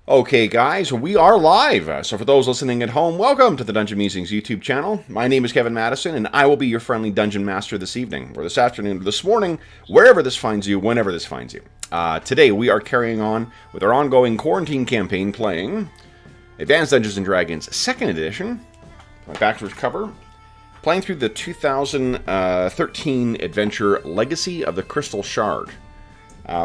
Okay, guys, we are live. So for those listening at home, welcome to the Dungeon Musings YouTube channel. My name is Kevin Madison, and I will be your friendly Dungeon Master this evening, or this afternoon, or this morning, wherever this finds you, whenever this finds you. Today, we are carrying on with our ongoing quarantine campaign, playing Advanced Dungeons & Dragons 2nd Edition, my bachelor's cover, playing through the 2013 adventure Legacy of the Crystal Shard.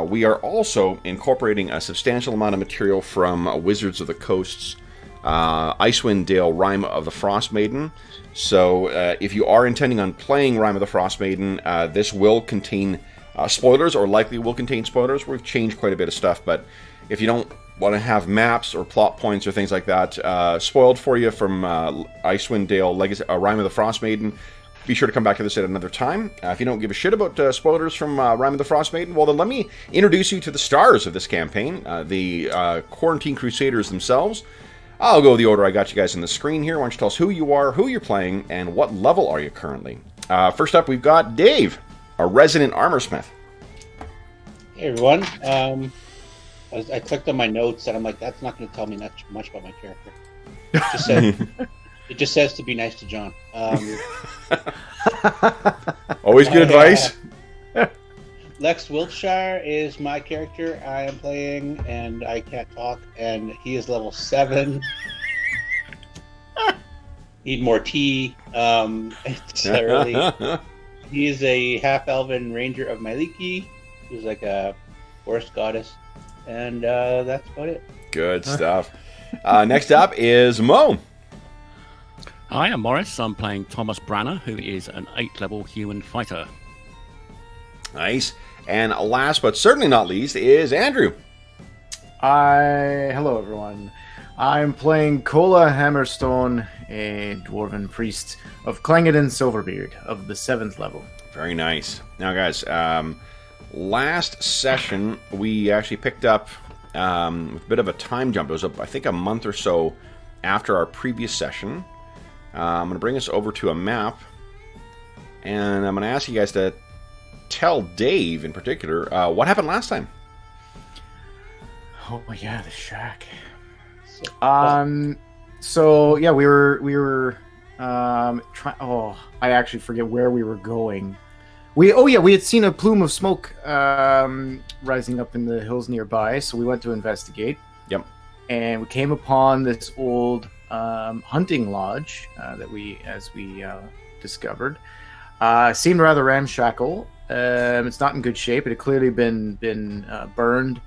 We are also incorporating a substantial amount of material from Wizards of the Coast's Icewind Dale Rime of the Frost Maiden. So if you are intending on playing Rime of the Frost Maiden, this will contain spoilers, or likely will contain spoilers. We've changed quite a bit of stuff, but if you don't want to have maps or plot points or things like that spoiled for you from Icewind Dale Legacy, Rime of the Frost Maiden, be sure to come back to this at another time. If you don't give a shit about spoilers from Rime of the Frost Maiden, well then let me introduce you to the stars of this campaign, the Quarantine Crusaders themselves. I'll go with the order I got you guys on the screen here. Why don't you tell us who you are, who you're playing, and what level are you currently? First up, we've got Dave, a resident armorsmith. Hey everyone. I clicked on my notes and I'm like, that's not going to tell me much about my character. It just says to be nice to John. Always good advice. Lex Wiltshire is my character I am playing, and I can't talk, and he is level 7. Need more tea. It's early. He is a half-elven ranger of Myliki, who's like a forest goddess, and that's about it. Good stuff. Next up is Mo. Hi, I'm Morris. I'm playing Thomas Branner, who is an 8th-level human fighter. Nice. And last but certainly not least is Andrew. Hello everyone. I'm playing Kola Hammerstone, a dwarven priest of Clangeddon Silverbeard of the 7th level. Very nice. Now guys, last session we actually picked up a bit of a time jump. It was, I think, a month or so after our previous session. I'm going to bring us over to a map, and I'm going to ask you guys to tell Dave, in particular, what happened last time. Oh yeah, the shack. So yeah, we were trying. Oh, I actually forget where we were going. We had seen a plume of smoke rising up in the hills nearby, so we went to investigate. Yep. And we came upon this old hunting lodge that we discovered. Seemed rather ramshackle. It's not in good shape. It had clearly been burned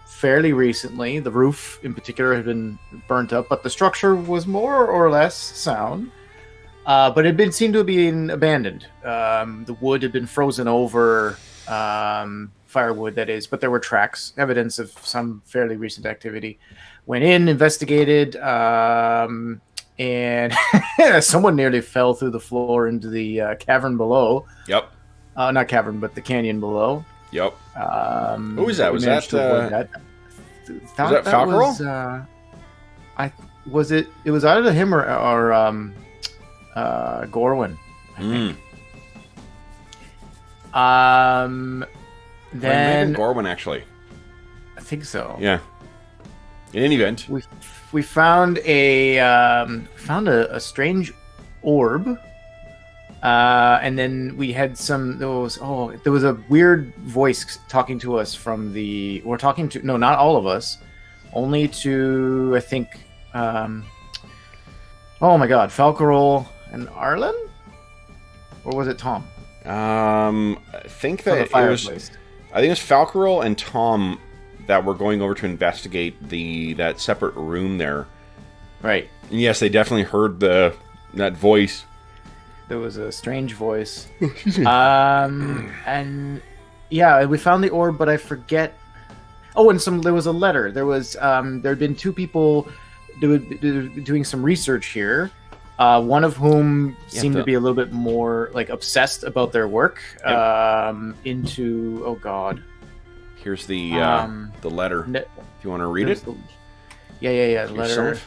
fairly recently. The roof, in particular, had been burnt up, but the structure was more or less sound. But it seemed to have been abandoned. The wood had been frozen over, firewood that is, but there were tracks, evidence of some fairly recent activity. Went in, investigated, and someone nearly fell through the floor into the cavern below. Yep. Not cavern, but the canyon below. Yep. Who was that? Was that Falcarol? It was either him or Gorwin, I think. Then Gorwin, actually. I think so. Yeah. In any event, we found a strange orb, and then we had there was a weird voice talking to us not all of us, only to, I think, oh my god, Falcarol and Arlen, or was it Tom? I think that it was Falcarol and Tom that were going over to investigate that separate room there. Right. And yes, they definitely heard that voice. There was a strange voice. And yeah, we found the orb, but I forget. Oh, and there was a letter. There had been 2 people doing some research here. One of whom seemed to be a little bit more like obsessed about their work. Yep. Oh god. Here's the letter. If you want to read it. The letter.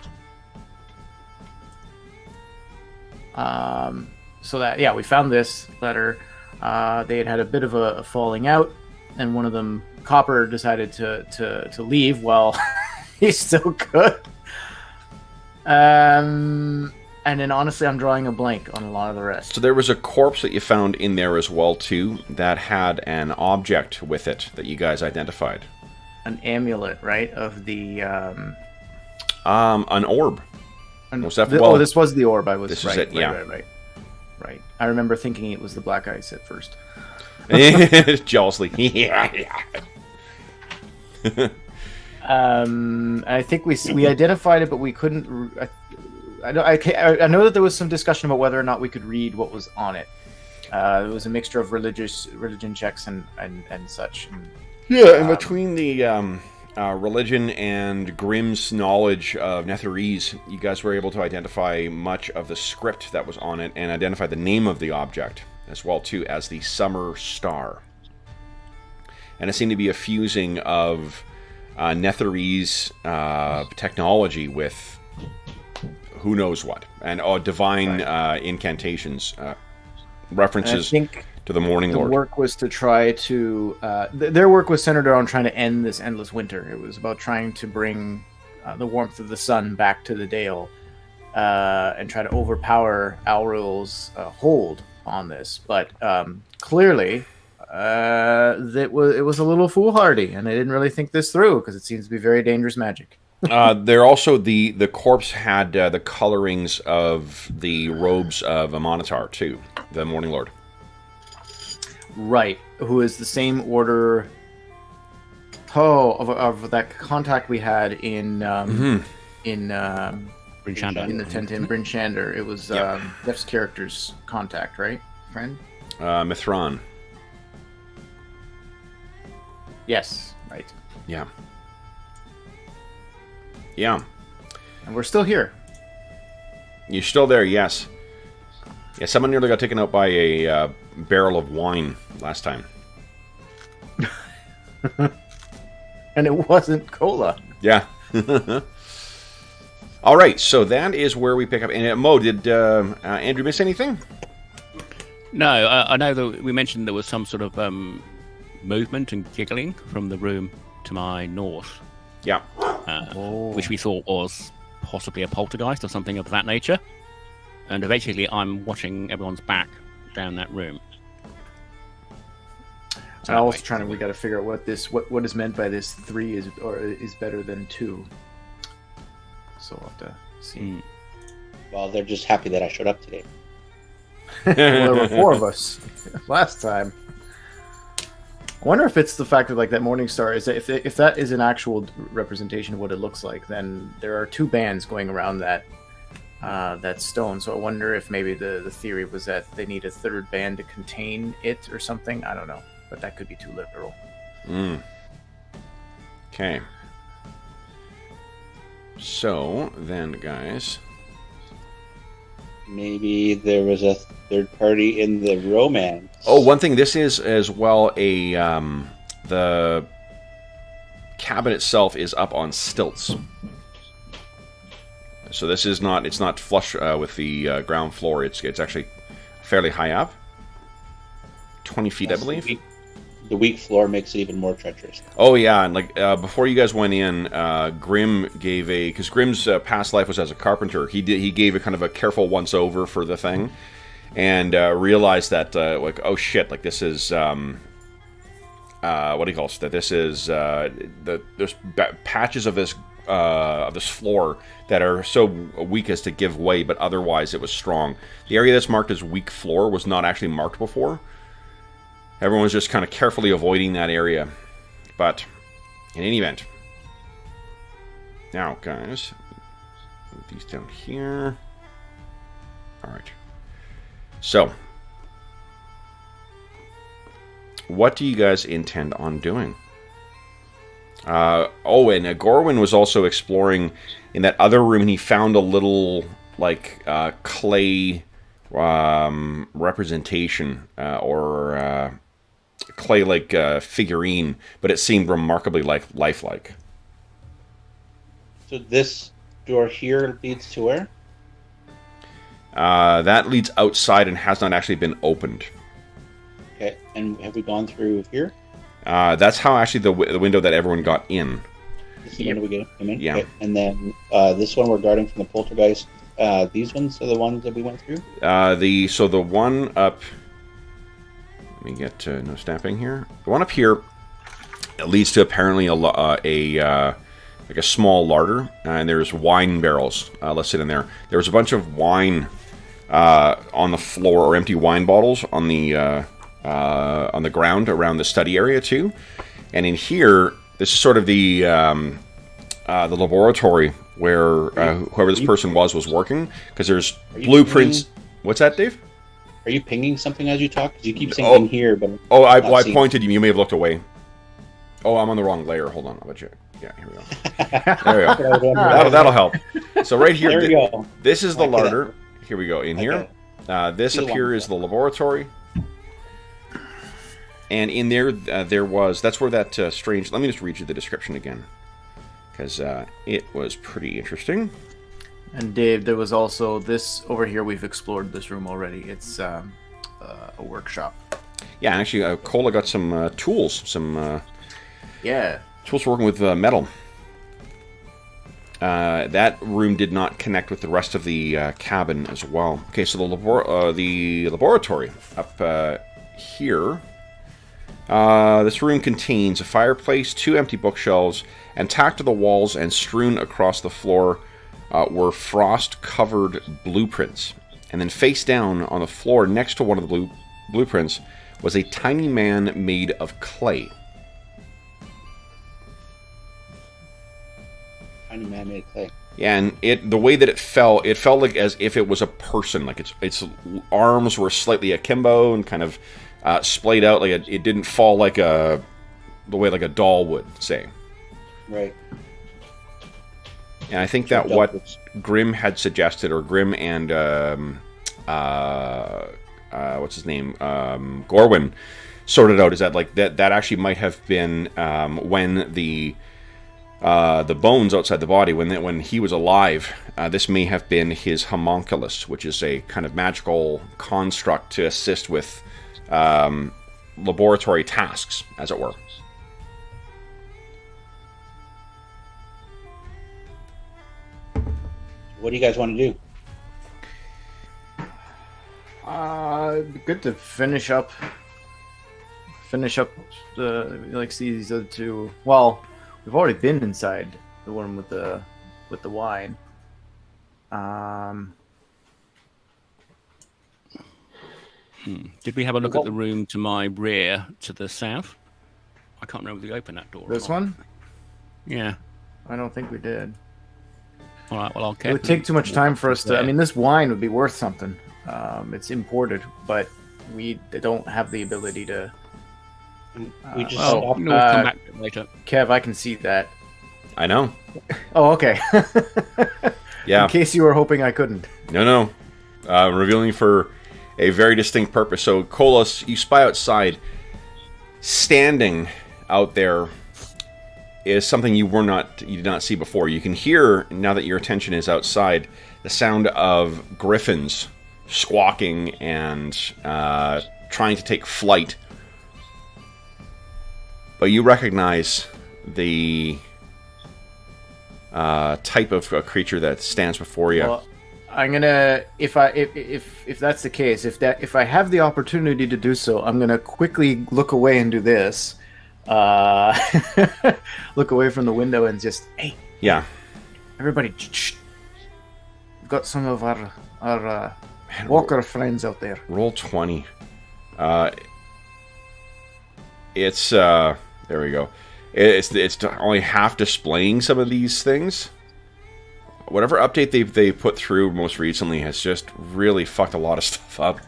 So that we found this letter. They had a bit of a falling out, and one of them, Copper, decided to leave while he still could. And then honestly, I'm drawing a blank on a lot of the rest. So there was a corpse that you found in there as well, too, that had an object with it that you guys identified. An amulet, right? Of the... An orb. This was the orb. I was this right. Is it, yeah. Right. I remember thinking it was the black ice at first. Jealously. I think we identified it, but we couldn't... I know that there was some discussion about whether or not we could read what was on it. It was a mixture of religion checks and such. Yeah, and between the religion and Grimm's knowledge of Netherese, you guys were able to identify much of the script that was on it and identify the name of the object as well, too, as the Summer Star. And it seemed to be a fusing of Netherese technology with who knows what, and divine incantations, references to the Morning Lord. The work was to try to... their work was centered around trying to end this endless winter. It was about trying to bring the warmth of the sun back to the Dale and try to overpower Alril's hold on this. But clearly, it was a little foolhardy, and they didn't really think this through, because it seems to be very dangerous magic. There also, the corpse had the colorings of the robes of a Monitor, too, the Morning Lord. Right, who is the same order of that contact we had in Bryn in the tent in Bryn Shander. It was Jeff's character's contact, right? Friend? Mithran. Yes, right. Yeah. Yeah. And we're still here. You're still there, yes. Yeah, someone nearly got taken out by a barrel of wine last time. And it wasn't cola. Yeah. All right, so that is where we pick up. And Mo, did Andrew miss anything? No, I know that we mentioned there was some sort of movement and giggling from the room to my north. Yeah. Which we thought was possibly a poltergeist or something of that nature. And eventually I'm watching everyone's back down that room. So I was trying to... We got to figure out what is meant by this 3 is better than 2. So we'll have to see. Well, they're just happy that I showed up today. Well, there were 4 of us last time. I wonder if it's the fact that that Morning Star is that if that is an actual representation of what it looks like, then there are 2 bands going around that stone. So I wonder if maybe the theory was that they need a 3rd band to contain it or something. I don't know, but that could be too literal. Okay. So then, guys, maybe there was a 3rd party in the romance. Oh, one thing. This is as well the cabin itself is up on stilts. So this is not. It's not flush with the ground floor. It's actually fairly high up. 20 feet, I believe. The weak floor makes it even more treacherous. Oh yeah, and before you guys went in, Grimm gave because Grimm's past life was as a carpenter. He gave a kind of a careful once over for the thing, and realized that oh shit, this is what do you call it? That this is there's patches of this floor that are so weak as to give way, but otherwise it was strong. The area that's marked as weak floor was not actually marked before. Everyone was just kind of carefully avoiding that area. But, in any event. Now, guys. Move these down here. Alright. So. What do you guys intend on doing? And Gorwin was also exploring in that other room, and he found a little, clay representation, or clay-like figurine, but it seemed remarkably lifelike. So this door here leads to where? That leads outside and has not actually been opened. Okay, and have we gone through here? That's how actually the window that everyone got in. This is the one we came in? Yeah. Okay. And then this one we're guarding from the poltergeist. These ones are the ones that we went through? So the one up... Let me get no stamping here. The one up here leads to apparently like a small larder, and there's wine barrels listed in there. There's a bunch of wine on the floor, or empty wine bottles on the ground around the study area too. And in here, this is sort of the laboratory where whoever this person was working, because there's blueprints. Pinging? What's that, Dave? Are you pinging something as you talk? Because you keep saying in here, but... I pointed you. You may have looked away. Oh, I'm on the wrong layer. Hold on. I'll bet you. Yeah, here we go. There we go. That'll help. So right here, there we go. This is the larder. Here we go. In here. This up here one. is the laboratory. And in there, that's where that strange... Let me just read you the description again, because it was pretty interesting. And Dave, there was also this over here. We've explored this room already. It's a workshop. Yeah, actually, Cola got some tools. Some tools for working with metal. That room did not connect with the rest of the cabin as well. Okay, so the laboratory up here. This room contains a fireplace, 2 empty bookshelves, and tacked to the walls and strewn across the floor were frost-covered blueprints. And then face down on the floor next to one of the blueprints was a tiny man made of clay. Tiny man made of clay. Yeah, and the way that it felt like as if it was a person. Like its arms were slightly akimbo and kind of splayed out. Like it didn't fall like the way like a doll would, say. Right. And I think that what Grimm had suggested, or Grimm and what's his name, Gorwin, sorted out, is that like that actually might have been when the bones outside the body, when he was alive, this may have been his homunculus, which is a kind of magical construct to assist with laboratory tasks, as it were. What do you guys want to do? Good to finish up see these other two. Well, we've already been inside the one with the wine. Did we have a look at the room to my rear to the south? I can't remember if we opened that door. This one? Yeah. I don't think we did. All right. Well, I'll. It would take too much time for us to. I mean, this wine would be worth something. It's imported, but we don't have the ability to. We just we'll come back later. Kev, I can see that. I know. Oh, okay. Yeah. In case you were hoping I couldn't. No. Revealing for a very distinct purpose. So, Kolos, you spy outside. Standing out there is something you did not see before. You can hear, now that your attention is outside, the sound of griffins squawking and trying to take flight. But you recognize the type of creature that stands before you. Well, I'm gonna, if that's the case, if I have the opportunity to do so, I'm gonna quickly look away and do this. Look away from the window and just, hey, yeah, everybody, shh. We've got some of our walker friends out there. Roll 20. It's there we go. It's only half displaying some of these things. Whatever update they put through most recently has just really fucked a lot of stuff up.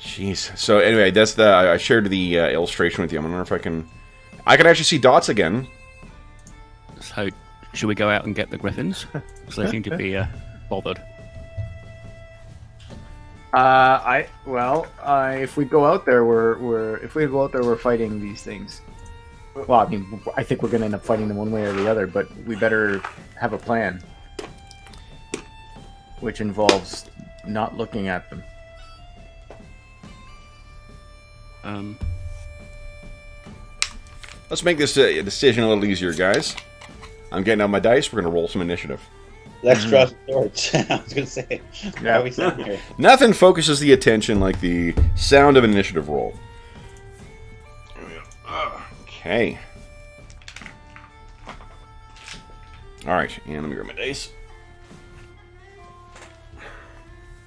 Jeez. So anyway, that's I shared the illustration with you. I wonder if I can actually see dots again. So, should we go out and get the griffins? Because they seem to be bothered. If we go out there, we're fighting these things. Well, I mean, I think we're gonna end up fighting them one way or the other, but we better have a plan, which involves not looking at them. Let's make this decision a little easier, guys. I'm getting out my dice. We're going to roll some initiative. Let's draw some swords. I was going to say. Why are we sitting here? Nothing focuses the attention like the sound of an initiative roll. Okay. All right, and let me grab my dice.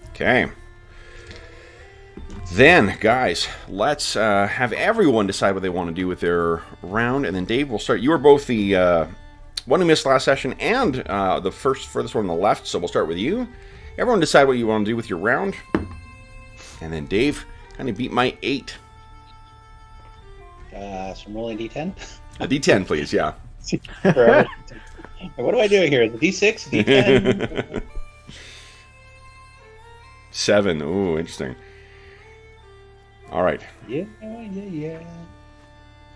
Okay. Then, guys, let's have everyone decide what they want to do with their round, and then Dave will start. You were both the one who missed last session and the furthest one on the left, so we'll start with you. Everyone decide what you want to do with your round, and then Dave kind of beat my 8. So I'm rolling D10? A D10, please, yeah. What do I do here? The D6? D10? 7. Ooh, interesting. All right. Yeah.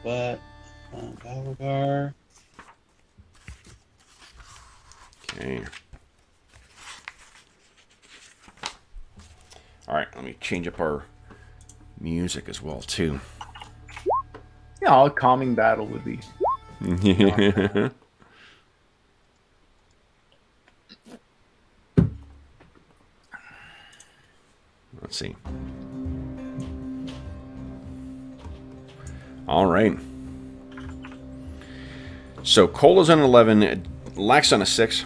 But, Balrogar. Okay. All right, let me change up our music as well, too. Yeah, a calming battle would be. Let's see. All right. So Cola's on 11, Lex on a 6.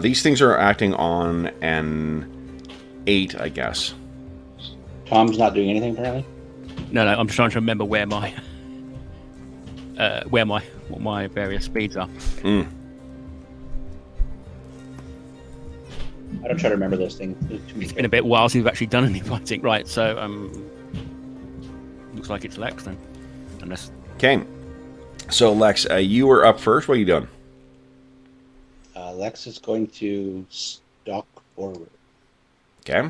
These things are acting on an 8, I guess. Tom's not doing anything apparently. No, I'm just trying to remember where my what my various speeds are. Mm. I don't try to remember those things. It's been a bit while since we've actually done any fighting, right? So looks like it's Lex then, unless. Okay. So Lex, you were up first. What are you doing? Lex is going to stalk forward. Okay.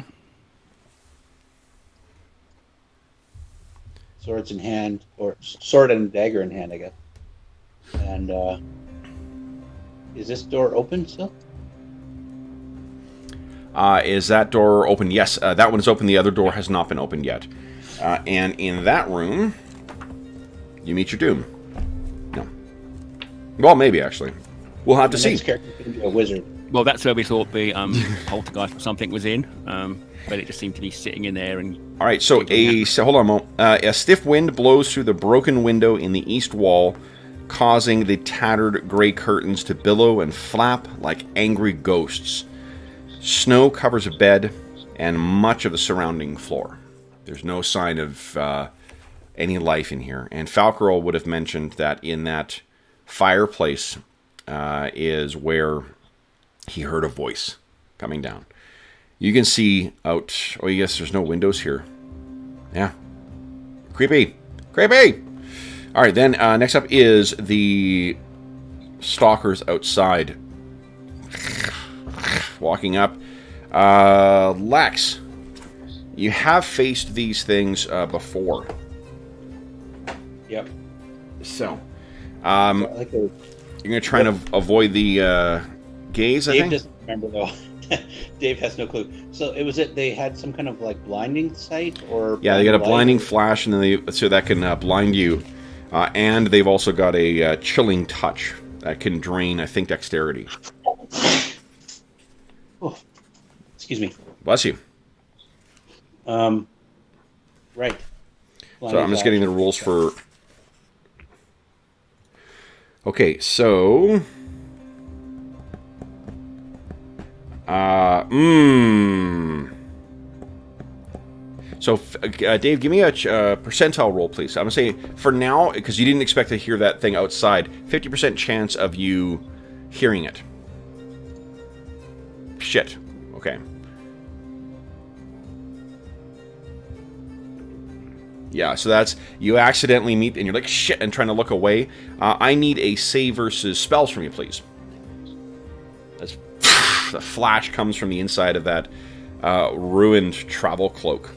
Swords in hand, or sword and dagger in hand, I guess. And is this door open still? Is that door open? Yes, that one is open. The other door has not been opened yet. And in that room, you meet your doom. No. Well, maybe, actually. We'll have to see. Next character can be a wizard. Well, that's where we thought the poltergeist or something was in, but it just seemed to be sitting in there. And all right, so hold on a moment. A stiff wind blows through the broken window in the east wall, causing the tattered gray curtains to billow and flap like angry ghosts. Snow covers a bed and much of the surrounding floor. There's no sign of any life in here. And Falcarol would have mentioned that in that fireplace is where he heard a voice coming down. You can see out... Oh, yes, there's no windows here. Yeah. Creepy. Creepy! All right, then next up is the stalkers outside. Walking up. Lex, you have faced these things before. Yep. So, Like you're going to try and avoid the gaze, I Dave think? doesn't remember, though. Dave has no clue. So it was they had some kind of like blinding sight, or Yeah, they got a blinding light? flash, and then so that can blind you. And they've also got a chilling touch that can drain, I think, dexterity. Oh, excuse me. Bless you. Right. So I'm just getting the rules for... Okay, so... So, Dave, give me a percentile roll, please. I'm going to say, for now, because you didn't expect to hear that thing outside, 50% chance of you hearing it. Shit. Okay. Yeah, so that's, you accidentally meet, and you're like, shit, and trying to look away. I need a save versus spells from you, please. That's, the flash comes from the inside of that ruined travel cloak.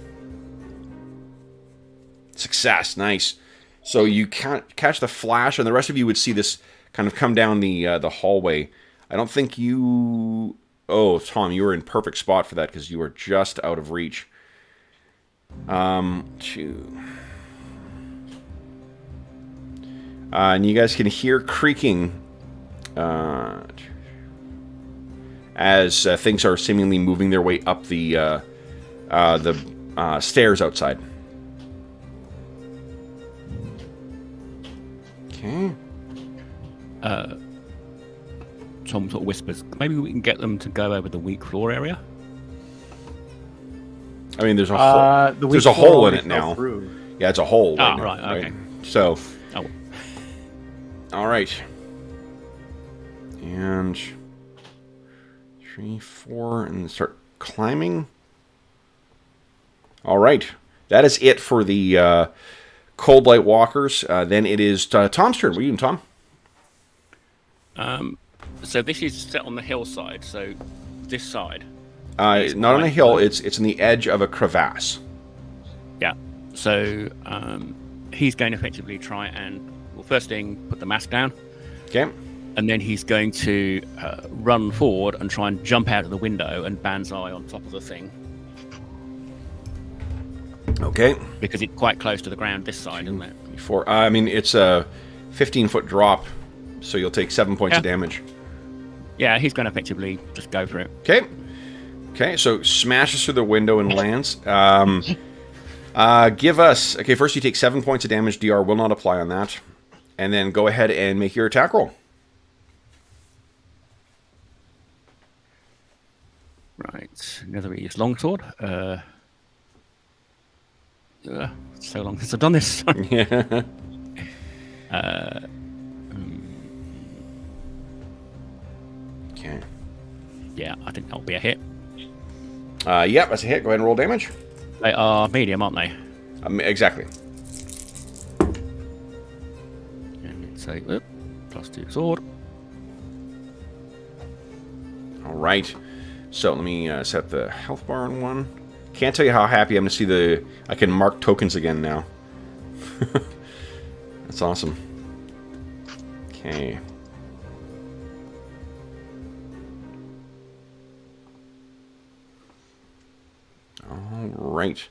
Success, nice. So you can't catch the flash, and the rest of you would see this kind of come down the hallway. I don't think you... Oh, Tom, you were in perfect spot for that, because you were just out of reach. And you guys can hear creaking as things are seemingly moving their way up the stairs outside. Okay. Tom sort of whispers, maybe we can get them to go over the weak floor area. I mean, there's a hole. There's a hole in it now. Through. Yeah, it's a hole. Ah, Right now, right, okay. So, Oh, all right. And 3, 4, and start climbing. All right. That is it for the Cold Light Walkers. Then it is Tom's turn. What are you doing, Tom? so this is set on the hillside, so this side. Not on a hill. It's on the edge of a crevasse. Yeah. So he's going to effectively try and, well, first thing, put the mask down. Okay. And then he's going to run forward and try and jump out of the window and banzai on top of the thing. Okay. Because it's quite close to the ground this side, isn't it? 4. I mean, it's a 15-foot drop, so you'll take 7 points of damage. Yeah, he's going to effectively just go for it. Okay. Okay, so smashes through the window and lands. Give us... Okay, first you take 7 points of damage. DR will not apply on that. And then go ahead and make your attack roll. Right. Another use longsword. So long since I've done this. Yeah. Okay. Yeah, I think that'll be a hit. Yep, that's a hit. Go ahead and roll damage. They are medium, aren't they? Exactly. And it's a +2 sword. All right. So let me set the health bar on 1. Can't tell you how happy I'm to see the... I can mark tokens again now. That's awesome. Okay. All right.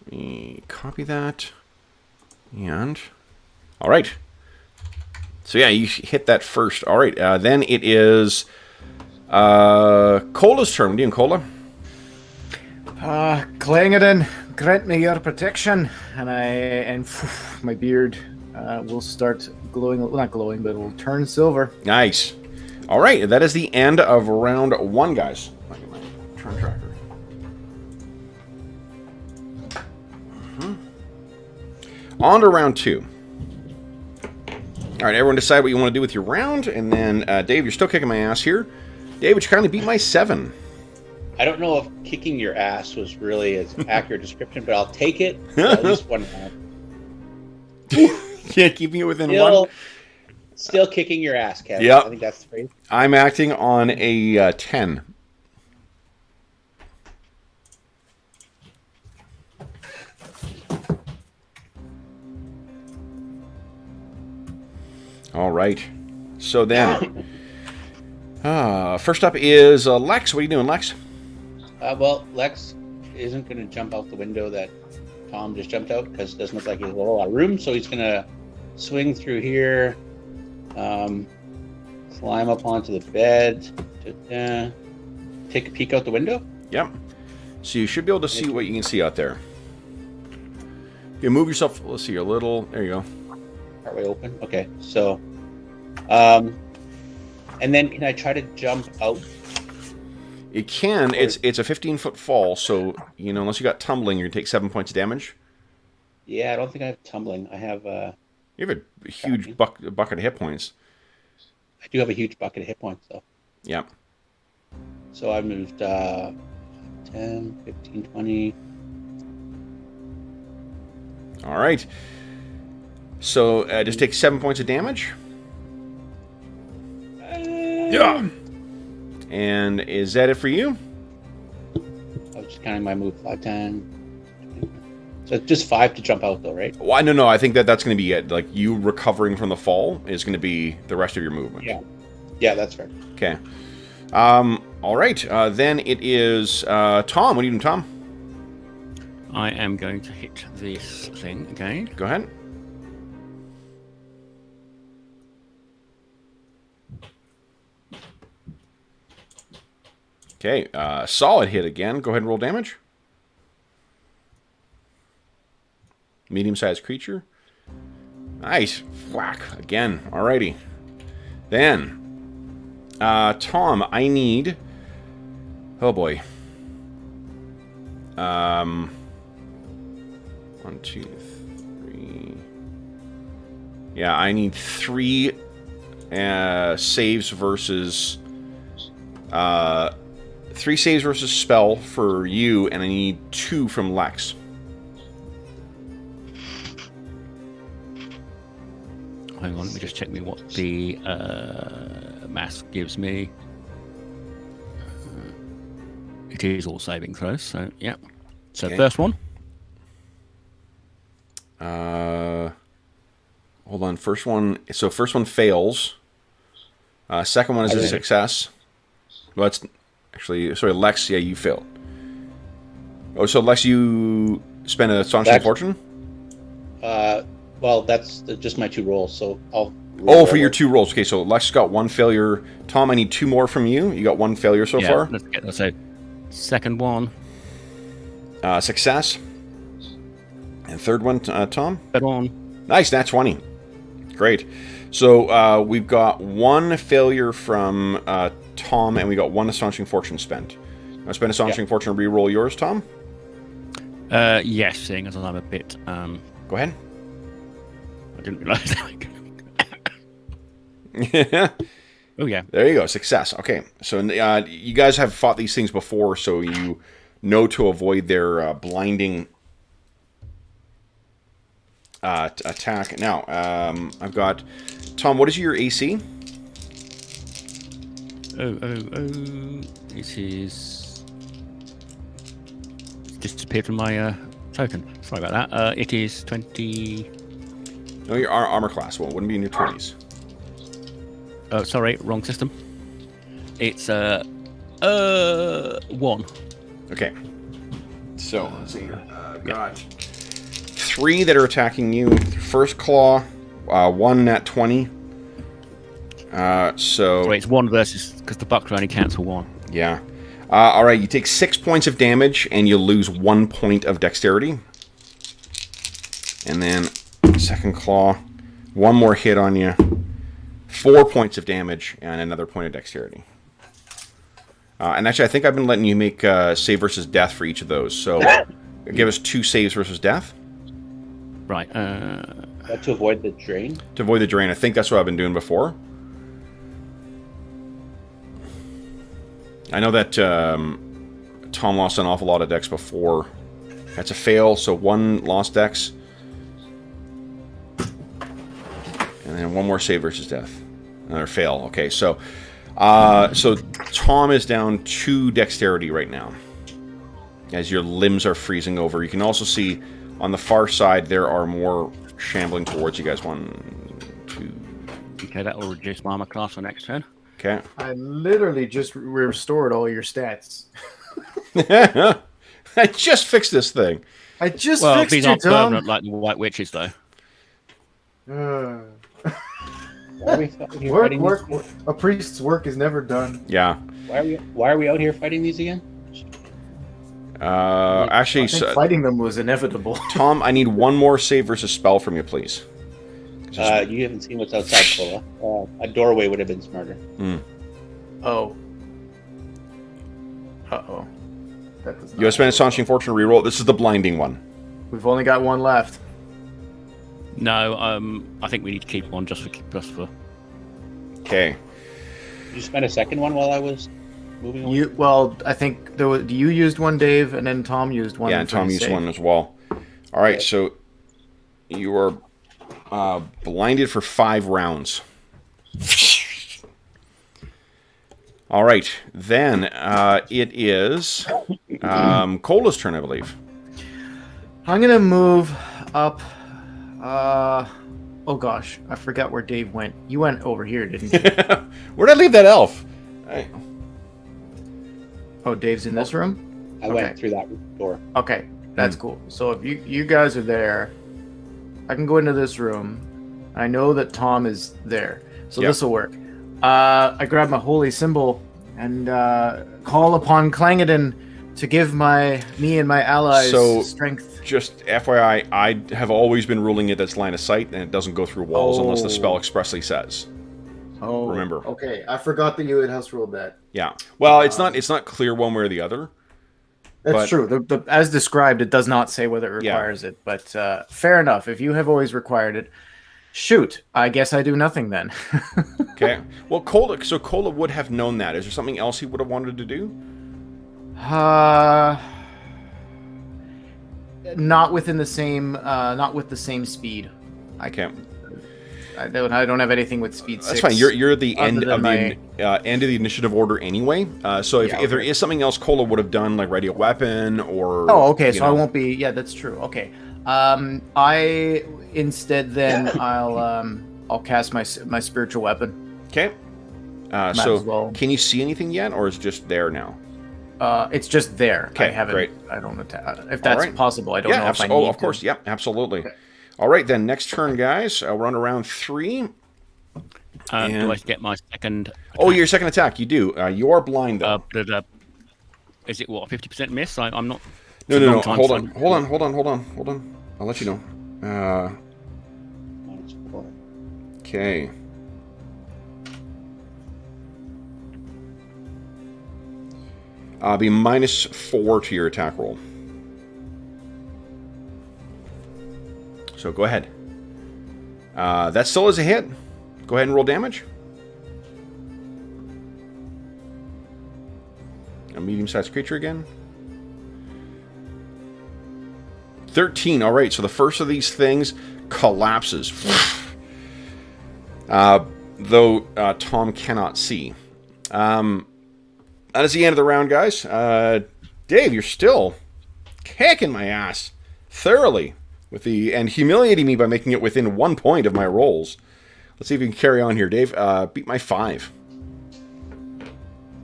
Let me copy that. And... All right. So yeah, you hit that first. All right. Then it is... Cola's turn. What are you doing, Cola? Clangadin, grant me your protection, and my beard will start glowing. Well, not glowing, but it will turn silver. Nice. All right, that is the end of round 1, guys. Look at my turn tracker. On to round 2. All right, everyone decide what you want to do with your round, and then Dave, you're still kicking my ass here. Dave, would you kindly beat my 7? I don't know if kicking your ass was really an accurate description, but I'll take it for at least 1 round. Yeah, keeping it within 1. Still kicking your ass, Kevin. Yep. I think that's the phrase. I'm acting on a 10. All right. So then, first up is Lex. What are you doing, Lex? Well, Lex isn't going to jump out the window that Tom just jumped out because it doesn't look like he has a whole lot of room. So he's going to swing through here, climb up onto the bed, take a peek out the window. Yep. So you should be able to see what you can see out there. You move yourself. Let's see, a little. There you go. Partway open. Okay. So, and then can I try to jump out? It can. It's a 15-foot fall, so unless you got tumbling, you're gonna take 7 points of damage. Yeah, I don't think I have tumbling. I have. You have a huge bucket of hit points. I do have a huge bucket of hit points, though. Yep. So I moved 10, 15, 20. All right. So just take 7 points of damage. Yeah. And is that it for you? I was just counting my move. 5, 10, 20. So it's just 5 to jump out, though, right? Well, no. I think that's going to be it. Like, you recovering from the fall is going to be the rest of your movement. Yeah, that's fair. Okay. All right. Then it is Tom. What are you doing, Tom? I am going to hit this thing again. Go ahead. Okay, solid hit again. Go ahead and roll damage. Medium-sized creature. Nice. Whack. Again. Alrighty. Then, Tom, I need... Oh, boy. 1, 2, 3... Yeah, I need 3 saves versus... 3 saves versus spell for you, and I need 2 from Lex. Hang on, let me just check me what the mass gives me. It is all saving throws, so yeah. So Okay. first one. Hold on. First one. So first one fails. Second one is a success. Well, it's actually sorry, Lex. Yeah, you failed. Oh, so Lex, you spend a astonishing fortune. Well, that's just my 2 rolls, so I'll. Oh, for your 2 rolls. Okay, so Lex got 1 failure. Tom, I need 2 more from you. You got 1 failure so far. Let's get that. So second one. Success. And third one, Tom. Third one. Nice, that's 20. Great. So we've got 1 failure from Tom, and we got 1 astonishing fortune spent. I spend astonishing fortune. Re-roll yours, Tom. Yes, seeing as I'm a bit. Go ahead. I didn't realise. Yeah. Oh yeah. There you go. Success. Okay. So you guys have fought these things before, so you know to avoid their blinding attack. Now, I've got Tom. What is your AC? It is disappeared from my token. Sorry about that. It is 20. No, your armor class. Well, it wouldn't be in your 20s. Oh, sorry, wrong system. It's 1. Okay. So let's see here. I've got 3 that are attacking you. First claw, 1 at 20. So it's 1 versus because the buckler only counts for 1. yeah. All right. You take 6 points of damage and you lose 1 point of dexterity. And then second claw, 1 more hit on you, 4 points of damage and another point of dexterity. And actually, I think I've been letting you make save versus death for each of those. So give us 2 saves versus death. Right. To avoid the drain. To avoid the drain. I think that's what I've been doing before. I know that Tom lost an awful lot of dex before. That's a fail, so 1 lost dex. And then 1 more save versus death. Another fail. Okay, so Tom is down 2 dexterity right now. As your limbs are freezing over. You can also see on the far side there are more shambling towards you guys. 1, 2. Okay, that will reduce my armor class for next turn. Okay. I literally just restored all your stats. I just fixed this thing. I just Well, fixed these it, aren't Tom. permanent like the White Witches, though. Why are we out here fighting Work. these? A priest's work is never done. Yeah. Why are we out here fighting these again? Actually, I think fighting them was inevitable. Tom, I need 1 more save versus spell from you, please. You haven't seen what's outside, Cola. A doorway would have been smarter. Oh. Uh-oh. That does You have spent astonishing fortune reroll. This is the blinding one. We've only got 1 left. No, I think we need to keep 1 just for. Okay. Did you spend a second one while I was moving away? I think you used 1, Dave, and then Tom used 1. Yeah, and Tom used 1 as well. All right, so you are blinded for 5 rounds. All right, then it is Cola's turn, I believe. I'm gonna move up. Oh gosh, I forgot where Dave went. You went over here, didn't you? Where'd I leave that elf? Oh, Dave's in this room? I went through that door. Okay, that's cool. So if you guys are there, I can go into this room. I know that Tom is there, so this will work. I grab my holy symbol and call upon Clangadin to give me and my allies strength. Just FYI, I have always been ruling it that's line of sight, and it doesn't go through walls unless the spell expressly says. Oh, remember? Okay, I forgot that you had house ruled that. Yeah. Well, it's not clear one way or the other. That's true. As described, it does not say whether it requires it, but fair enough. If you have always required it, shoot. I guess I do nothing then. Okay. Well, Cola would have known that. Is there something else he would have wanted to do? Not within the same. Not with the same speed. I can't. I don't have anything with speed. That's fine. You're the end of the end of the initiative order anyway. So if there is something else Cola would have done, like ready a weapon or. Oh, okay. So I won't be. Yeah, that's true. Okay. I instead then I'll cast my spiritual weapon. Okay. Can you see anything yet, or is it just there now? It's just there. Okay. I haven't. Great. I don't know if that's possible. I don't know if I need. Oh, of course. Yep. Absolutely. Okay. All right, then. Next turn, guys. We're on round 3. Do I get my second attack? Oh, your second attack. You do. You are blind, though. Is it, what, a 50% miss? I'm not... No. Hold on. I'll let you know. Okay. Be -4 to your attack roll. So go ahead. That still is a hit. Go ahead and roll damage. A medium-sized creature again. 13. All right, so the first of these things collapses. Though Tom cannot see. That is the end of the round, guys. Dave, you're still kicking my ass thoroughly. And humiliating me by making it within 1 point of my rolls. Let's see if we can carry on here, Dave. Beat my 5.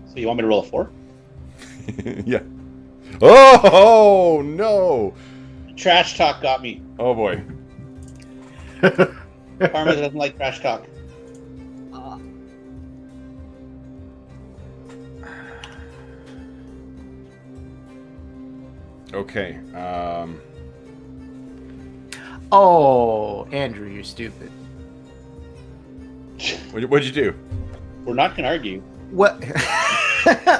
So you want me to roll a 4? Yeah. Oh no! Trash talk got me. Oh boy. Karma doesn't like trash talk. Okay. Oh, Andrew, you're stupid. What'd you do? We're not gonna argue. What?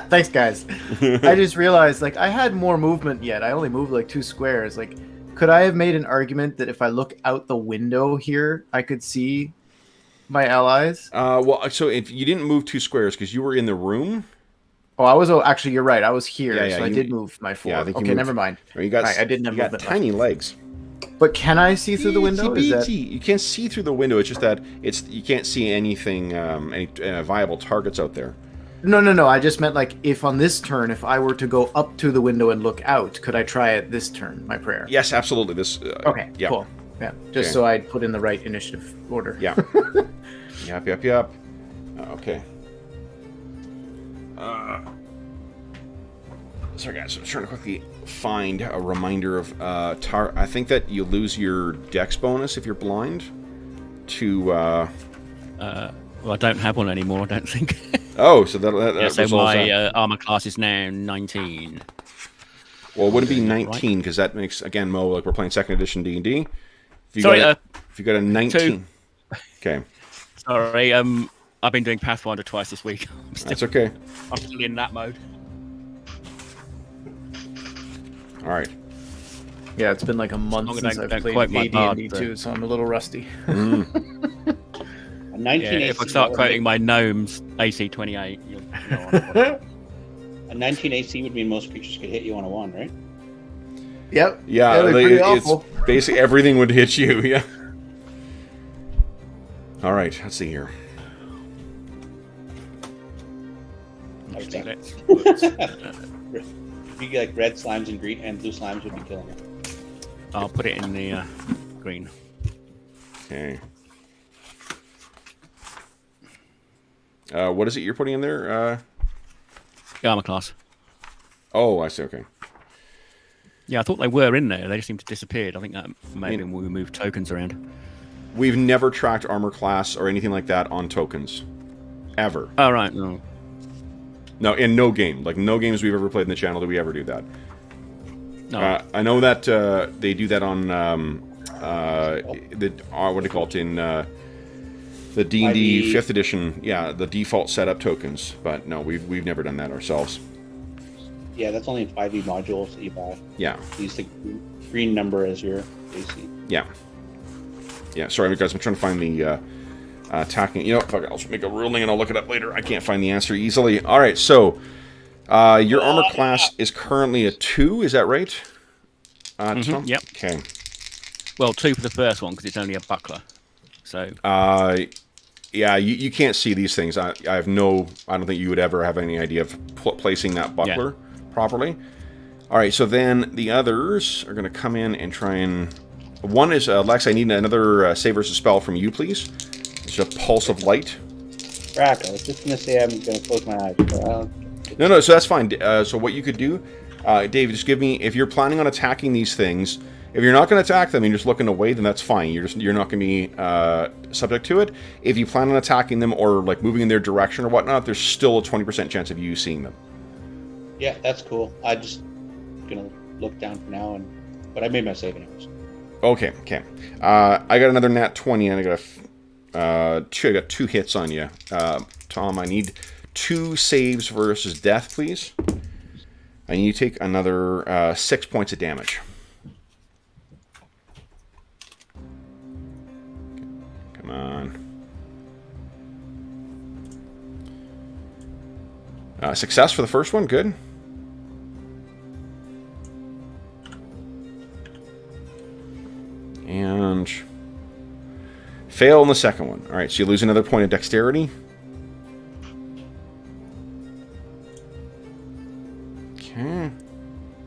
Thanks, guys. I just realized, like, I had more movement yet. I only moved like 2 squares. Like, could I have made an argument that if I look out the window here, I could see my allies? Well, so if you didn't move 2 squares because you were in the room. Oh, actually, you're right. I was here, so I did move my 4. Yeah, I think okay, never mind. You got, right, I didn't have you got tiny legs. But can I see through the window? You can't see through the window. It's just that you can't see anything, any viable targets out there. No. I just meant, like, if on this turn, if I were to go up to the window and look out, could I try it this turn, my prayer? Yes, absolutely. Okay, yeah. Cool. Yeah, just so I'd put in the right initiative order. Yeah. Yep. Okay. Sorry, guys. I'm trying to quickly find a reminder of I think that you lose your dex bonus if you're blind. Well, I don't have one anymore, I don't think. Oh, so that so my armor class is now 19. Well, it wouldn't be 19 because that makes, again, Mo, like we're playing 2nd edition D&D. If you got a 19. 2. Okay. Sorry, I've been doing Pathfinder twice this week. That's okay. I'm still in that mode. All right. Yeah, it's been like a month since I've played AD&D too, so I'm a little rusty. A 19 AC if I start quoting my gnomes, AC 28. A 19 AC would mean most creatures could hit you on a 1, right? Yep. Yeah, it's basically everything would hit you. Yeah. All right, let's see here. You get like red slimes and green and blue slimes would be killing it. I'll put it in the green. Okay. What is it you're putting in there? Armor class. Oh, I see. Okay. Yeah, I thought they were in there. They just seemed to disappear. I think that maybe when we moved tokens around. We've never tracked armor class or anything like that on tokens. Ever. Oh, right. No. No, in no game. Like, no games we've ever played in the channel do we ever do that. No. I know that they do that on what do you call it, in the D&D 5th edition. Yeah, the default setup tokens. But no, we've never done that ourselves. Yeah, that's only 5e modules that you buy. Yeah. Use the green number as your AC. Yeah. Yeah, sorry, guys, I'm trying to find the attacking... You know, fuck it, I'll just make a ruling and I'll look it up later. I can't find the answer easily. All right, so your armor class is currently a 2, is that right? Tom? Yep. Okay. Well, 2 for the first one because it's only a buckler. So. Yeah, you can't see these things. I have no... I don't think you would ever have any idea of placing that buckler properly. All right, so then the others are going to come in and try and... One is, Lex, I need another save versus spell from you, please. It's a Pulse of Light. Frack, I was just going to say I'm going to close my eyes. But No, so that's fine. So what you could do, Dave, just give me... If you're planning on attacking these things, if you're not going to attack them and you're just looking away, then that's fine. You're not going to be subject to it. If you plan on attacking them or like moving in their direction or whatnot, there's still a 20% chance of you seeing them. yeah, that's cool. I'm just going to look down for now, but I made my save anyways. Okay. I got another nat 20, and I got 2 hits on you. Tom, I need 2 saves versus death, please. I need you to take another 6 points of damage. Come on. Success for the first one, good. And fail in the second one. All right, so you lose another point of dexterity. Okay.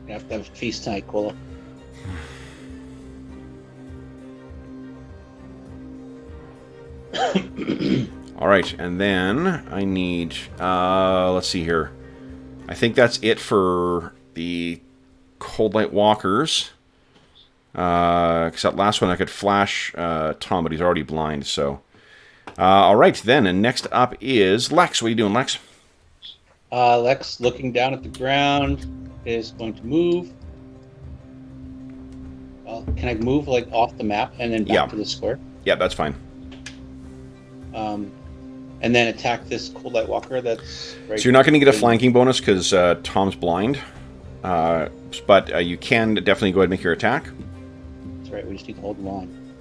You have to have a feast tonight, Cola. All right, and then I need, let's see here. I think that's it for the Cold Light Walkers. Because that last one I could flash Tom, but he's already blind, so. All right, then, and next up is Lex. What are you doing, Lex? Lex, looking down at the ground, is going to move. Can I move like off the map and then back to the square? Yeah, that's fine. And then attack this Cold Light Walker that's right. So you're not going to get a flanking bonus because Tom's blind. But you can definitely go ahead and make your attack. That's right, we just need to hold the line.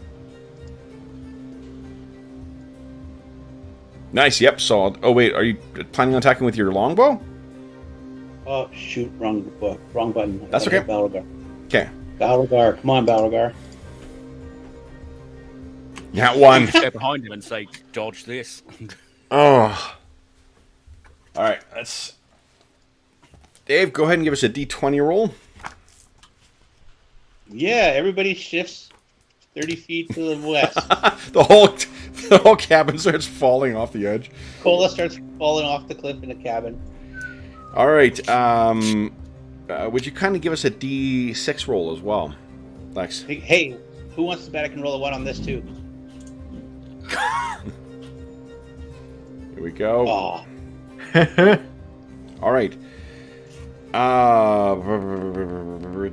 Nice, yep. So, oh wait, are you planning on attacking with your longbow? Oh, shoot, wrong button. That's okay. Balrogar. Okay. Balrogar, come on, Balrogar. Yeah, one. Go behind him and say, dodge this. Oh. All right, let's... Dave, go ahead and give us a D20 roll. Yeah, everybody shifts 30 feet to the west. the whole cabin starts falling off the edge. Cola starts falling off the cliff in the cabin. All right. Would you kind of give us a D6 roll as well, Lex? Hey, who wants to bet I can roll a 1 on this too? Here we go. Aw. All right.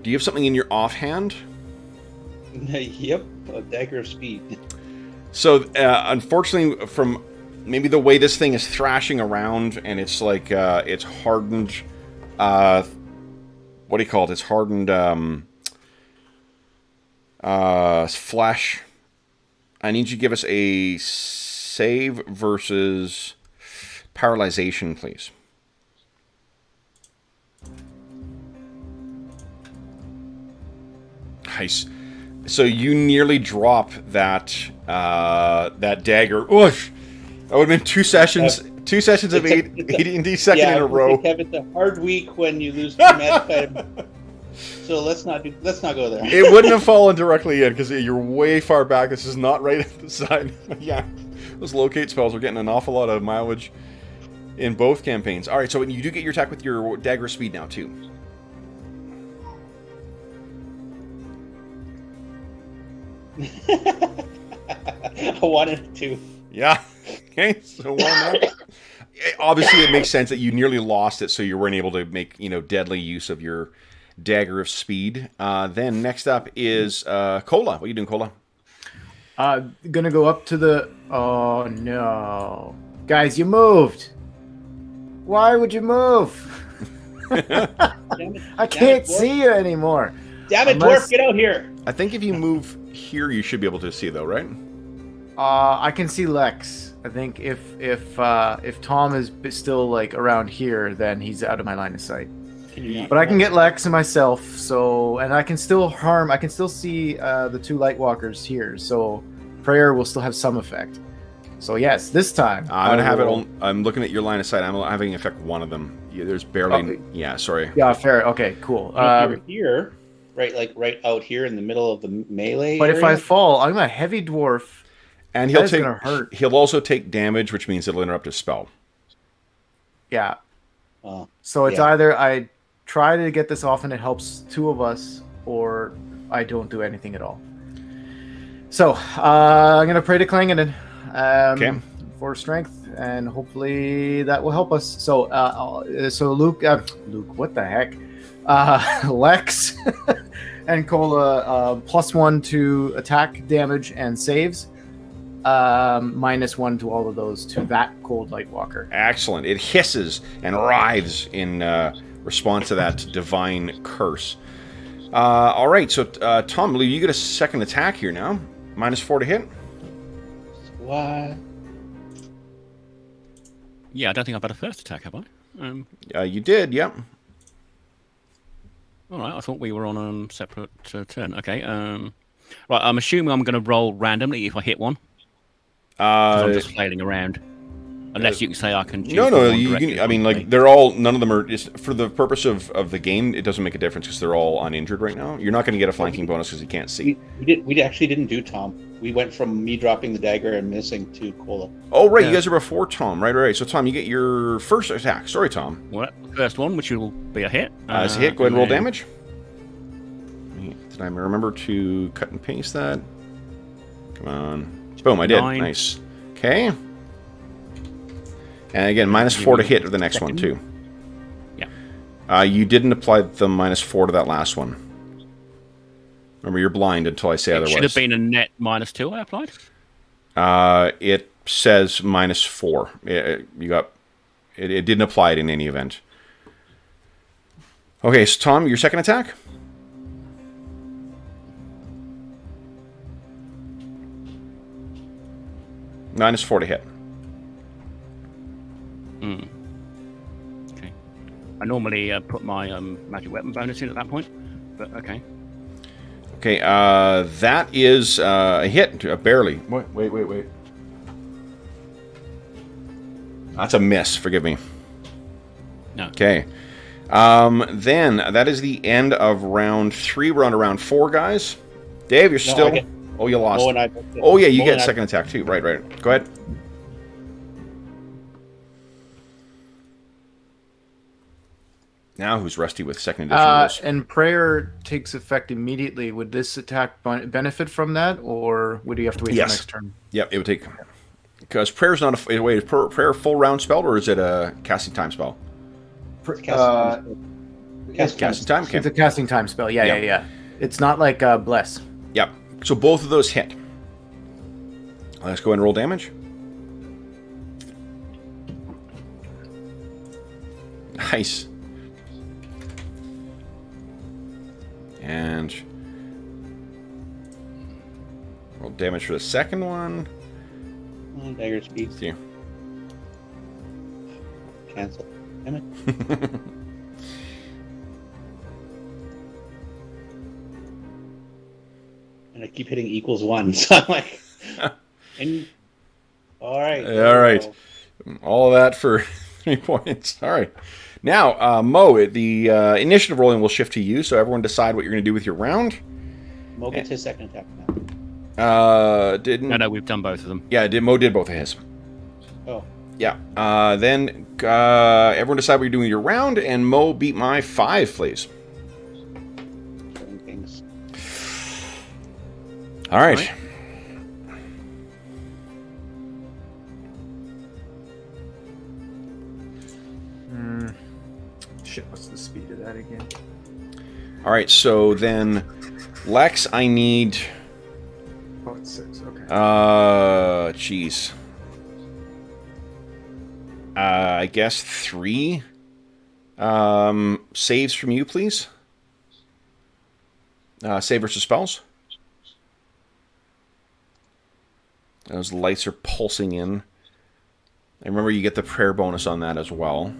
Do you have something in your offhand? Yep, a dagger of speed. So, unfortunately, from maybe the way this thing is thrashing around, and it's like it's hardened. What do you call it? It's hardened flesh. I need you to give us a save versus paralyzation, please. Nice. So you nearly drop that that dagger. Oof! That would have been 2 sessions. 2 sessions of AD&D second in a row. Kevin, it's a hard week when you lose 2 magic items. So let's not go there. It wouldn't have fallen directly in because you're way far back. This is not right at the side. Yeah, those locate spells are getting an awful lot of mileage in both campaigns. All right, so you do get your attack with your dagger speed now too. A 1 and a 2. Yeah. Okay, so 1 up. Obviously, it makes sense that you nearly lost it, so you weren't able to make deadly use of your dagger of speed. Then next up is Cola. What are you doing, Cola? Gonna go up to the. Oh no, guys, you moved. Why would you move? I can't see you anymore. Damn it, dwarf! Get out here. I think if you move here, you should be able to see, though, right? I can see Lex. I think if Tom is still like around here, then he's out of my line of sight. But I can get Lex and myself, and I can still see the two Lightwalkers here, so prayer will still have some effect. So yes, this time I'm gonna have it. I'm looking at your line of sight. I'm having it affect one of them. Yeah, there's barely. Yeah, sorry. Yeah, fair. Okay, cool. You're here, right out here in the middle of the melee. But area? if I fall, I'm a heavy dwarf, and gonna hurt. He'll also take damage, which means it'll interrupt his spell. Yeah. So it's either I try to get this off and it helps two of us, or I don't do anything at all. So I'm gonna pray to Clangeddon for strength, and hopefully that will help us. So Luke, what the heck? Lex and Cola +1 to attack, damage, and saves. -1 to all of those to that cold Lightwalker. Excellent. It hisses and writhes in response to that divine curse. All right, so Tom, I believe you get a second attack here now. -4 to hit. What? Yeah, I don't think I've had a first attack, have I? You did, yep. All right, I thought we were on a separate turn. Okay. Right, I'm assuming I'm going to roll randomly if I hit one. I'm just flailing around. Unless you can say I can choose. No, you can. I mean, like, they're all. None of them are. Just for the purpose of the game, it doesn't make a difference because they're all uninjured right now. You're not going to get a flanking bonus because you can't see. We actually didn't do Tom. We went from me dropping the dagger and missing to Cola. Oh, right. Yeah. You guys are before Tom. Right. So, Tom, you get your first attack. Sorry, Tom. Well, first one, which will be a hit. It's a hit. Go ahead and roll damage. Did I remember to cut and paste that? Come on. Boom, I did. 9. Nice. Okay. And again, -4 to hit for the next one, too. Yeah. You didn't apply the -4 to that last one. Remember, you're blind until I say otherwise. It should have been a net -2 I applied. It says -4. It didn't apply it in any event. Okay, so Tom, your second attack? -4 to hit. Okay. I normally put my magic weapon bonus in at that point, but okay. Okay, that is a hit, barely. Wait. That's a miss, forgive me. No. Okay. Then, that is the end of round 3. We're on to round 4, guys. Dave, you're still... Oh, you lost. Oh, yeah, you get second attack, too. Right. Go ahead. Now, who's rusty with second edition rules? And prayer takes effect immediately. Would this attack benefit from that, or would you have to wait till next turn? Yep, it would take... Because prayer's not a... Wait, is prayer a full round spell, or is it a casting time spell? Casting time? Okay. It's a casting time spell, yeah. It's not like Bless. Yep. So both of those hit. Let's go ahead and roll damage. Nice. And roll damage for the second one. Dagger speed. Yeah. Cancel. Damn it. And I keep hitting =1, so I'm like, all right. All right. All of that for 3 points. All right. Now, Mo, the initiative rolling will shift to you, so everyone decide what you're going to do with your round. Mo gets his second attack now. Didn't... No, we've done both of them. Yeah, Mo did both of his. Oh. Yeah. Then everyone decide what you're doing with your round, and Mo beat my 5, please. Things. All right. Shit, what's the speed of that again? All right, so then, Lex, I need. Oh, it's 6. Okay. Jeez. I guess 3 saves from you, please. Save versus spells. Those lights are pulsing in. And remember, you get the prayer bonus on that as well.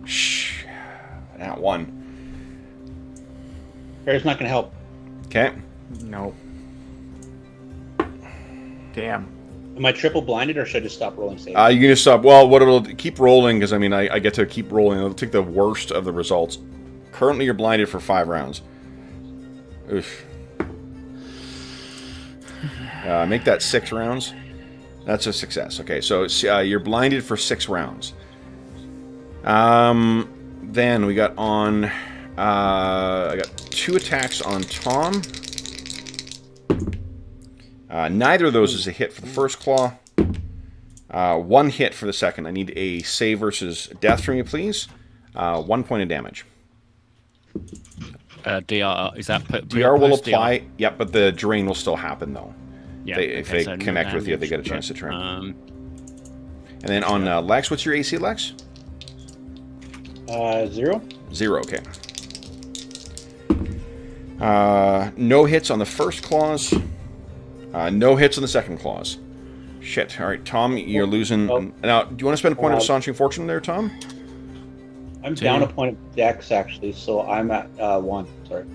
Shh. That 1. Prayer's not going to help. Okay. Nope. Damn. Am I triple blinded, or should I just stop rolling saves? You can just stop. Well, what it'll keep rolling, because I mean, I get to keep rolling. It'll take the worst of the results. Currently, you're blinded for 5 rounds. Oof. Make that 6 rounds. That's a success. Okay, so you're blinded for 6 rounds. Then we got on. I got 2 attacks on Tom. Neither of those is a hit for the first claw. 1 hit for the second. I need a save versus death from you, please. 1 point of damage. DR, is that DR will apply. DR? Yep, but the drain will still happen, though. Yeah, if they connect with you, they get a chance to turn. And then on Lex, what's your AC, Lex? 0. 0, okay. No hits on the first clause. No hits on the second clause. Shit. All right, Tom, you're losing. Now, do you want to spend a point of Astonishing Fortune there, Tom? I'm down a point of Dex, actually, so I'm at 1. Sorry.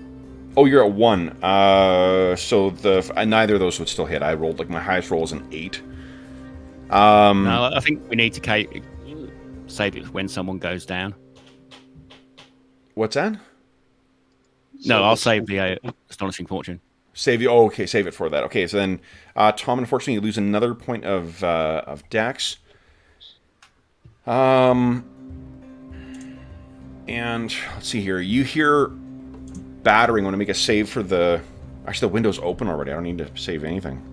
Oh, you're at 1. So neither of those would still hit. I rolled, like, my highest roll is an 8. No, I think we need to save it when someone goes down. What's that? No, I'll save the Astonishing Fortune. Save you. Oh, okay, save it for that. Okay, so then, Tom, unfortunately, you lose another point of Dex. And let's see here. You hear battering. Want to make a save for the. Actually, the window's open already. I don't need to save anything.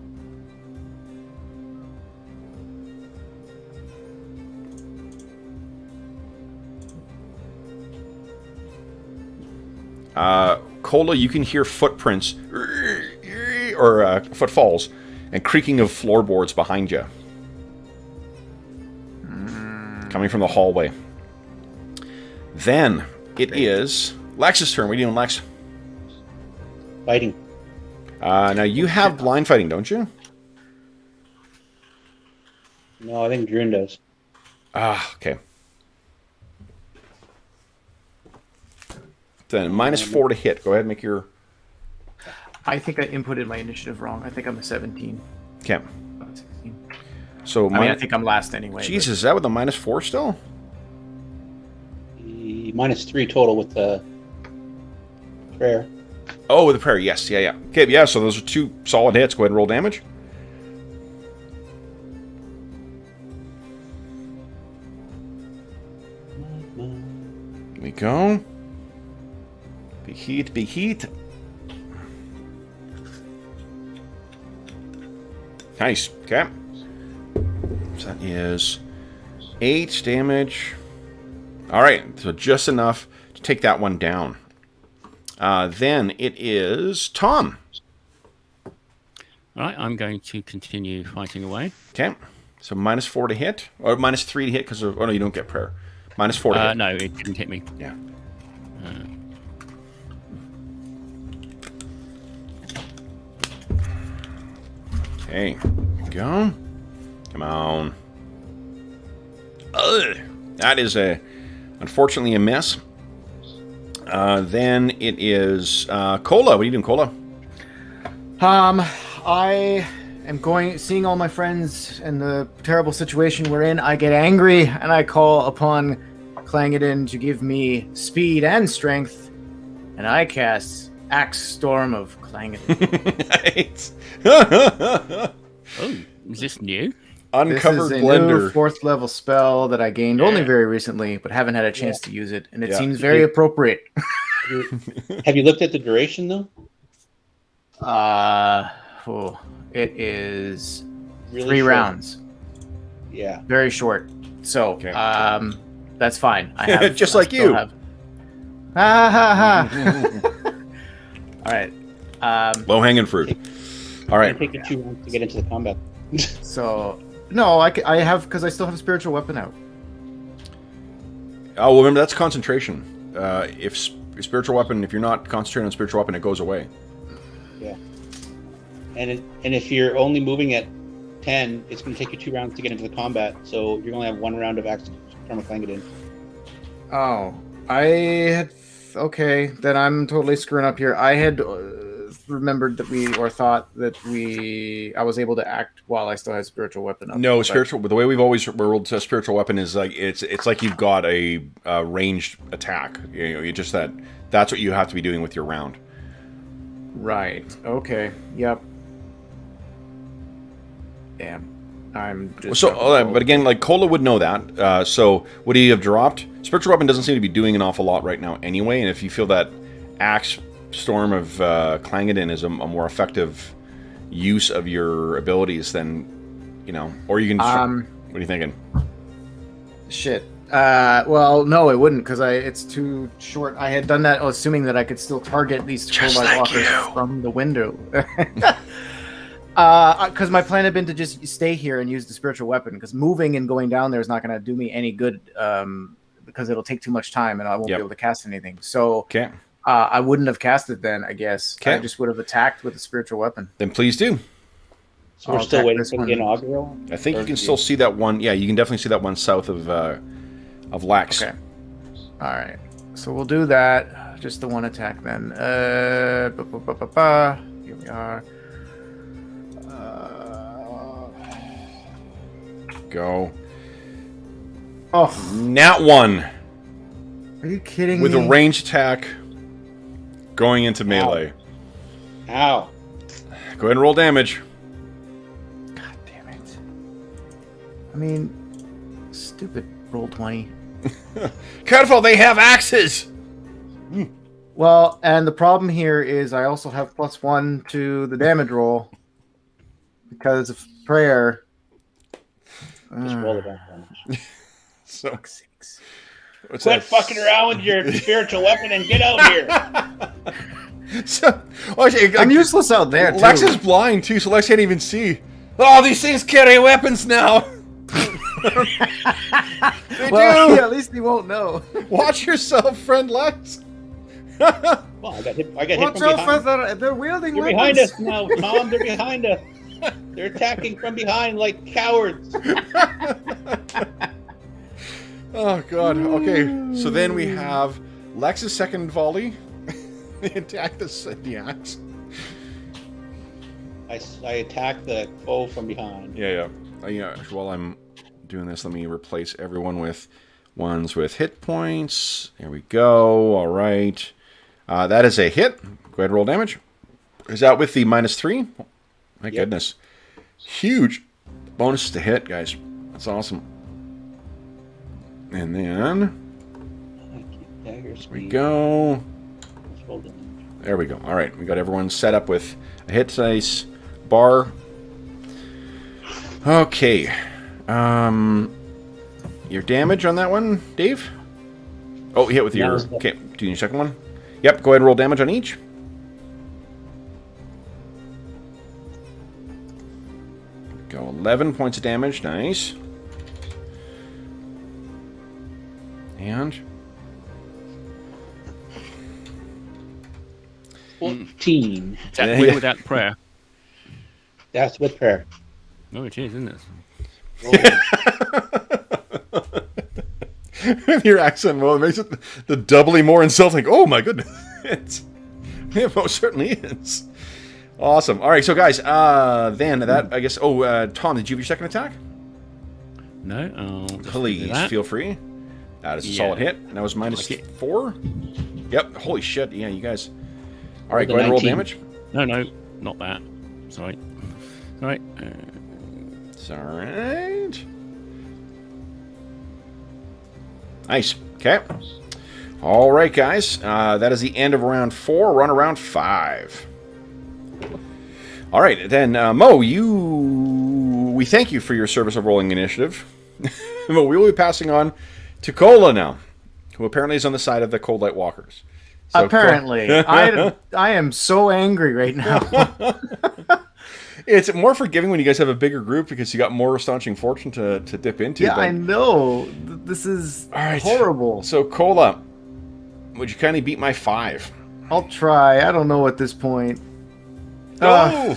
Cola, you can hear footprints or footfalls and creaking of floorboards behind you. Coming from the hallway. Then it is Lex's turn. What are you doing, Lex? Fighting. Now you have blind fighting, don't you? No, I think Drune does. Okay. Then -4 to hit. Go ahead and make your... I think I inputted my initiative wrong. I think I'm a 17. Okay. Not 16. So I think I'm last anyway. Jesus, is that with a -4 still? -3 total with the prayer. Oh, with the prayer, yes. Yeah. Okay, yeah, so those are 2 solid hits. Go ahead and roll damage. Here we go. Be heat. Nice. Okay. So that is 8 damage. All right, so just enough to take that one down. Then it is Tom. All right, I'm going to continue fighting away. Okay, so -4 to hit, or -3 to hit because of... Oh, no, you don't get prayer. -4 to hit. No, it didn't hit me. Yeah. Okay, here we go. Come on. Ugh. That is unfortunately a miss. Then it is Cola. What are you doing, Cola? I am seeing all my friends in the terrible situation we're in. I get angry and I call upon Clangadin to give me speed and strength, and I cast Axe Storm of Clangadin. Oh, is this new? Uncovered This is a Blender. new 4th level spell that I gained only very recently, but haven't had a chance to use it, and it seems very appropriate. Have you looked at the duration, though? It is Really 3 short. rounds. Yeah. Very short. So, Okay. that's fine. I have Just I like still you. have- Ha ha ha. All right. Low hanging fruit. All right. Take it 2 rounds to get into the combat. So no, I have because I still have spiritual weapon out. Oh, well, remember that's concentration. If spiritual weapon, if you're not concentrating on spiritual weapon, it goes away. Yeah. And if you're only moving at 10, it's going to take you 2 rounds to get into the combat. So you're going to have 1 round of Axe Karmaklangadin. Oh, I had. Okay, then I'm totally screwing up here. I had remembered that thought that I was able to act while I still had spiritual weapon up. No, spiritual. But the way we've always rolled spiritual weapon is like it's like you've got a ranged attack. You know, you just that's what you have to be doing with your round. Right. Okay. Yep. Damn. I'm just but again, like Cola would know that. So would he have dropped? Spiritual weapon doesn't seem to be doing an awful lot right now anyway. And if you feel that Axe Storm of Clangadin is a more effective use of your abilities, then or you can. What are you thinking? Shit. Well, no, it wouldn't because it's too short. I had done that assuming that I could still target these Kobold walkers from the window. Because my plan had been to just stay here and use the spiritual weapon. Because moving and going down there is not going to do me any good. Because it'll take too much time and I won't be able to cast anything. So I wouldn't have cast it then. I guess I just would have attacked with a spiritual weapon. Then please do. So we're still waiting for the inaugural. I think you can still see that one. Yeah, you can definitely see that one south of Lex. Okay. All right. So we'll do that. Just the one attack then. Here we are. Go. Oh, nat 1. Are you kidding With me? a ranged attack going into melee. Ow. Go ahead and roll damage. God damn it. I mean, stupid roll 20. Careful, they have axes! Well, and the problem here is I also have +1 to the damage roll because of prayer. Just roll the back damage. So, quit fucking around with your spiritual weapon and get out here. So, actually, I'm useless out there, too. Lex is blind, too, so Lex can't even see. Oh, these things carry weapons now! They do! Yeah, at least he won't know. Watch yourself, friend Lex! Well, I got hit Watch from out, behind. they're wielding They're weapons. behind us now, Tom. They're behind us. They're attacking from behind like cowards. Oh, God. Okay, so then we have Lex's second volley. They attack the axe. I attack the foe from behind. Yeah. While I'm doing this, let me replace everyone with ones with hit points. There we go. All right. That is a hit. Go ahead and roll damage. Is that with the -3? My goodness. Huge bonus to hit, guys. That's awesome. And then there we go. There we go. All right. We got everyone set up with a hit dice bar. Okay. Your damage on that one, Dave? Oh, hit with your... Okay, do you need a second one? Yep, go ahead and roll damage on each. Go 11 points of damage. Nice. And... 14. Is that with or without prayer? That's with prayer. Oh, it is, isn't it? Your accent, well, it makes it the doubly more insulting. Oh my goodness. It most certainly is. Awesome. All right, so guys, then that, I guess, Tom, did you have your second attack? No. I'll just Please, feel free. That is a solid hit. And that was -4. Yep, holy shit. Yeah, you guys. All right, go ahead and roll damage. No, not that. Sorry. All right. It's all right. Nice. Okay. All right, guys. That is the end of round 4. We're on round 5. All right, then, Mo, we thank you for your service of rolling initiative. Mo, we will be passing on to Cola now. who apparently is on the side of the Cold Light Walkers. So Apparently. I am so angry right now. It's more forgiving when you guys have a bigger group because you got more astonishing fortune to dip into. Yeah, I know. This is horrible. So, Cola, would you kindly beat my 5? I'll try. I don't know at this point. Oh!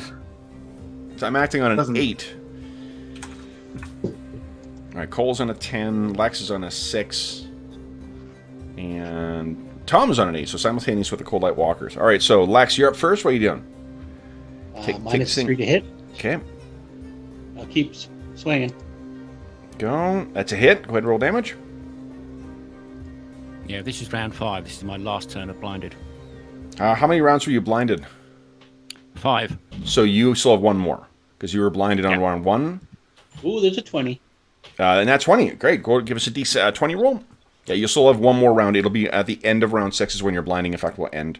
So I'm acting on an 8. All right, Cole's on a 10. Lex is on a 6. And Tom is on an 8, so simultaneous with the Cold Light Walkers. All right, so Lex, you're up first. What are you doing? -3 to hit. Okay. I'll keep swinging. Go. That's a hit. Go ahead and roll damage. Yeah, this is round 5. This is my last turn of blinded. How many rounds were you blinded? 5. So you still have one more because you were blinded on round 1. Ooh, there's a 20. And that's 20. Great. Go give us a D20 roll. Yeah, you still have one more round. It'll be at the end of round 6 is when your blinding effect will end.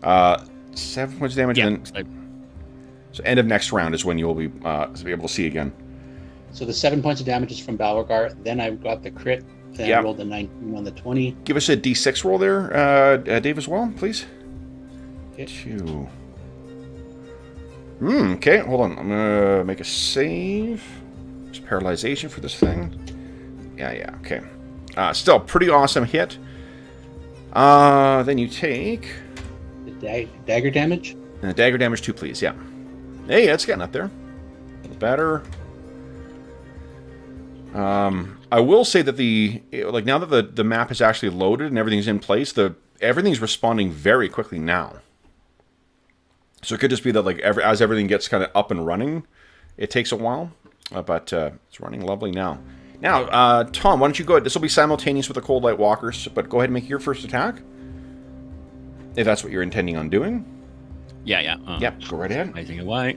7 points of damage. Yeah. And then, so end of next round is when you'll be able to see again. So the 7 points of damage is from Balroggar. Then I got the crit. Then I rolled the 19 on the 20. Give us a D6 roll there, Dave, as well, please. Okay. 2. Okay, hold on. I'm going to make a save. There's paralyzation for this thing. Yeah, okay. Still, pretty awesome hit. Then you take... The dagger damage? And the dagger damage 2, please, yeah. Hey, that's getting up there. A little better. I will say that now that the map is actually loaded and everything's in place, everything's responding very quickly now. So it could just be that as everything gets kind of up and running, it takes a while, but it's running lovely now. Now, Tom, why don't you go ahead? This will be simultaneous with the Cold Light Walkers, but go ahead and make your first attack, if that's what you're intending on doing. Yeah. Yep, go right ahead. Amazing away.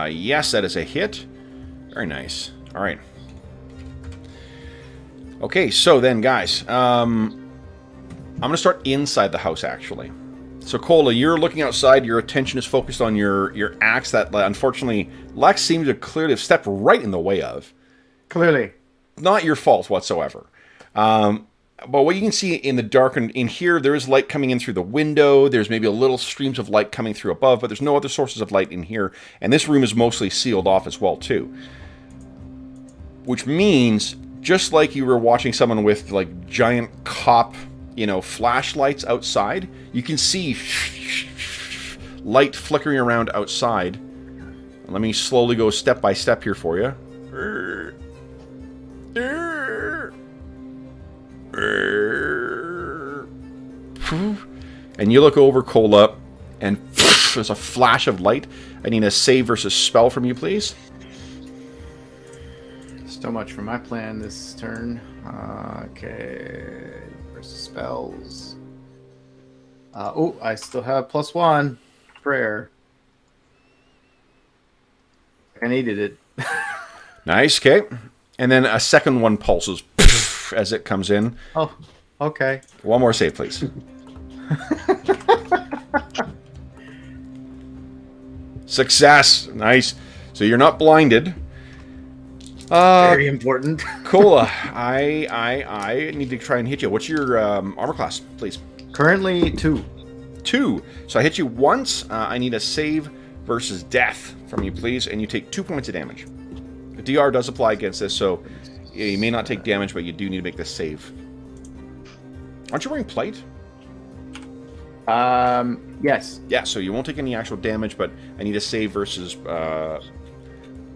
Yes, that is a hit. Very nice. All right. Okay, so then, guys, I'm going to start inside the house, actually. So, Cola, you're looking outside. Your attention is focused on your axe that, unfortunately, Lex seems to clearly have stepped right in the way of. Clearly. Not your fault whatsoever. But what you can see in the dark, and in here, there is light coming in through the window. There's maybe a little streams of light coming through above, but there's no other sources of light in here. And this room is mostly sealed off as well, too. Which means, just like you were watching someone with, giant cop, flashlights outside, you can see light flickering around outside. Let me slowly go step by step here for you. And you look over, Cola, and there's a flash of light. I need a save versus spell from you, please. So much for my plan this turn. Okay. Versus spells. I still have +1. Prayer. I needed it. Nice, okay. And then a second one pulses as it comes in. Oh, okay. One more save, please. Success. Nice. So you're not blinded. Very important. Cola, I need to try and hit you. What's your armor class, please? Currently 2. 2. So I hit you once. I need a save versus death from you, please, and you take 2 points of damage. The DR does apply against this, so you may not take damage, but you do need to make this save. Aren't you wearing plate? Yes. Yeah, so you won't take any actual damage, but I need a save versus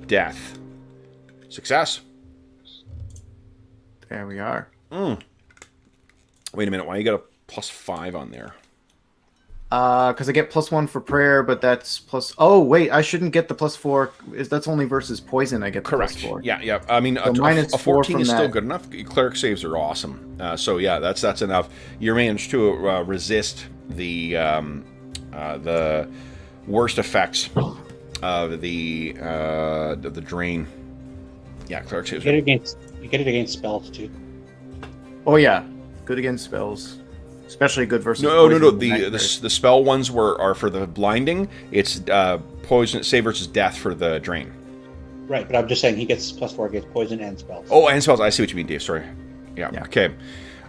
death. Success. There we are. Wait a minute, why you got a +5 on there? Because I get +1 for prayer, but that's plus... Oh, wait, I shouldn't get the +4. That's only versus poison I get the Correct. +4. Yeah. I mean, So a 14 is that. still good enough. Cleric saves are awesome. So yeah, that's enough. You managed to resist the worst effects of the drain. Yeah, cleric saves. You get it against spells too. Oh, yeah. Good against spells. Especially good versus No. poison The spell ones are for the blinding. It's poison, save versus death for the drain. Right, but I'm just saying he gets +4 against poison and spells. Oh, and spells. I see what you mean, Dave. Sorry. Yeah. Okay.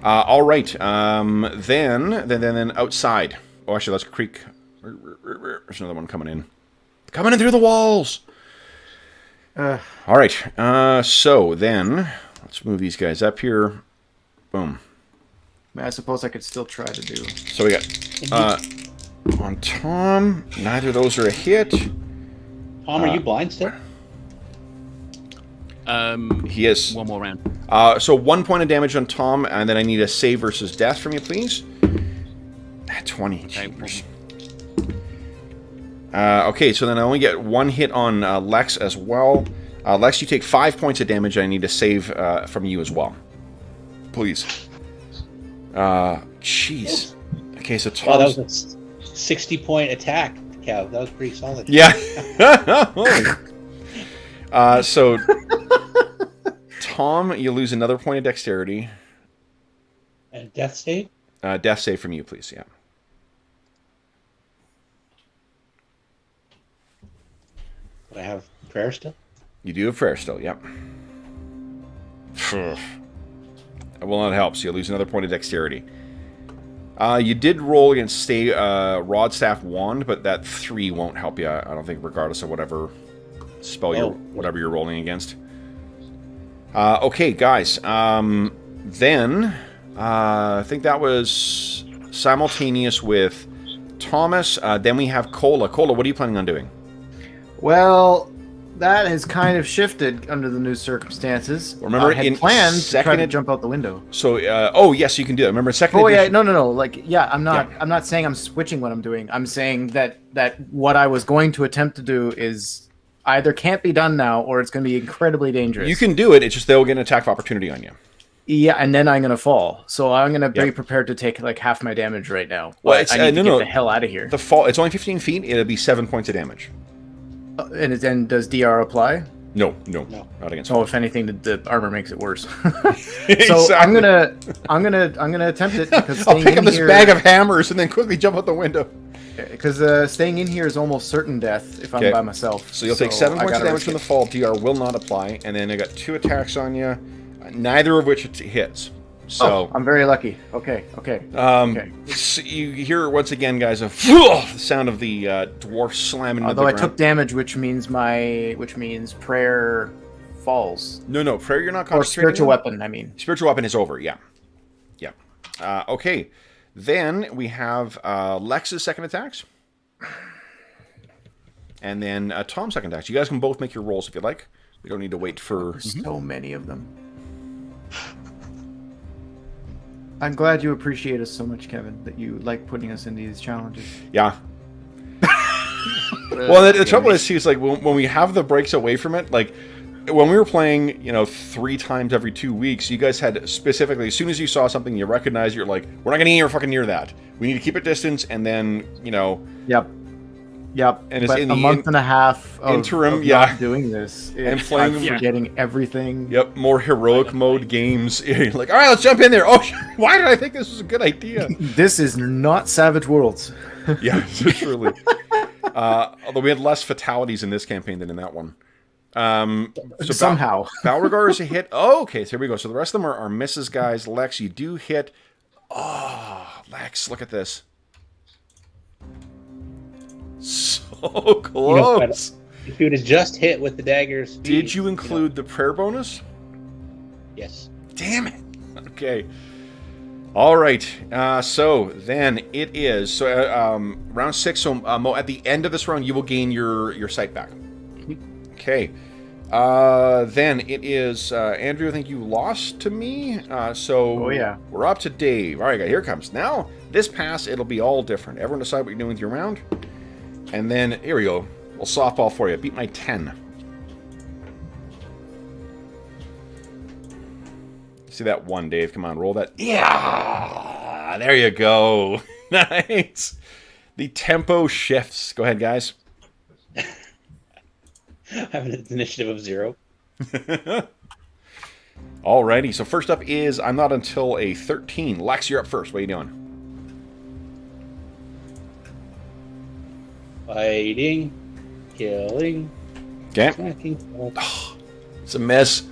All right. Then outside. Oh, actually, let's creek. There's another one coming in. Coming in through the walls. All right. So then, let's move these guys up here. Boom. I suppose I could still try to do. So we got on Tom. Neither of those are a hit. Tom, are you blind still? He is. One more round. So 1 point of damage on Tom, and then I need a save versus death from you, please. 20. Okay. Okay, so then I only get 1 hit on Lex as well. Lex, you take 5 points of damage. I need a save from you as well. Please. Jeez. Okay, so Tom's... Wow, that was a 60-point attack, Kev. That was pretty solid. Yeah. So... Tom, you lose another point of dexterity. And death save? Death save from you, please, yeah. Do I have prayer still? You do have prayer still, yep. That will not help, so you lose another point of dexterity. You did roll against Rod Staff Wand, but that 3 won't help you, I don't think, regardless of whatever spell whatever you're rolling against. Okay, guys. Then, I think that was simultaneous with Thomas. Then we have Cola. Cola, what are you planning on doing? Well, that has kind of shifted under the new circumstances. Remember, I had planned to try to jump out the window. So, oh yes, you can do it. Remember, second edition. Yeah, no. Like, yeah, I'm not saying I'm switching what I'm doing. I'm saying that what I was going to attempt to do is either can't be done now, or it's going to be incredibly dangerous. You can do it. It's just they'll get an attack of opportunity on you. Yeah, and then I'm going to fall. So I'm going to be prepared to take like half my damage right now. Well, I need to get the hell out of here. The fall. It's only 15 feet. It'll be 7 points of damage. And does DR apply? No, not against. Oh, if anything, the armor makes it worse. Exactly. So I'm gonna attempt it because I'll pick up this bag of hammers and then quickly jump out the window. Because staying in here is almost certain death if I'm by myself. So you'll take 7 points of damage from the fall. DR will not apply, and then I got 2 attacks on you, neither of which hits. So I'm very lucky. Okay. So you hear once again, guys, the sound of the dwarf slamming into the ground. Although I took damage, which means prayer falls. No, prayer you're not Or concentrating spiritual on. weapon, I mean. Spiritual weapon is over, yeah. Okay. Then we have Lex's second attacks. And then Tom's second attacks. You guys can both make your rolls if you like. We don't need to wait for... There's so many of them. I'm glad you appreciate us so much, Kevin, that you like putting us in these challenges. Yeah. Well, the trouble is, too, like when we have the breaks away from it, like when we were playing, 3 times every 2 weeks, you guys had specifically, as soon as you saw something you recognized, you're like, we're not going to get fucking near that. We need to keep it distance, and then, Yep. And it's but in a the month and a half of interim, not doing this. And playing, I'm forgetting everything. Yep, more heroic mode games. You're like, all right, let's jump in there. Oh, why did I think this was a good idea? This is not Savage Worlds. Yeah, truly. Although we had less fatalities in this campaign than in that one. So somehow. Balroggar is a hit. Oh, okay, so here we go. So the rest of them are misses, guys. Lex, you do hit. Oh, Lex, look at this. So close. If you would have just hit with the dagger's speed, Did you include the prayer bonus? Yes. Damn it. Okay. All right. So then it is round 6. So Mo, at the end of this round, you will gain your sight back. Okay. Then it is Andrew. I think you lost to me. Oh yeah. We're up to Dave. All right, here it comes. Now this pass, it'll be all different. Everyone decide what you're doing with your round, and then here we go. We'll softball for you. Beat my 10. See that 1, Dave? Come on, roll that. Yeah, there you go. Nice. The tempo shifts. Go ahead, guys. I have an initiative of 0. Alrighty, so first up is I'm not until a 13. Lex, you're up first. What are you doing? Fighting, killing, Okay. smacking. It's a miss.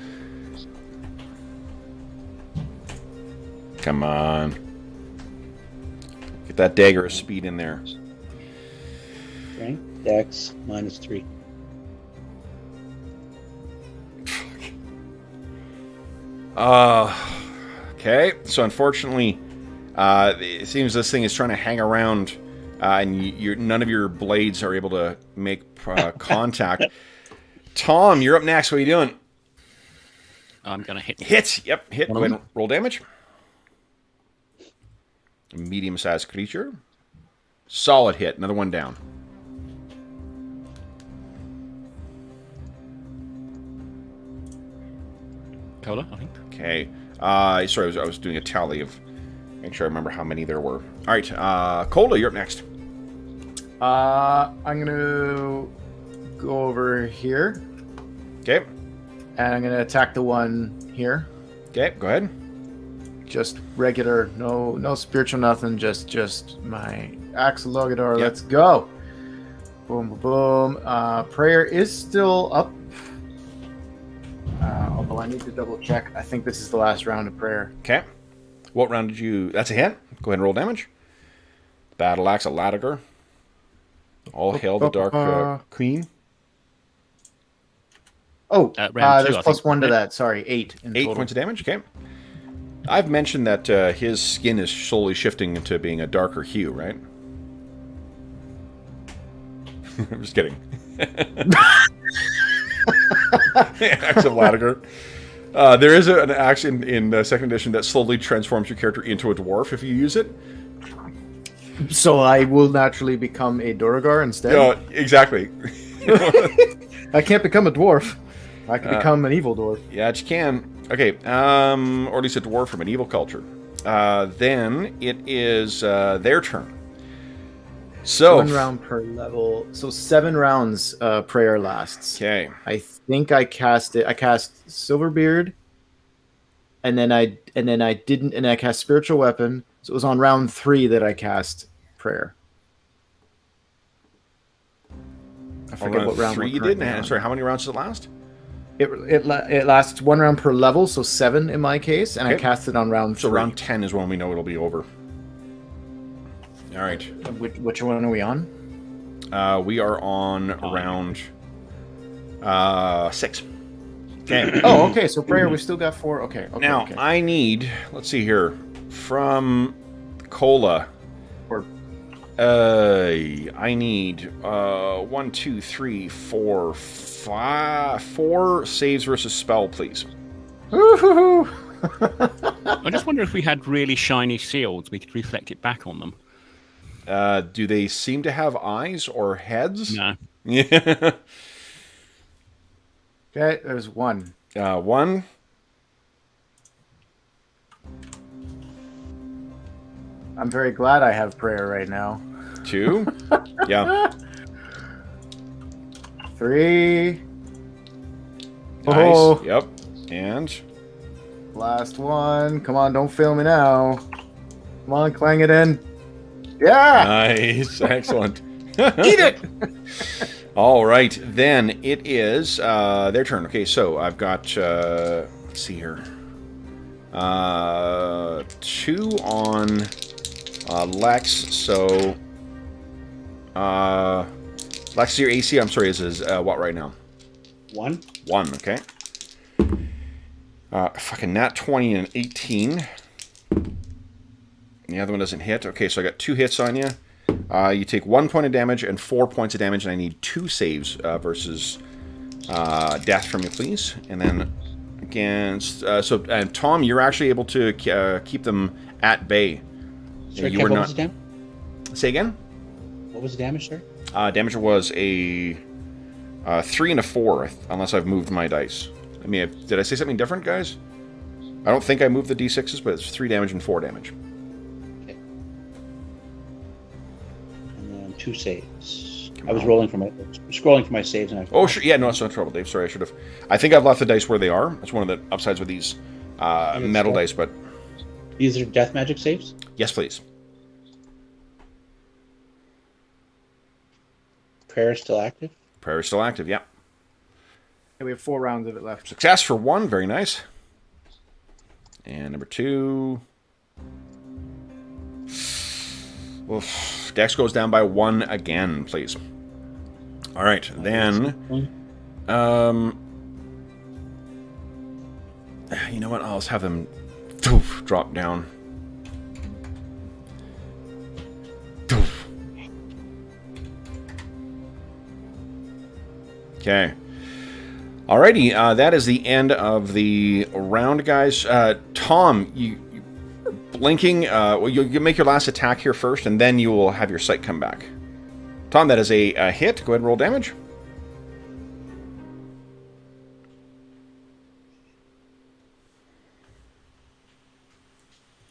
Come on. Get that dagger of speed in there. Strength, Dex, -3. Okay. So unfortunately, it seems this thing is trying to hang around, and none of your blades are able to make contact. Tom, you're up next. What are you doing? I'm gonna hit. Hit. Yep. Hit. Go ahead and roll damage. Medium-sized creature. Solid hit. Another one down. Cola, I think. Okay. Sorry, I was doing a tally of... Make sure I remember how many there were. All right. Cola, you're up next. I'm going to go over here. Okay. And I'm going to attack the one here. Okay, go ahead. Just regular, no spiritual nothing, just my Axe Logador. Yep. Let's go. Boom, boom, boom. Prayer is still up. Although I need to double check. I think this is the last round of prayer. Okay. What round did you... That's a hit. Go ahead and roll damage. Battle Axe, a Latigar. All hail the Dark Queen. Oh, round two, there's I plus think. 1 to that. Sorry, 8 in 8 total. points of damage. Okay. I've mentioned that his skin is slowly shifting into being a darker hue, right? I'm just kidding. Axe of Latigar. There is an axe in 2nd edition that slowly transforms your character into a dwarf if you use it. So I will naturally become a Duragar instead? Yeah, exactly. I can't become a dwarf. I can become an evil dwarf. Yeah, you can. Okay, or at least a dwarf from an evil culture. Then it is their turn. So 1 round per level. So 7 rounds prayer lasts. Okay. I think I cast Silverbeard, and then I didn't, and I cast Spiritual Weapon. So it was on round 3 that I cast prayer. I forget what round 3 you did. Sorry, how many rounds does it last? It lasts 1 round per level, so 7 in my case, and Okay. I cast it on round 3. So round 10 is when we know it'll be over. All right. Which one are we on? We are on round 6. Okay. Oh, okay. So prayer, we still got 4. Okay. Now, okay. I need, let's see here, from Cola. Or- I need 1, 2, 3, 4, 5, 4 saves versus spell, please. Woohoo! I just wonder if we had really shiny shields, we could reflect it back on them. Do they seem to have eyes or heads? No. Yeah. Okay, there's 1. 1. I'm very glad I have prayer right now. 2. Yeah. 3. Nice. Oh. Yep. And Last one. Come on, don't fail me now. Come on, clang it in. Yeah! nice. Excellent. Eat it! All right. Then it is their turn. Okay, so I've got, let's see here. 2 on Lex, so... Lex, your AC, I'm sorry, is what right now? 1. 1, okay. Fucking nat 20 and 18. The other one doesn't hit. Okay, so I got 2 hits on you. You take 1 point of damage and 4 points of damage, and I need 2 saves versus death from you, please. And then against... Tom, you're actually able to keep them at bay. Sorry, You Kev, were what not... was the damage? Say again? What was the damage, sir? Damage was a 3 and a 4, unless I've moved my dice. I mean, did I say something different, guys? I don't think I moved the d6s, but it's 3 damage and 4 damage. Okay. And then 2 saves. Come I was on. scrolling for my saves, and I. Oh, sure. Yeah, no, it's no trouble, Dave. Sorry, I should have. I think I've left the dice where they are. That's one of the upsides with these metal dice, but These are death magic saves. yes, please. prayer is still active? Prayer is still active, yeah. We have 4 rounds of it left. Success for 1, very nice. And number 2. Oof. Dex goes down by 1 again, please. All right, then. You know what? I'll just have them drop down. Okay. Alrighty, that is the end of the round, guys. Tom, you blinking. Well, you make your last attack here first, and then you will have your sight come back. Tom, that is a hit. Go ahead and roll damage.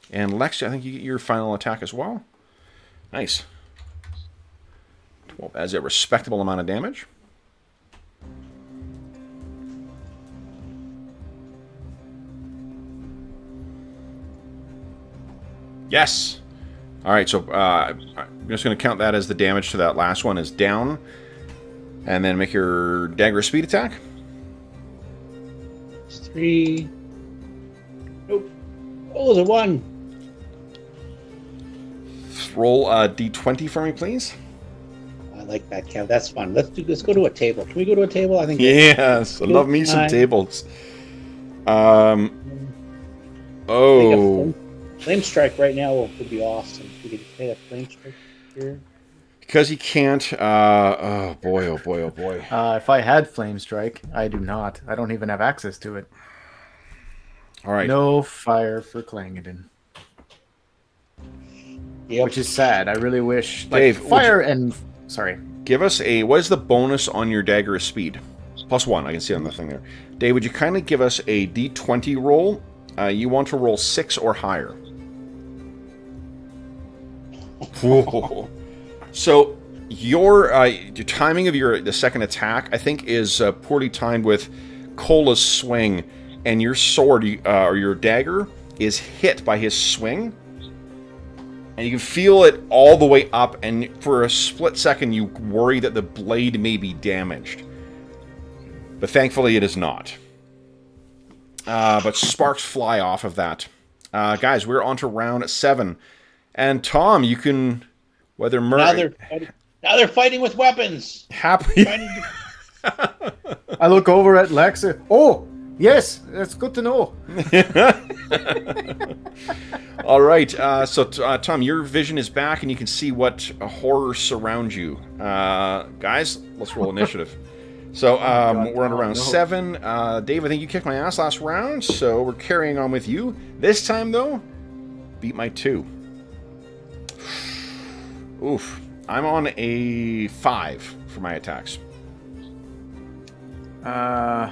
And Lexi, I think you get your final attack as well. Nice. 12 as a respectable amount of damage. Yes. All right, so I'm just going to count that as the damage to that last one is down. And then make your dagger speed attack. It's 3. Nope. Oh, there's a 1. Roll a d20 for me, please. I like that, Kev. That's fun. Let's go to a table. Can we go to a table? I think. Yes, I love me some tables. Oh. Flame strike right now would be awesome. We could play a flame strike here. Because he can't. Oh boy! Oh boy! Oh boy! If I had flame strike, I do not. I don't even have access to it. All right. No fire for Clangeddon. Yep. Which is sad. I really wish. Dave, fire and sorry. Give us a. What is the bonus on your dagger speed? +1. I can see on the thing there. Dave, would you kindly give us a d20 roll? You want to roll 6 or higher. So your timing of the second attack, I think, is poorly timed with Cola's swing, and your sword or your dagger is hit by his swing, and you can feel it all the way up. And for a split second, you worry that the blade may be damaged, but thankfully it is not. But sparks fly off of that. Guys, we're on to round 7. And Tom, you can... Whether now they're fighting with weapons. Happy. I look over at Lex. Oh, yes, that's good to know. All right. So, Tom, your vision is back, and you can see what horrors surround you. Guys, let's roll initiative. So, we're on to round 7. Dave, I think you kicked my ass last round, so we're carrying on with you. This time, though, beat my 2. Oof. I'm on a 5 for my attacks. I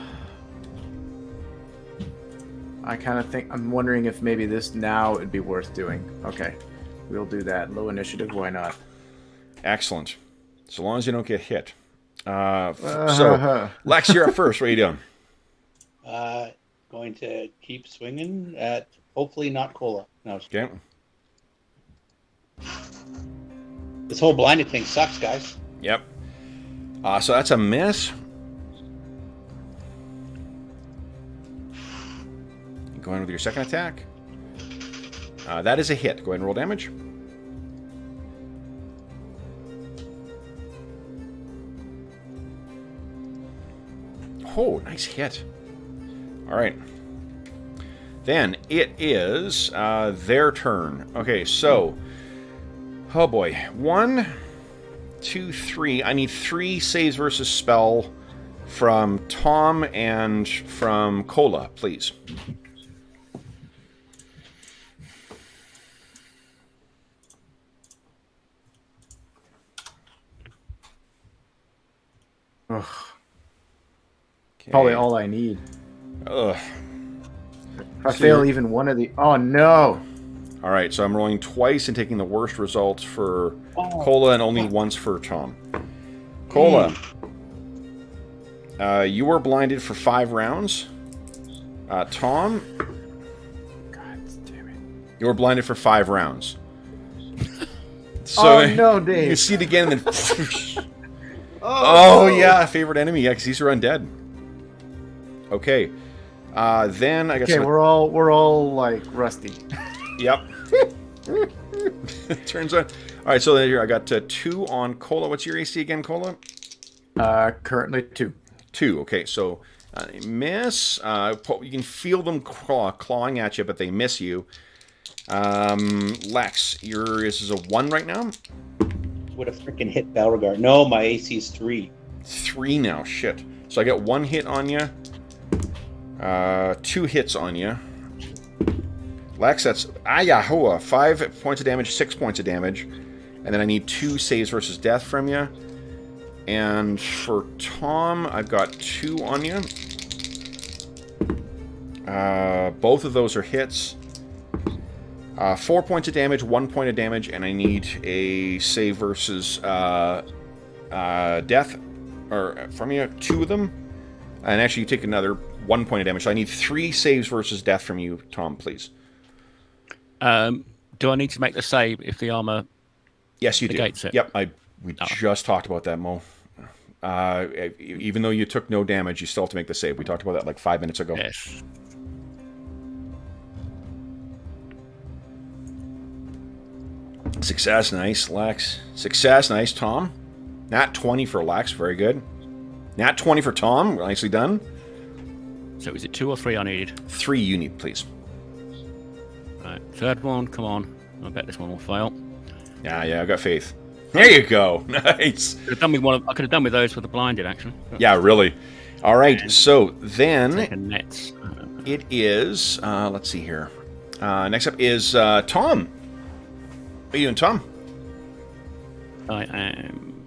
kind of think... I'm wondering if maybe this now it'd be worth doing. Okay. We'll do that. Low initiative, why not? Excellent. So long as you don't get hit. So, Lex, you're up first. What are you doing? Going to keep swinging at hopefully not Cola. No. Okay. This whole blinded thing sucks, guys. Yep. So that's a miss. Going with your second attack. That is a hit. Go ahead and roll damage. Oh, nice hit. All right. Then it is their turn. Okay, so... Oh boy. 1, 2, 3. I need 3 saves versus spell from Tom and from Cola, please. Ugh. Okay. Probably all I need. Ugh. If I fail even one of the... Oh, no! All right, so I'm rolling twice and taking the worst results for Cola and only once for Tom. Cola, you were blinded for 5 rounds. Tom, God damn it. you were blinded for 5 rounds. So oh, no, Dave. you see it again and then... Oh yeah, favorite enemy. Yeah, because these are undead. Okay. Then I guess. Okay, we're all like rusty. Yep. Turns out. All right, so then here I got 2 on Cola. What's your AC again, Cola? Currently 2. 2. Okay, so miss. You can feel them clawing at you, but they miss you. Lex, this is a 1 right now. Would have freaking hit Belregard. No, my AC is 3. 3 now. Shit. So I get 1 hit on you. 2 hits on you. Lex, that's 5 points of damage, 6 points of damage. And then I need 2 saves versus death from you. And for Tom, I've got 2 on you. Both of those are hits. 4 points of damage, 1 point of damage, and I need a save versus death from you, 2 of them. And actually, you take another 1 point of damage. So I need 3 saves versus death from you, Tom, please. Do I need to make the save if the armor? Yes, you do. Negates it? Yep, we just talked about that, Mo. Even though you took no damage, you still have to make the save. We talked about that like 5 minutes ago. Yes. Success, nice, Lex. Success, nice, Tom. Nat 20 for Lex, very good. Nat 20 for Tom, nicely done. So is it 2 or 3 I needed? 3 you need, please. Right, third one, come on. I bet this one will fail. Yeah, I've got faith. There you go. Nice. I could have done with those with the blinded, actually. Yeah, really. All right, so then Nets. it is, let's see here. Next up is Tom. What are you doing, Tom? I am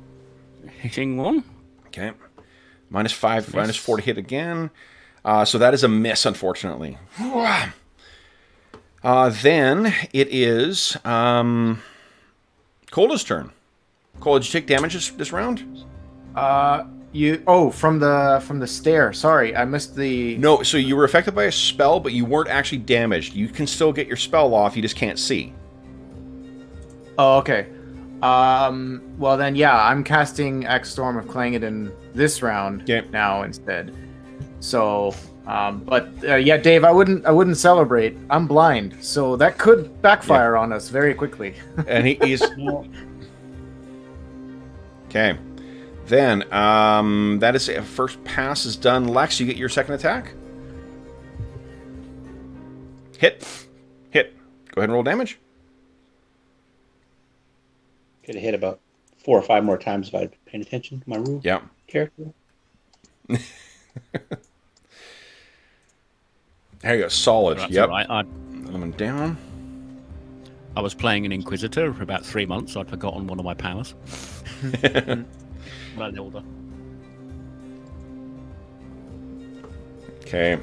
hitting 1. Okay. -5, -4 to hit again. So that is a miss, unfortunately. Then it is Cola's turn. Cola, did you take damage this round? From the stair. Sorry, I missed the. No, so you were affected by a spell, but you weren't actually damaged. You can still get your spell off, you just can't see. Oh, okay. Well then, yeah, I'm casting Axe Storm of Clangeddon this round now instead. So, yeah, Dave, I wouldn't celebrate. I'm blind, so that could backfire on us very quickly. And he's okay. Then, that is it. First pass is done. Lex, you get your second attack. Hit. Go ahead and roll damage. Could have hit about 4 or 5 more times if I'd been paying attention to my rule character. There you go. Solid. That's yep. All right. I'm down. I was playing an Inquisitor for about 3 months. So I'd forgotten one of my powers. Older. Okay.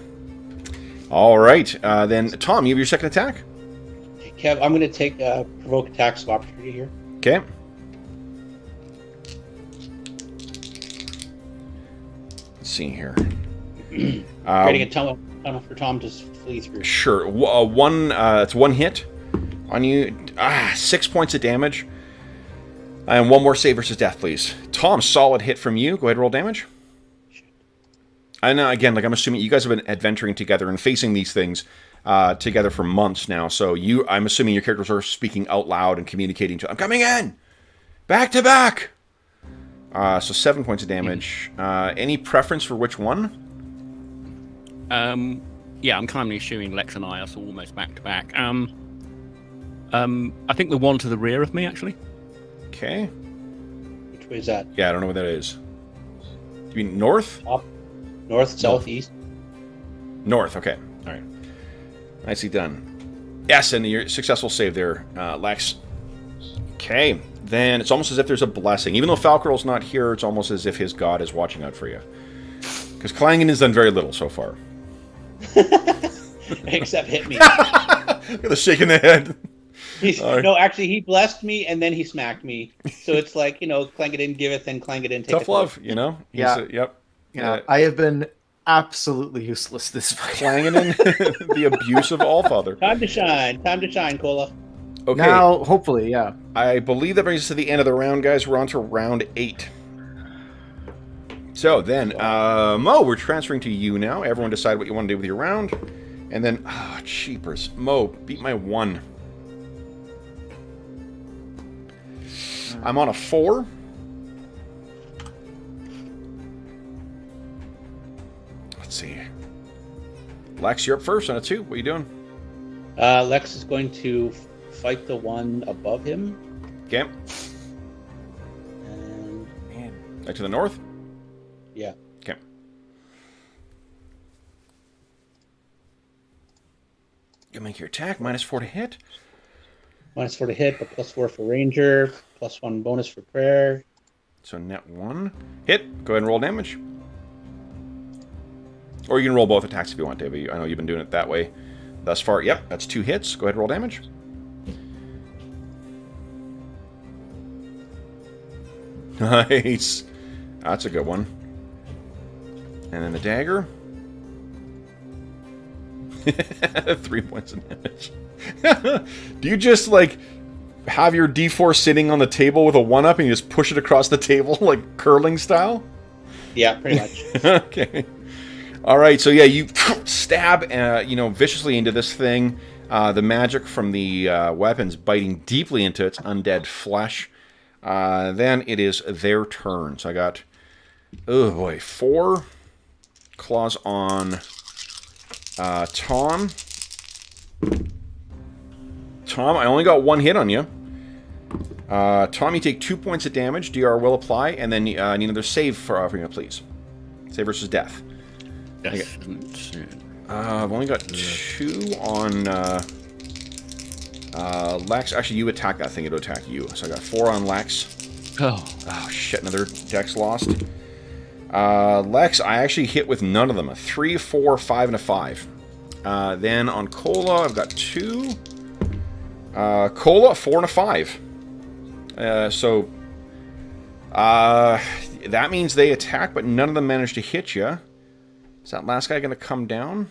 All right. Then, Tom, you have your second attack? Kev, I'm going to take provoke attacks of opportunity here. Okay. Let's see here. Creating a tunnel for Tom to flee through. Sure. It's 1 hit on you. 6 points of damage. And 1 more save versus death, please. Tom, solid hit from you. Go ahead and roll damage. And again, I'm assuming you guys have been adventuring together and facing these things together for months now. So I'm assuming your characters are speaking out loud and communicating to. I'm coming in, back to back. So 7 points of damage. Any preference for which one? Yeah, I'm kind of assuming Lex and I are almost back to back. I think the one to the rear of me, actually. Okay. Which way is that? Yeah, I don't know what that is. You mean north? Up, north, south, east. North. Okay. All right. Nicely done. Yes, and your successful save there, Lex. Okay. Then it's almost as if there's a blessing. Even though Falcarol's not here, it's almost as if his god is watching out for you. Because Clangen has done very little so far. Except hit me. Look at the shaking the head. No, actually, he blessed me and then he smacked me. So it's like, Clangeddon giveth and Clangeddon taketh. Tough love, Yeah. Yep. Yeah, I have been absolutely useless this fight. Clangeddon, the abusive Allfather. Time to shine, Cola. Okay. Now, hopefully, yeah. I believe that brings us to the end of the round, guys. We're on to round 8. So then, Mo, we're transferring to you now. Everyone decide what you want to do with your round. And then, cheapers. Mo, beat my 1. I'm on a 4. Let's see. Lex, you're up first on a 2. What are you doing? Lex is going to fight the one above him. Okay. And Back to the north? yeah. Okay. You make your attack. -4 to hit. -4 to hit, but +4 for ranger, +1 bonus for prayer. So net 1. Hit. Go ahead and roll damage. Or you can roll both attacks if you want, David. I know you've been doing it that way thus far. Yep, that's 2 hits. Go ahead and roll damage. Nice. That's a good one. And then the dagger. 3 points of damage. Do you just, like, have your D4 sitting on the table with a 1-up and you just push it across the table, like curling style? Yeah, pretty much. Okay. All right, so yeah, you stab, viciously into this thing. The magic from the weapons biting deeply into its undead flesh. Then it is their turn. So I got, 4 claws on Tom. Tom, I only got 1 hit on you. Tom, you take 2 points of damage. DR will apply, and then need another save for you, please. Save versus death. Yes. I've only got 2 on Lex. Actually, you attack that thing, it'll attack you. So I got 4 on Lex. Oh shit, another dex lost. Lex, I actually hit with none of them. A 3, 4, 5, and a 5. Then on Cola, I've got 2. Cola, 4 and a 5. That means they attack, but none of them managed to hit you. Is that last guy going to come down?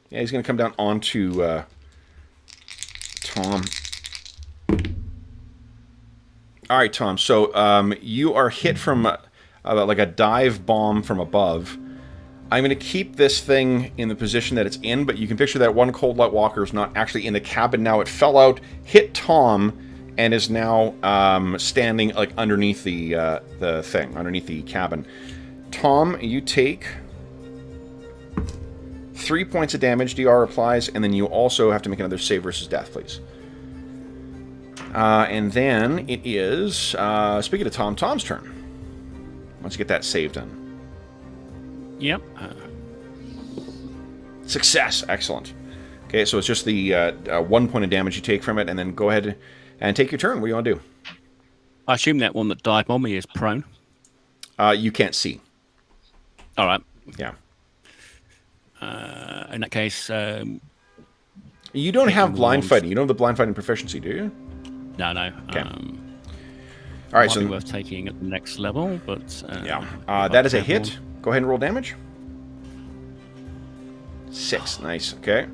Yeah, he's going to come down onto Tom. All right, Tom. So you are hit from like a dive bomb from above. I'm going to keep this thing in the position that it's in, but you can picture that one Cold Light Walker is not actually in the cabin now. It fell out, hit Tom, and is now standing like underneath the thing, underneath the cabin. Tom, you take 3 points of damage. DR applies, and then you also have to make another save versus death, please. And then it is, speaking of Tom, Tom's turn. Once you get that save done. Yep. Success. Excellent. Okay, so it's just the 1 point of damage you take from it, and then go ahead and take your turn. What do you want to do? I assume that one that died on me is prone. You can't see. All right. Yeah. In that case... you don't have blind fighting. You don't have the blind fighting proficiency, do you? No. Okay. All right, might so... be worth taking at the next level, but... yeah. That is a hit. Go ahead and roll damage. 6. Nice. Okay.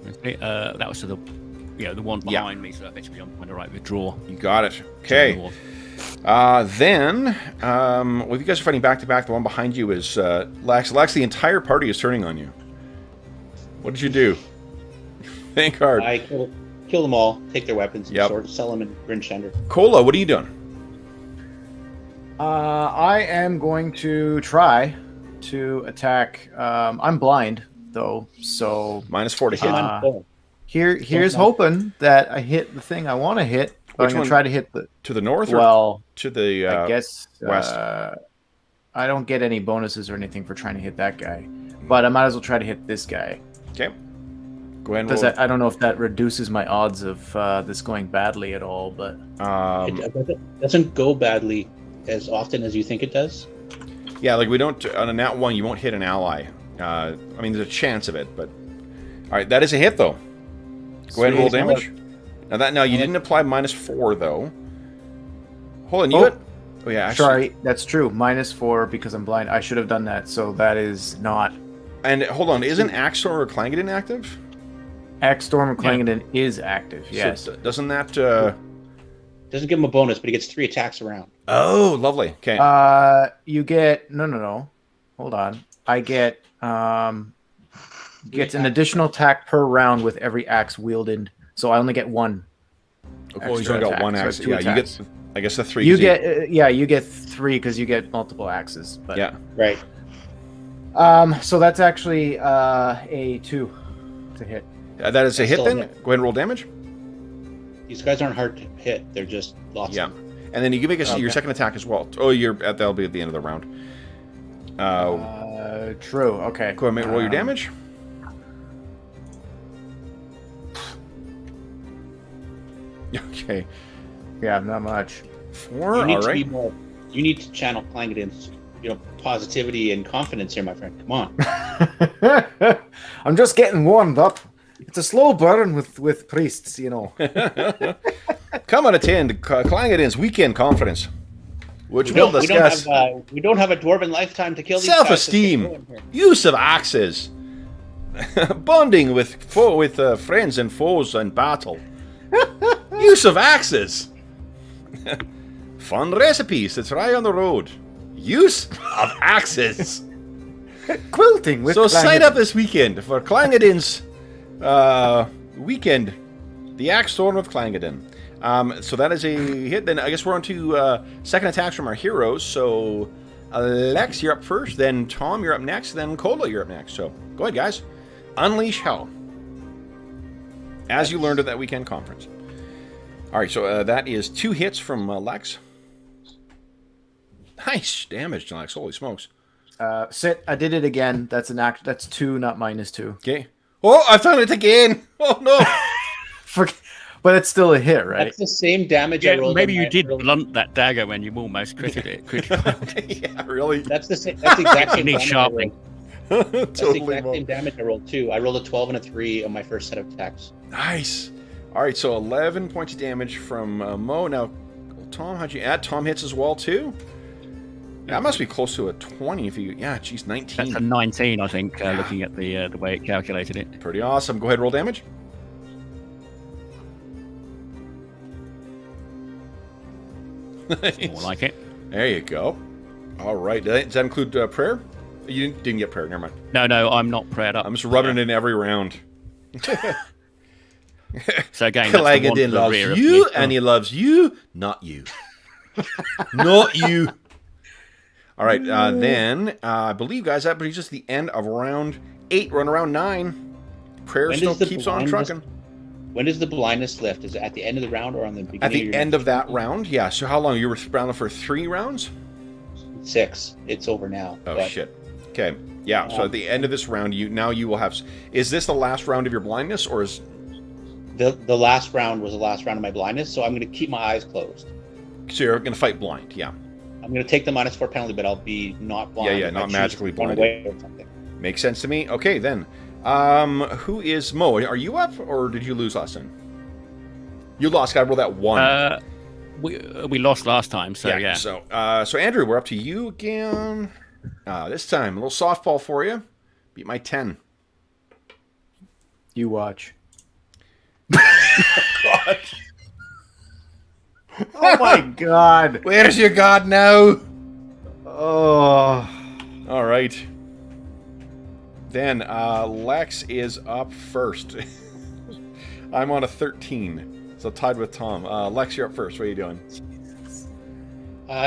Okay, that was to the one behind me, so basically I'm trying to withdraw. You got it. Okay. Then, well, if you guys are fighting back to back, the one behind you is Lex. Lex, the entire party is turning on you. What did you do? Think hard. I kill them all, take their weapons and swords, sell them in Grinch Tender. Cola, what are you doing? I am going to try to attack. I'm blind though, so -4 to hit. Here's hoping that I hit the thing I want to hit. But I'm going to try to hit the to the north. Or to the I guess west. I don't get any bonuses or anything for trying to hit that guy, but I might as well try to hit this guy. Okay. Go ahead and roll. I don't know if that reduces my odds of this going badly at all, but it doesn't go badly as often as you think it does. Yeah, like we don't on a nat 1, you won't hit an ally. I mean, there's a chance of it, but all right, that is a hit though. Go ahead and roll damage. Now you didn't apply -4 though. Hold on, you got... Oh yeah, actually... Sorry, that's true. -4 because I'm blind. I should have done that. So that is not. And hold on, isn't Axstorm or Clangeddon active? Axstorm or Clangeddon is active. Yes. So doesn't that Doesn't give him a bonus, but he gets 3 attacks around. Oh, lovely. Okay. You get no. Hold on. I get gets an additional attack per round with every axe wielded. So I only get 1. Oh, he's only got 1 axe. So yeah, attacks. you get. I guess the 3. You get you get 3 because you get multiple axes. But, yeah. Right. So that's actually a 2 to hit. That is a hit. Then go hit. ahead and roll damage. These guys aren't hard to hit. They're just lots Yeah, of them. and then you can make your second attack as well. Oh, that'll be at the end of the round. True. Okay. Go ahead and roll your damage. Okay. Yeah, not much. 4. You need All to be right. more. You need to channel Clangadin's, positivity and confidence here, my friend. Come on. I'm just getting warmed up. It's a slow burn with priests, Come and attend Clangadin's weekend conference, which We will don't discuss have a dwarven lifetime to kill these guys. self-esteem, use of axes, bonding with friends and foes in battle, use of axes, fun recipes to try on the road, use of axes. Quilting with So Clangadin. sign up this weekend for Clangadin's weekend, the Axe Storm of Clangadin. So that is a hit. Then I guess we're on to second attacks from our heroes. So Lex, you're up first. Then Tom, you're up next. Then Kola, you're up next. So go ahead, guys. Unleash hell. As you learned at that weekend conference. All right, so that is 2 hits from Lex. Nice damage, Lex. Holy smokes. Sit. I did it again. That's an act. That's 2, not -2. Okay. Oh, I've done it again. Oh, no. But it's still a hit, right? That's the same damage I Yeah, rolled. maybe on you my did early- blunt that dagger when you almost critted it. Yeah, really. That's the same. That's the exact You same need damage I sharpening. rolled. That's the Totally. exact same damage I rolled too. I rolled a 12 and a 3 on my first set of attacks. Nice. All right, so 11 points of damage from Mo. Now, Tom, how'd you add? Tom hits as well, too? Yeah, that must be close to a 20 if you... Yeah, geez, 19. That's a 19, I think, looking at the way it calculated it. Pretty awesome. Go ahead, roll damage. More like it. There you go. All right. Does that include prayer? You didn't get prayer. Never mind. No, I'm not prayed up. I'm just rubbing it in every round. So again, that's the one to Clangadin the loves rear of you, me. and he loves you, not you. Not you. All right, then, I believe, guys, that brings us to the end of round 8. We're on round 9. Prayer When still does the keeps on blindness- trucking. When does the blindness lift? Is it at the end of the round or on the beginning? At the your end next of that round, yeah. So how long? You were rounding for 3 rounds? 6. It's over now. Oh, but shit. Okay, yeah, so at the end of this round, you will have... Is this the last round of your blindness, or is... The last round was the last round of my blindness, so I'm going to keep my eyes closed. So you're going to fight blind, yeah. I'm going to take the -4 penalty, but I'll be not blind. Yeah, if not I choose magically to run blinded. away or something. Makes sense to me. Okay, then. Who is Mo? Are you up, or did you lose last time? You lost. Gotta roll that 1. We lost last time, so yeah. So Andrew, we're up to you again. This time, a little softball for you. Beat my 10. You watch. God. Oh my god. Where's your god now? Oh. All right. Then Lex is up first. I'm on a 13, so tied with Tom. Lex, you're up first. What are you doing?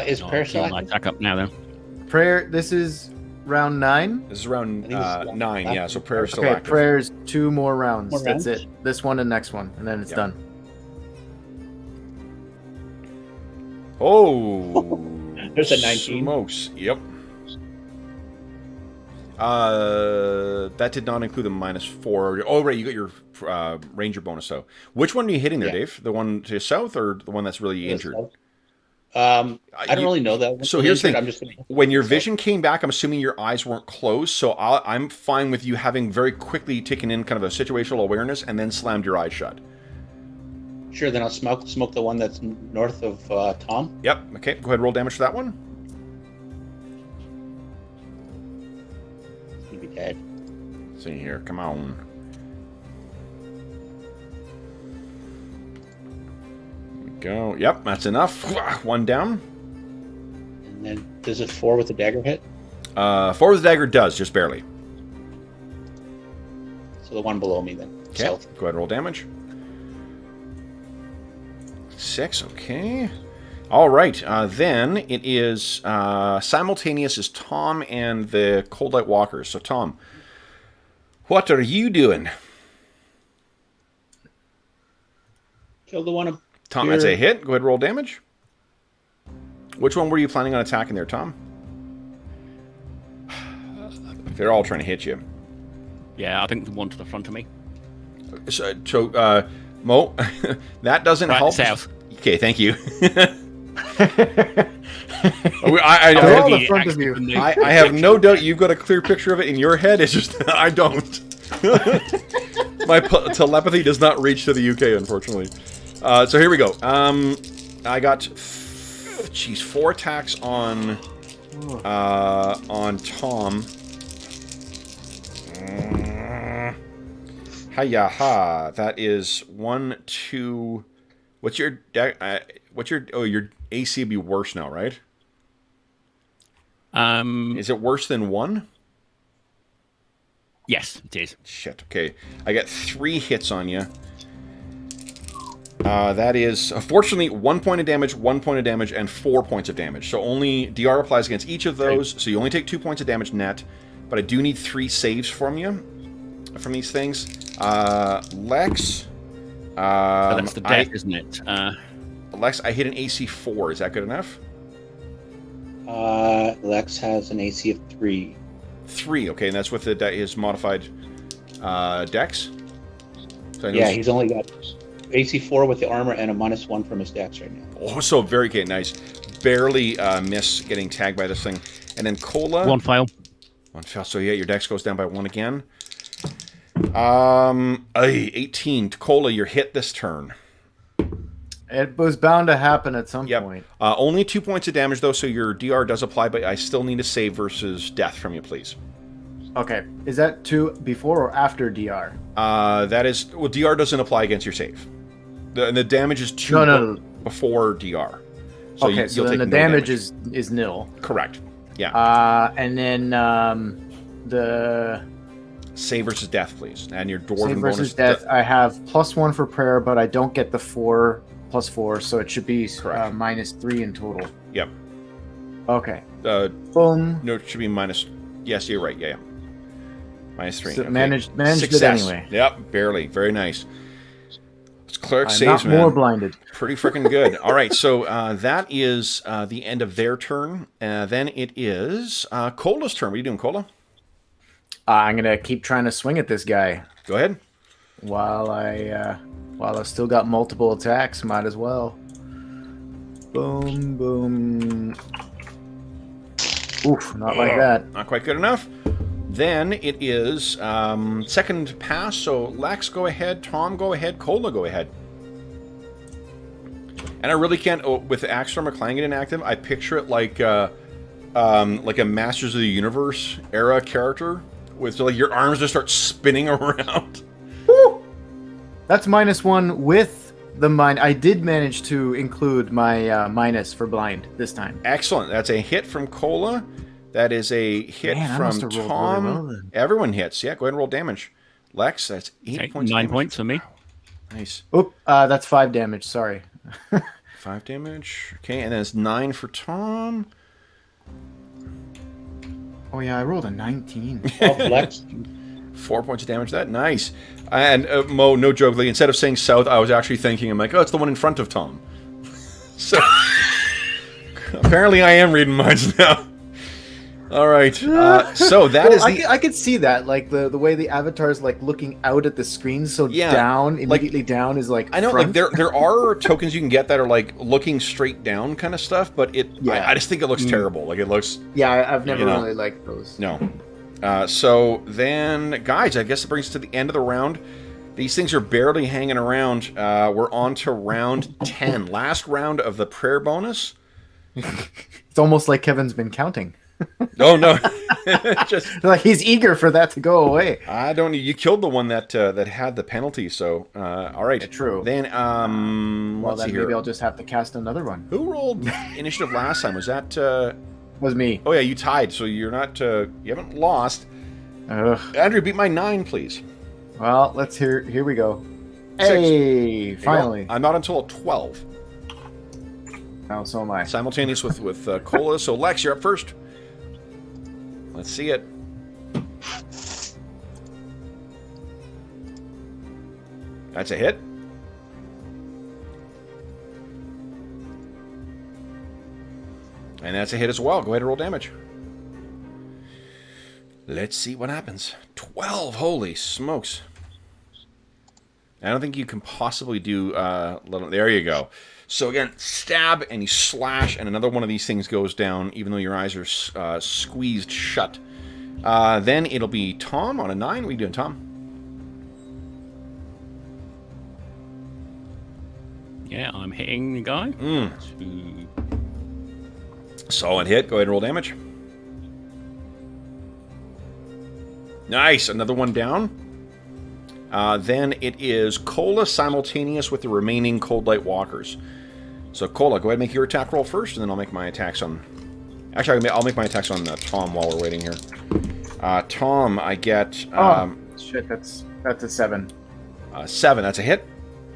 Is prayer still my active? attack up now, then. Prayer. This is round 9. This is round I think this is 9. Yeah, so prayer's still Okay, active. prayer's 2 more rounds. More That's rounds? it. This one and next one, and then it's Yeah. done. Oh, There's a 19. Smokes. Yep. That did not include the -4. Oh, right, you got your ranger bonus. So, which one are you hitting there, Yeah. Dave? The one to the south or the one that's really injured? I don't really know that. So here's the thing. I'm just gonna... When your vision came back, I'm assuming your eyes weren't closed. So I'm fine with you having very quickly taken in kind of a situational awareness and then slammed your eyes shut. Sure, then I'll smoke the one that's north of Tom. Yep. Okay. Go ahead. Roll damage for that one. He'd be dead. Let's see here. Come on. Here we go. Yep, that's enough. 1 down. And then does a 4 with the dagger hit? 4 with the dagger does, just barely. So the one below me then. Okay, go ahead and roll damage. 6, okay. All right, then it is simultaneous as Tom and the Cold Light Walkers. So, Tom, what are you doing? Kill the one up Tom, here. that's a hit. Go ahead and roll damage. Which one were you planning on attacking there, Tom? They're all trying to hit you. Yeah, I think the one to the front of me. So Mo, that doesn't help. South. Okay, thank you. They're I, all in front of you. I have no doubt you've got a clear picture of it in your head. It's just I don't. My telepathy does not reach to the UK, unfortunately. So here we go. I got 4 attacks on Tom. Hi-ya-ha. That is 1, 2. What's your your AC would be worse now, right? Is it worse than 1? Yes, it is. Shit. Okay, I got 3 hits on you. That is fortunately 1 point of damage, 1 point of damage, and 4 points of damage. So only DR applies against each of those. So you only take 2 points of damage net. But I do need 3 saves from you, from these things. Lex. That's the deck, isn't it? Lex, I hit an AC 4. Is that good enough? Lex has an AC of 3. 3, okay, and that's with his modified dex? So yeah, he's only got AC 4 with the armor and a -1 from his dex right now. Oh, so very okay, nice. Barely miss getting tagged by this thing. And then Cola. 1 fail. 1 fail, so yeah, your dex goes down by 1 again. 18. Cola, you're hit this turn. It was bound to happen at some point. Only 2 points of damage, though, so your DR does apply, but I still need a save versus death from you, please. Okay. Is that before or after DR? That is... Well, DR doesn't apply against your save. The damage is 2 before DR. So okay, so then the damage is nil. Correct. Yeah. And then the... Save versus death, please. And your dwarven save versus bonus... death, I have +1 for prayer, but I don't get the 4 + 4, so it should be -3 in total. Yep. Okay. Boom. No, it should be minus... Yes, you're right. Yeah. -3. So okay. managed Success. it anyway. Yep, barely. Very nice. It's cleric I'm saves, not man. more blinded. Pretty freaking good. All right, so that is the end of their turn. Then it is Cola's turn. What are you doing, Cola? I'm gonna keep trying to swing at this guy. Go ahead. While I've still got multiple attacks, might as well. Boom, boom. Oof, not like that. Not quite good enough. Then it is second pass, so Lex, go ahead. Tom, go ahead. Cola, go ahead. And I really can't, with the Axstorm MacLeod inactive, I picture it like a Masters of the Universe era character, with like your arms just start spinning around. Woo! That's -1 with the mind. I did manage to include my minus for blind this time. Excellent. That's a hit from Cola. That is a hit from Tom. Really well, everyone hits. Yeah, go ahead and roll damage. Lex, that's 8 points. 9 points for me. Nice. Oop, that's 5 damage. Sorry. 5 damage. Okay, and then it's 9 for Tom. Oh yeah, I rolled a 19. Lex. 4 points of damage. That nice. And Mo, no joke. Like, instead of saying south, I was actually thinking, I'm like, oh, it's the one in front of Tom. So apparently, I am reading minds now. All right. So that is. I could see that, like the way the avatar is like looking out at the screen. So down, immediately down is like. I know, front. like there are tokens you can get that are like looking straight down kind of stuff, but I just think it looks terrible. Like it looks. Yeah, I've never really liked those. No. So then, guys, I guess it brings us to the end of the round. These things are barely hanging around. We're on to round 10, last round of the prayer bonus. It's almost like Kevin's been counting. Oh no. Just like he's eager for that to go away. I don't. You killed the one that that had the penalty. So all right. Yeah, true. Then Well, let's then see here. maybe I'll just have to cast another one. Who rolled initiative last time? Was that? Was me. Oh yeah, you tied. So you're not. You haven't lost. Ugh. Andrew, beat my 9, please. Well, let's hear. Here we go. 6. Hey, finally. I'm not until 12. Oh, so am I. Simultaneous with Cola. So Lex, you're up first. Let's see it. That's a hit. And that's a hit as well. Go ahead and roll damage. Let's see what happens. 12. Holy smokes. I don't think you can possibly do... there you go. So again, stab and you slash, and another one of these things goes down, even though your eyes are squeezed shut. Then it'll be Tom on a 9. What are you doing, Tom? Yeah, I'm hitting the guy. Solid hit. Go ahead and roll damage. Nice. Another one down. Then it is Cola simultaneous with the remaining Cold Light Walkers. So Cola, go ahead and make your attack roll first, and then I'll make my attacks on... Actually, I'll make my attacks on Tom while we're waiting here. Tom, I get... Shit, that's a 7. 7, that's a hit?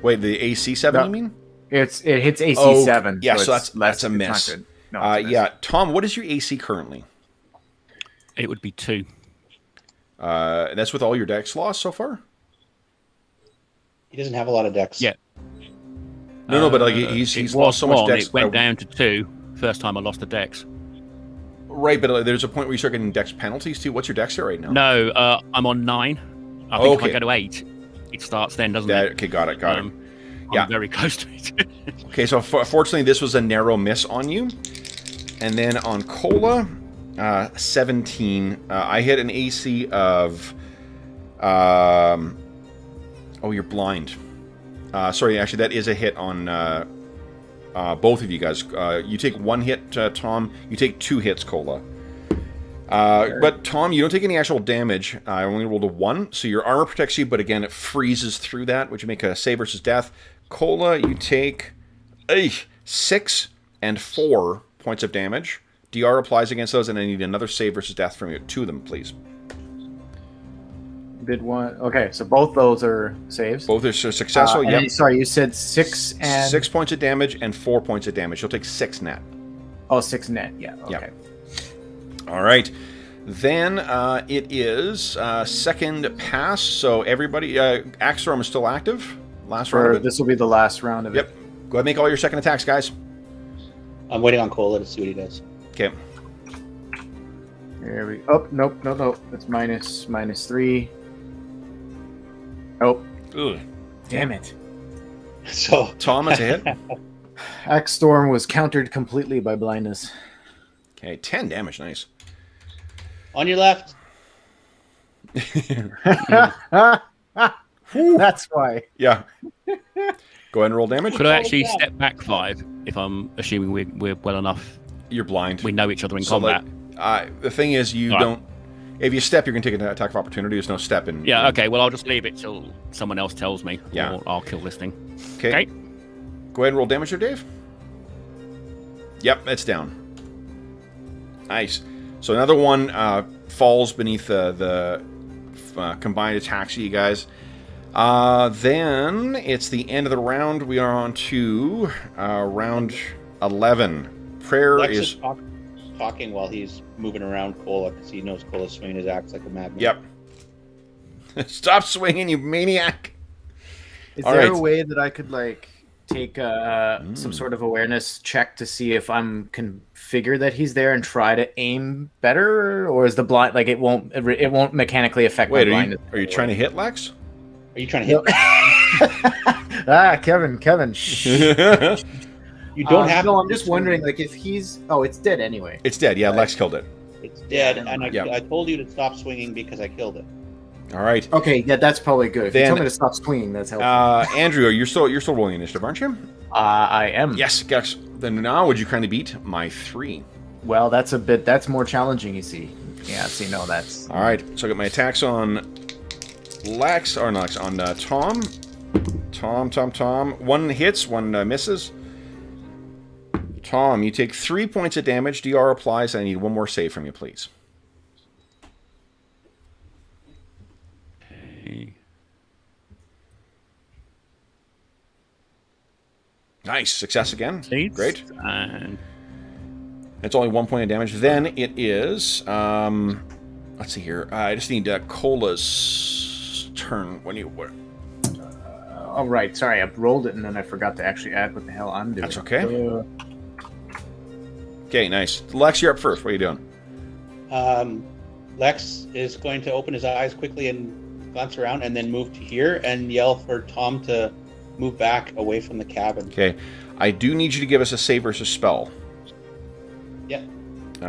Wait, the AC 7, No. you mean? It hits AC 7. Yeah, so it's that's a it's not miss. good. No, it's a miss. Yeah, Tom, what is your AC currently? It would be 2. That's with all your dex loss so far? He doesn't have a lot of decks. Yeah. No, but like he's lost so much 1, dex. It went down to 2. First time I lost the dex. Right, but there's a point where you start getting dex penalties too. What's your dex at right now? No, I'm on 9. I think if I go to 8, it starts then, doesn't it? Okay, got it. I'm very close to it. Okay, so fortunately this was a narrow miss on you. And then on Cola, 17. I hit an AC of... oh, you're blind. Sorry, actually, that is a hit on both of you guys. You take 1 hit, Tom. You take 2 hits, Cola. But Tom, you don't take any actual damage. I only rolled a 1, so your armor protects you, but again, it freezes through that, which would make a save versus death. Cola, you take 6 and 4 points of damage. DR applies against those, and I need another save versus death from you. 2 of them, please. Did one? Okay, so both those are saves. Both are successful. And Yep. then, sorry, you said 6 and 6 points of damage and 4 points of damage. You'll take 6 net. Oh, 6 net. Yeah. Okay. Yep. All right. Then it is second pass. So everybody, Axe Storm is still active. Last round of it. This will be the last round of Yep. it. Go ahead and make all your second attacks, guys. I'm waiting on Cola to see what he does. Okay. Here we. Oh, nope. That's minus 3. Oh. Ugh. Damn it. So Tom, that's a hit. Axe Storm was countered completely by blindness. Okay, 10 damage. Nice. on your left. That's why. Yeah. Go ahead and roll damage. Could I actually step back 5 if I'm assuming we're well enough? You're blind. We know each other in So, combat. the thing is, you All right. don't... If you step, you're going to take an attack of opportunity. There's no step in... Yeah, okay, well, I'll just leave it till someone else tells me. Yeah. Or I'll kill this thing. Okay. Go ahead and roll damage there, Dave. Yep, it's down. Nice. So another one falls beneath the combined attacks of you guys. Then it's the end of the round. We are on to round 11. Prayer Lex is... talking while he's moving around Cola because he knows Cola's swinging his axe like a madman. Yep. Stop swinging, you maniac. Is All there right. a way that I could like take some sort of awareness check to see if I'm configure that he's there and try to aim better, or is the blind like it won't mechanically affect Wait, my are blindness? you trying to hit Lex? Are you trying to hit? Kevin. Shh. You don't have. No, to I'm just wondering, like, if he's. Oh, it's dead anyway. It's dead. Yeah, Lex killed it. It's dead, and Yeah. I told you to stop swinging because I killed it. All right. Okay, yeah, that's probably good. If you Then- tell me to stop swinging, that's helpful. Andrew, you're still rolling initiative, aren't you? I am. Yes, guys. Then now would you kindly beat my 3? Well, that's more challenging, you see. Yeah, see, no, that's... All right, so I got my attacks on Lex, or not Lex, on Tom. Tom. One hits, one misses. Tom, you take 3 points of damage. DR applies. I need one more save from you, please. Okay. Nice. Success again. Seeds. Great. And It's only 1 point of damage. Then it is... let's see here. I just need Cola's turn when you... Oh, right. Sorry, I rolled it and then I forgot to actually add what the hell I'm doing. That's okay. Okay, nice. Lex, you're up first. What are you doing? Lex is going to open his eyes quickly and glance around, and then move to here and yell for Tom to move back away from the cabin. Okay. I do need you to give us a save versus spell. Yeah.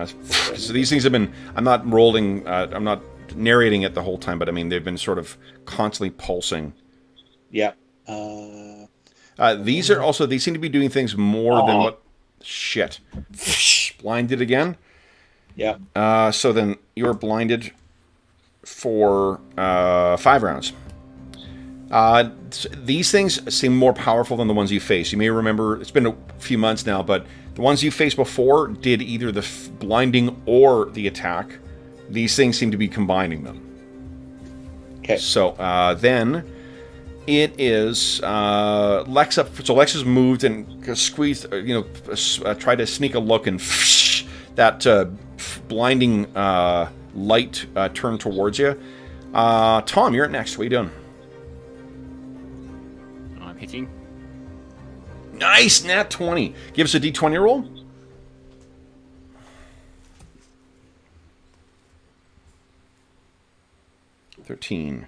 So these things have been... I'm not rolling... I'm not narrating it the whole time, but I mean, they've been sort of constantly pulsing. Yeah. These are also... They seem to be doing things more than what... Shit. Blinded again? Yeah. So then you're blinded for 5 rounds. These things seem more powerful than the ones you face. You may remember, it's been a few months now, but the ones you faced before did either the blinding or the attack. These things seem to be combining them. Okay. So then it is Lex up. So Lex has moved and squeezed, tried to sneak a look, and that blinding light turned towards you. Tom, you're up next. What are you doing? I'm hitting. Nice, nat 20. Give us a d20 roll. $13.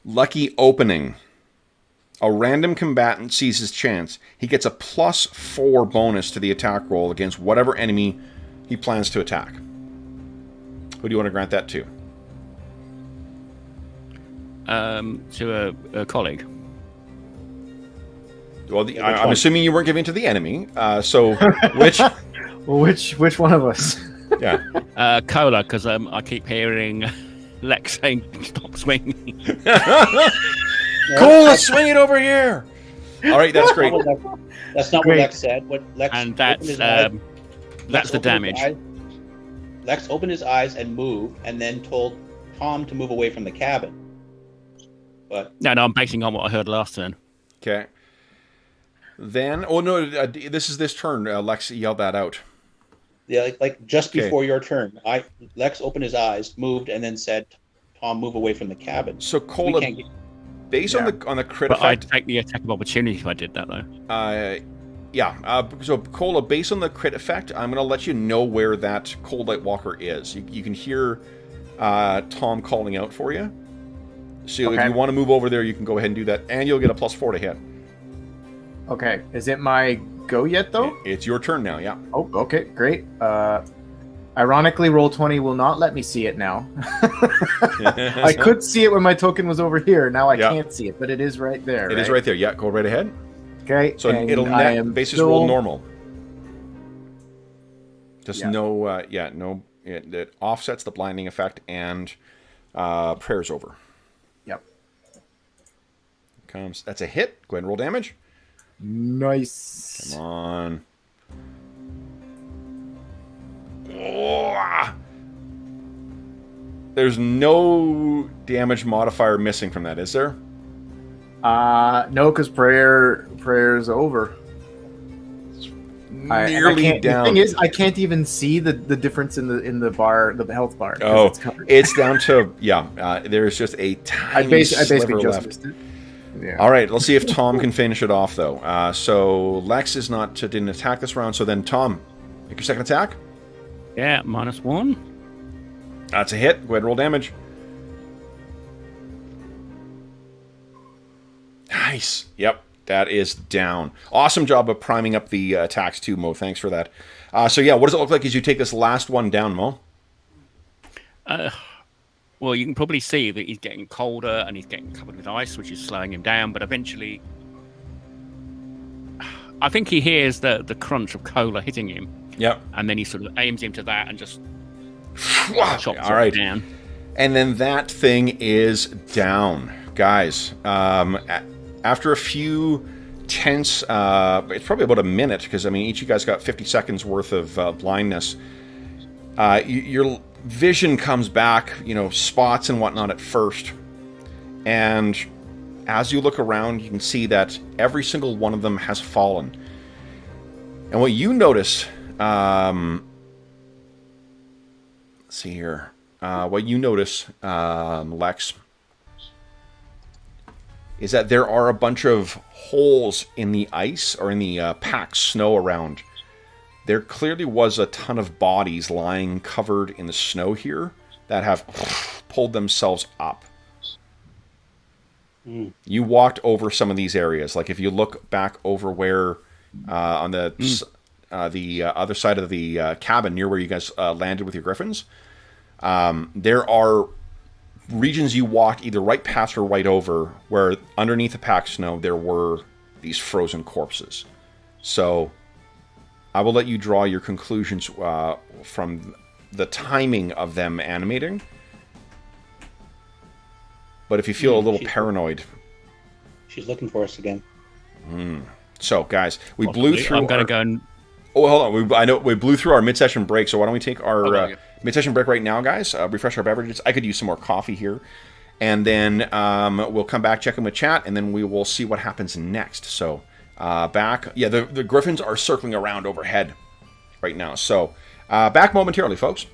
Lucky opening. A random combatant sees his chance. He gets a +4 bonus to the attack roll against whatever enemy he plans to attack. Who do you want to grant that to? To a colleague. Well, I'm assuming you weren't giving it to the enemy. So which? Which one of us? Yeah. Cola, because I keep hearing Lex saying, "Stop swinging." Cola, swing it over here. All right, that's great. That's not what Lex said. What Lex And that's the damage. Lex opened his eyes and moved, and then told Tom to move away from the cabin. But no, I'm basing on what I heard last turn. Okay. Then, this is this turn. Lex yelled that out. Yeah, like just before your turn, Lex opened his eyes, moved, and then said, "Tom, move away from the cabin." So Cola, based on the crit but effect, I'd take the attack of opportunity if I did that, though. So Cola, based on the crit effect, I'm going to let you know where that Cold Light Walker is. You can hear Tom calling out for you. So if you want to move over there, you can go ahead and do that, and you'll get a +4 to hit. Okay. Is it my go yet, though? It's your turn now, yeah. Oh, okay, great. Ironically, Roll20 will not let me see it now. I could see it when my token was over here. Now I can't see it, but it is right there. It is right there. Yeah, go right ahead. Okay. So it'll basis roll normal. Just it offsets the blinding effect, and prayer's over. Yep. That's a hit. Go ahead and roll damage. Nice. Come on. Oh. There's no damage modifier missing from that, is there? No, because prayer's over. Nearly down. The thing is, I can't even see the difference in the bar, the health bar. Oh, it's down to there's just a tiny sliver just left. missed it. Yeah. All right, let's see if Tom can finish it off though. So Lex didn't attack this round. So then Tom, make your second attack. Yeah, -1. That's a hit. Go ahead and roll damage. Nice. Yep, that is down. Awesome job of priming up the attacks too, Mo. Thanks for that. So yeah, what does it look like as you take this last one down, Mo? Well, you can probably see that he's getting colder and he's getting covered with ice, which is slowing him down. But eventually, I think he hears the crunch of Cola hitting him, Yep. And then he sort of aims into that and just chops All right. it down. And then that thing is down. Guys, after a few tense, it's probably about a minute, because, I mean, each of you guys got 50 seconds worth of blindness. Your vision comes back, you know, spots and whatnot at first. And as you look around, you can see that every single one of them has fallen. And what you notice, let's see here. What you notice, Lex, is that there are a bunch of holes in the ice or in the packed snow around. There clearly was a ton of bodies lying covered in the snow here that have pulled themselves up. You walked over some of these areas. Like if you look back over where on the other side of the cabin near where you guys landed with your griffins, there are regions you walked either right past or right over where underneath the packed snow there were these frozen corpses. So I will let you draw your conclusions from the timing of them animating. But if you feel a little paranoid... She's looking for us again. So, guys, we blew through... I'm going to go and... Oh, hold on. I know we blew through our mid-session break, so why don't we take our mid-session break right now, guys? Refresh our beverages. I could use some more coffee here. And then we'll come back, check in with chat, and then we will see what happens next. So, back... Yeah, the griffins are circling around overhead right now. So, back momentarily, folks.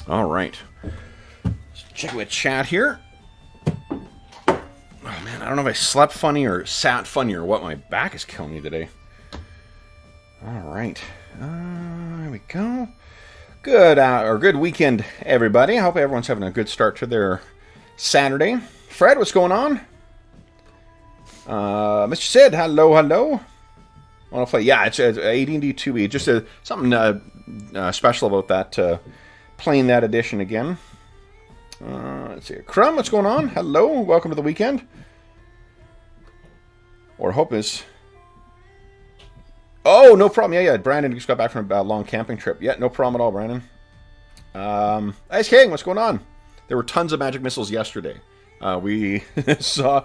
All right. Let's check with chat here. Oh, man, I don't know if I slept funny or sat funny or what. My back is killing me today. All right. There we go. Good weekend, everybody. I hope everyone's having a good start to their Saturday. Fred, what's going on? Mr. Sid, hello. I want to play. Yeah, it's AD&D 2E. Just something special about that. Playing that edition again. Let's see. Crumb, what's going on? Hello, welcome to the weekend. Or hope is. Oh, no problem. Yeah. Brandon just got back from a long camping trip. Yeah, no problem at all, Brandon. Ice King, what's going on? There were tons of magic missiles yesterday. We saw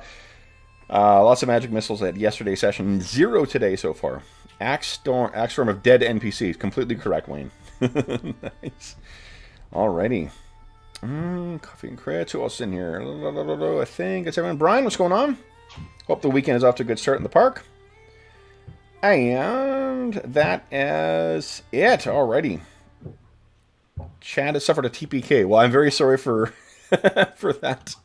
lots of magic missiles at yesterday's session. 0 today so far. Axe Storm of dead NPCs. Completely correct, Wayne. Nice. Alrighty. Coffee and crits. Who else is in here? I think it's everyone. Brian, what's going on? Hope the weekend is off to a good start in the park. And that is it. Alrighty. Chad has suffered a TPK. Well, I'm very sorry for for that.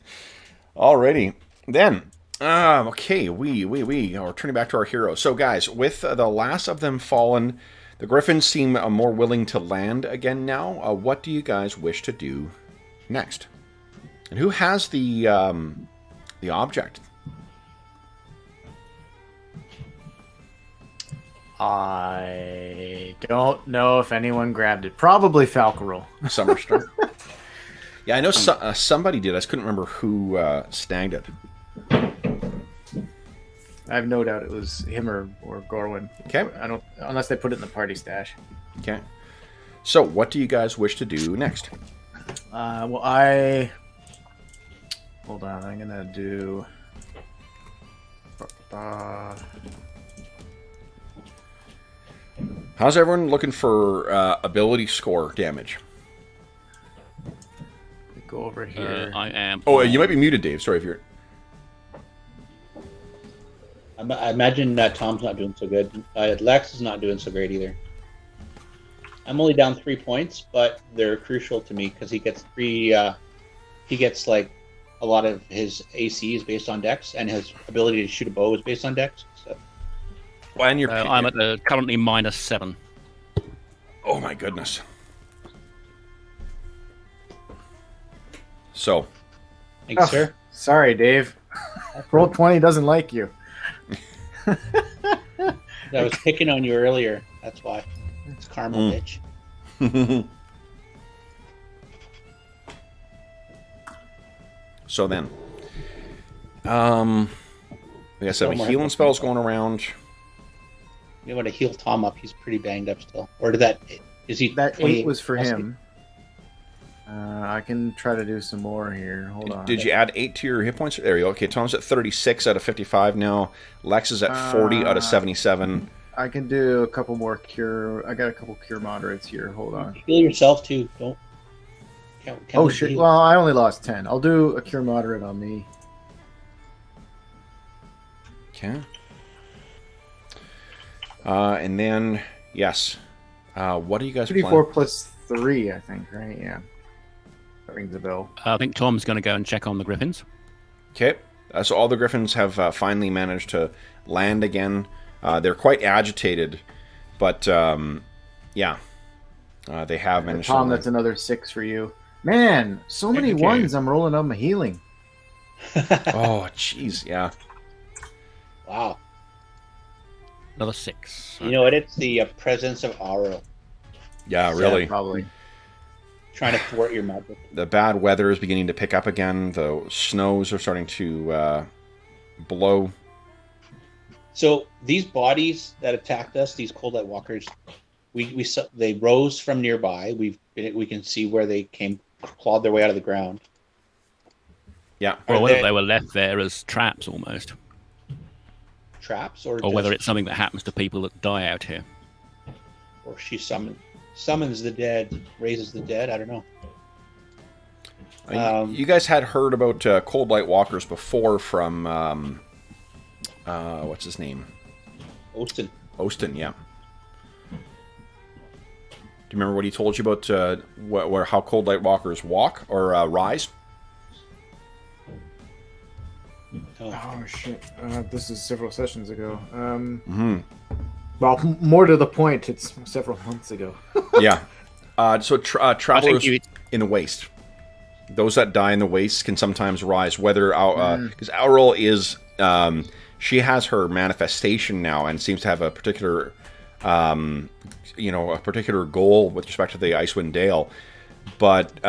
Alrighty. Then, okay, we are turning back to our heroes. So, guys, with the last of them fallen, the Griffins seem more willing to land again now. What do you guys wish to do next? And who has the object? I don't know if anyone grabbed it. Probably Falcarol. Summerstar. Yeah, I know somebody did. I just couldn't remember who snagged it. I have no doubt it was him or Gorwin. Okay. I don't, unless they put it in the party stash. Okay. So, what do you guys wish to do next? Hold on. I'm gonna do. How's everyone looking for ability score damage? Go over here. I am. Oh, you might be muted, Dave. Sorry if you're. I imagine that Tom's not doing so good. Lex is not doing so great either. I'm only down 3 points, but they're crucial to me because he gets he gets like a lot of his AC is based on Dex, and his ability to shoot a bow is based on Dex. So. Well, and I'm at currently -7. Oh my goodness. So. Thanks, sir. Sorry, Dave. Roll 20 doesn't like you. I was picking on you earlier. That's why. It's karma, bitch. So then, I guess I have healing spells going around. You want to heal Tom up? He's pretty banged up still. Or did that? Is he? That 8 was for him. I can try to do some more here. Hold on. Did you add 8 to your hit points? There you go. Okay, Tom's at 36 out of 55 now. Lex is at 40 out of 77. I can do a couple more cure. I got a couple cure moderates here. Hold on. Heal yourself too. Don't. Count oh shit! heal. Well, I only lost 10. I'll do a cure moderate on me. Okay. And then yes, what do you guys? 34 plus 3, I think. Right? Yeah. That rings a bell. I think Tom's going to go and check on the griffins. Okay. So all the griffins have finally managed to land again. They're quite agitated, but yeah, they have managed. Tom, that's another 6 for you. Man, so many ones I'm rolling on my healing. Oh, jeez, yeah. Wow. Another 6. You know what? It's the presence of Auril. Yeah, really. Yeah, probably. Trying to thwart your magic. The bad weather is beginning to pick up again. The snows are starting to blow. So these bodies that attacked us, these cold light walkers, they rose from nearby. We can see where they clawed their way out of the ground. Yeah. Or whether they were left there as traps almost. Traps, or whether it's something that happens to people that die out here. Or she summons the dead, raises the dead. I don't know. You guys had heard about cold light walkers before from what's his name? Ostin. Ostin, yeah. Do you remember what he told you about how cold light walkers walk or rise? Oh shit! This is several sessions ago. Well, more to the point, it's several months ago. Yeah. So travelers in the waste. Those that die in the waste can sometimes rise. Whether because Auril is she has her manifestation now and seems to have a particular a particular goal with respect to the Icewind Dale, but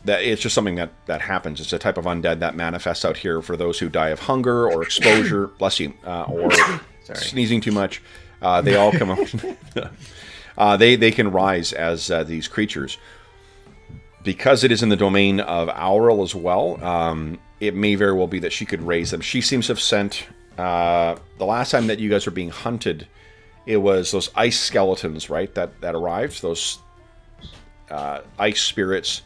that it's just something that happens. It's a type of undead that manifests out here for those who die of hunger or exposure, bless you, or sneezing too much. They all come out. They can rise as these creatures. Because it is in the domain of Auril as well, it may very well be that she could raise them. She seems to have sent, the last time that you guys were being hunted, it was those ice skeletons, right, that arrived, those ice spirits.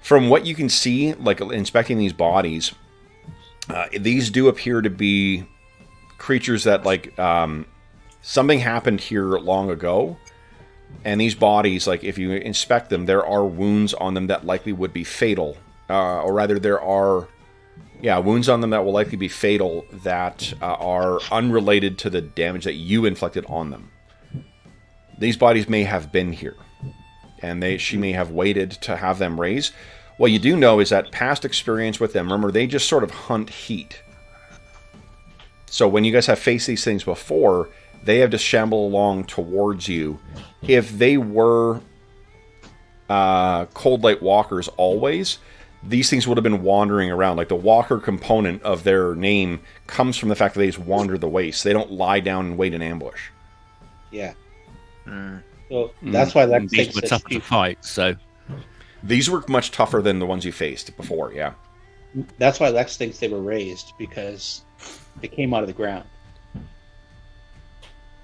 From what you can see, like inspecting these bodies, these do appear to be creatures that, like, something happened here long ago. And these bodies, like, if you inspect them, there are wounds on them that likely would be fatal. Or rather, there are, wounds on them that will likely be fatal that are unrelated to the damage that you inflicted on them. These bodies may have been here. And she may have waited to have them raised. What you do know is that past experience with them, remember, they just sort of hunt heat. So when you guys have faced these things before, they have just shambled along towards you. If they were cold light walkers always, these things would have been wandering around. Like the walker component of their name comes from the fact that they just wander the waste. They don't lie down and wait in ambush. Yeah. So that's why Lex these thinks were that tough to fight. So These were much tougher than the ones you faced before, yeah. that's why Lex thinks they were raised, because they came out of the ground.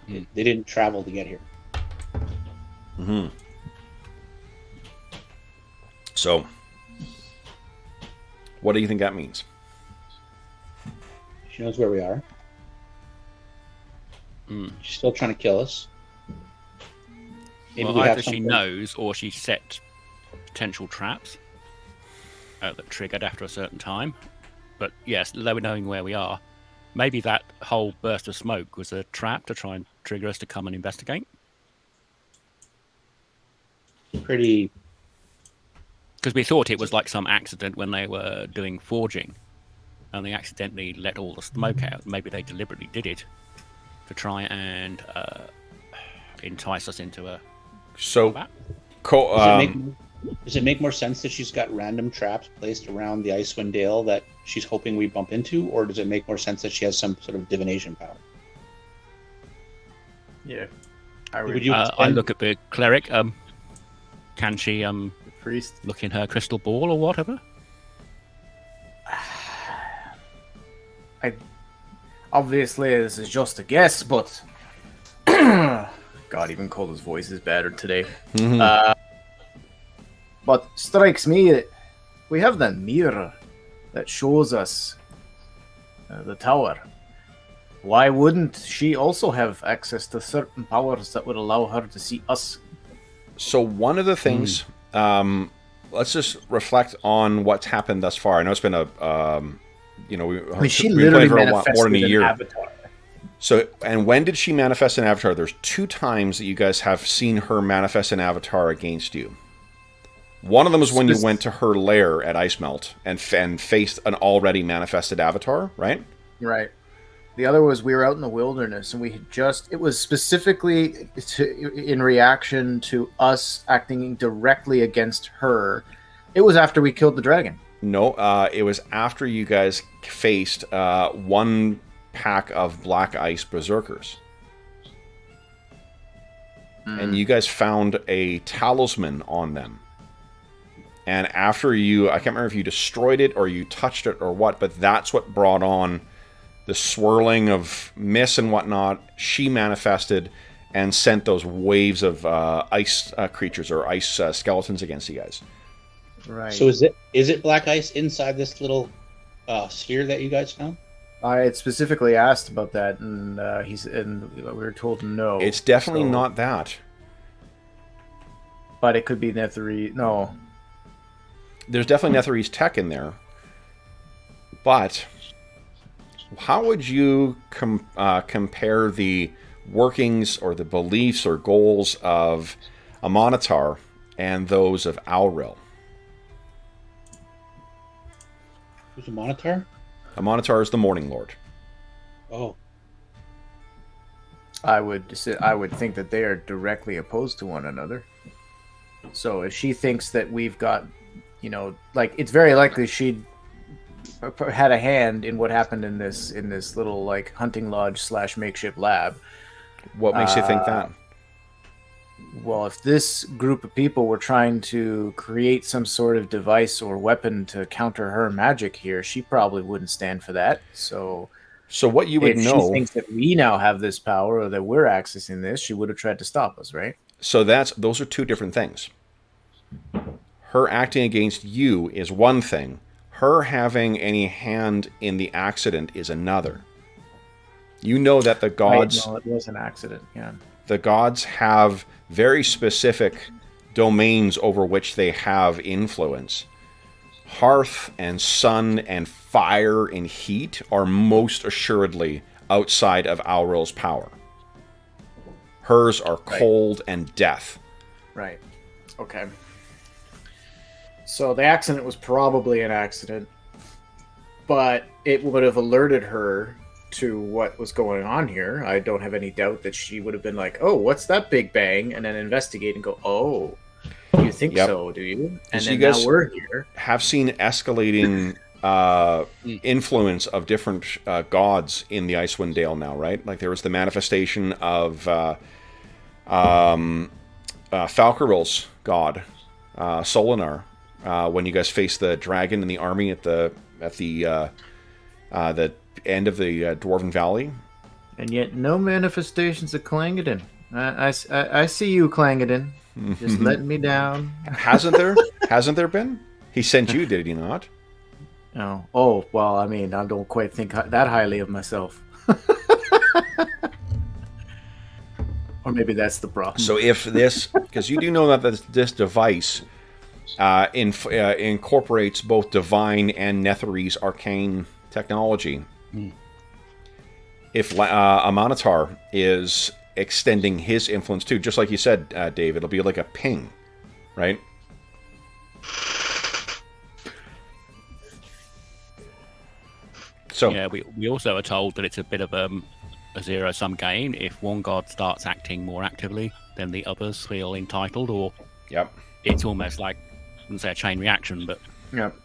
They didn't travel to get here. Mm-hmm. So, what do you think that means? She knows where we are. She's still trying to kill us. Maybe well, we have either she something. knows or she set potential traps that triggered after a certain time. But yes, knowing where we are, maybe that whole burst of smoke was a trap to try and trigger us to come and investigate. Pretty. Because we thought it was like some accident when they were doing forging, and they accidentally let all the smoke out. Maybe they deliberately did it to try and entice us into a combat. Does it make more sense that she's got random traps placed around the Icewind Dale that she's hoping we bump into, or does it make more sense that she has some sort of divination power? Yeah. I look at the cleric. Can she priest look in her crystal ball or whatever? Obviously, this is just a guess, but God, even Cole's voice is better today. But strikes me that we have the mirror that shows us the tower. Why wouldn't she also have access to certain powers that would allow her to see us? So one of the things, let's just reflect on what's happened thus far. I know it's been she we've literally played for manifested more than a year. an avatar. So, and when did she manifest an avatar? There's 2 times that you guys have seen her manifest an avatar against you. One of them was when you went to her lair at Icemelt and faced an already manifested avatar, right? Right. The other was we were out in the wilderness, and we had it was specifically in reaction to us acting directly against her. It was after we killed the dragon. No, it was after you guys faced 1 pack of black ice berserkers. And you guys found a talisman on them. And after I can't remember if you destroyed it or you touched it or what, but that's what brought on the swirling of mist and whatnot. She manifested and sent those waves of ice creatures or ice skeletons against you guys. Right. So is it black ice inside this little sphere that you guys found? I had specifically asked about that, and we were told no. It's definitely not that. But it could be Netherese. No. There's definitely Netherese tech in there. But how would you compare the workings or the beliefs or goals of a Monitor and those of Auril? Who's a Monitor? A Monitor is the Morning Lord. Oh. I would think that they are directly opposed to one another. So if she thinks that we've got, it's very likely she'd had a hand in what happened in this little hunting lodge / makeshift lab. What makes you think that? Well, if this group of people were trying to create some sort of device or weapon to counter her magic here, she probably wouldn't stand for that. So what you would know... If she thinks that we now have this power or that we're accessing this, she would have tried to stop us, right? So those are 2 different things. Her acting against you is one thing. Her having any hand in the accident is another. You know that the gods... No, it was an accident, yeah. The gods have very specific domains over which they have influence. Hearth and sun and fire and heat are most assuredly outside of Auril's power. Hers are cold and death. Right. Okay. So the accident was probably an accident, but it would have alerted her to what was going on here. I don't have any doubt that she would have been like, oh, what's that big bang? And then investigate and go, oh. You think Yep. so, do you? And So then you guys now we're here. have seen escalating influence of different gods in the Icewind Dale now, right? Like there was the manifestation of Falcaril's god, Solinar, when you guys faced the dragon and the army at the end of the Dwarven Valley. And yet no manifestations of Clangeddon. I see you, Clangeddon. Just letting me down. Hasn't there? Hasn't there been? He sent you, did he not? Oh, well, I mean, I don't quite think that highly of myself. Or maybe that's the problem. So if this, because you do know that this device incorporates both divine and Netherese arcane technology. If a Monitar is extending his influence too, just like you said, Dave, it'll be like a ping, right? So yeah, we also are told that it's a bit of a zero-sum game. If one god starts acting more actively, then the others feel entitled, or yep, it's almost like, I wouldn't say a chain reaction, but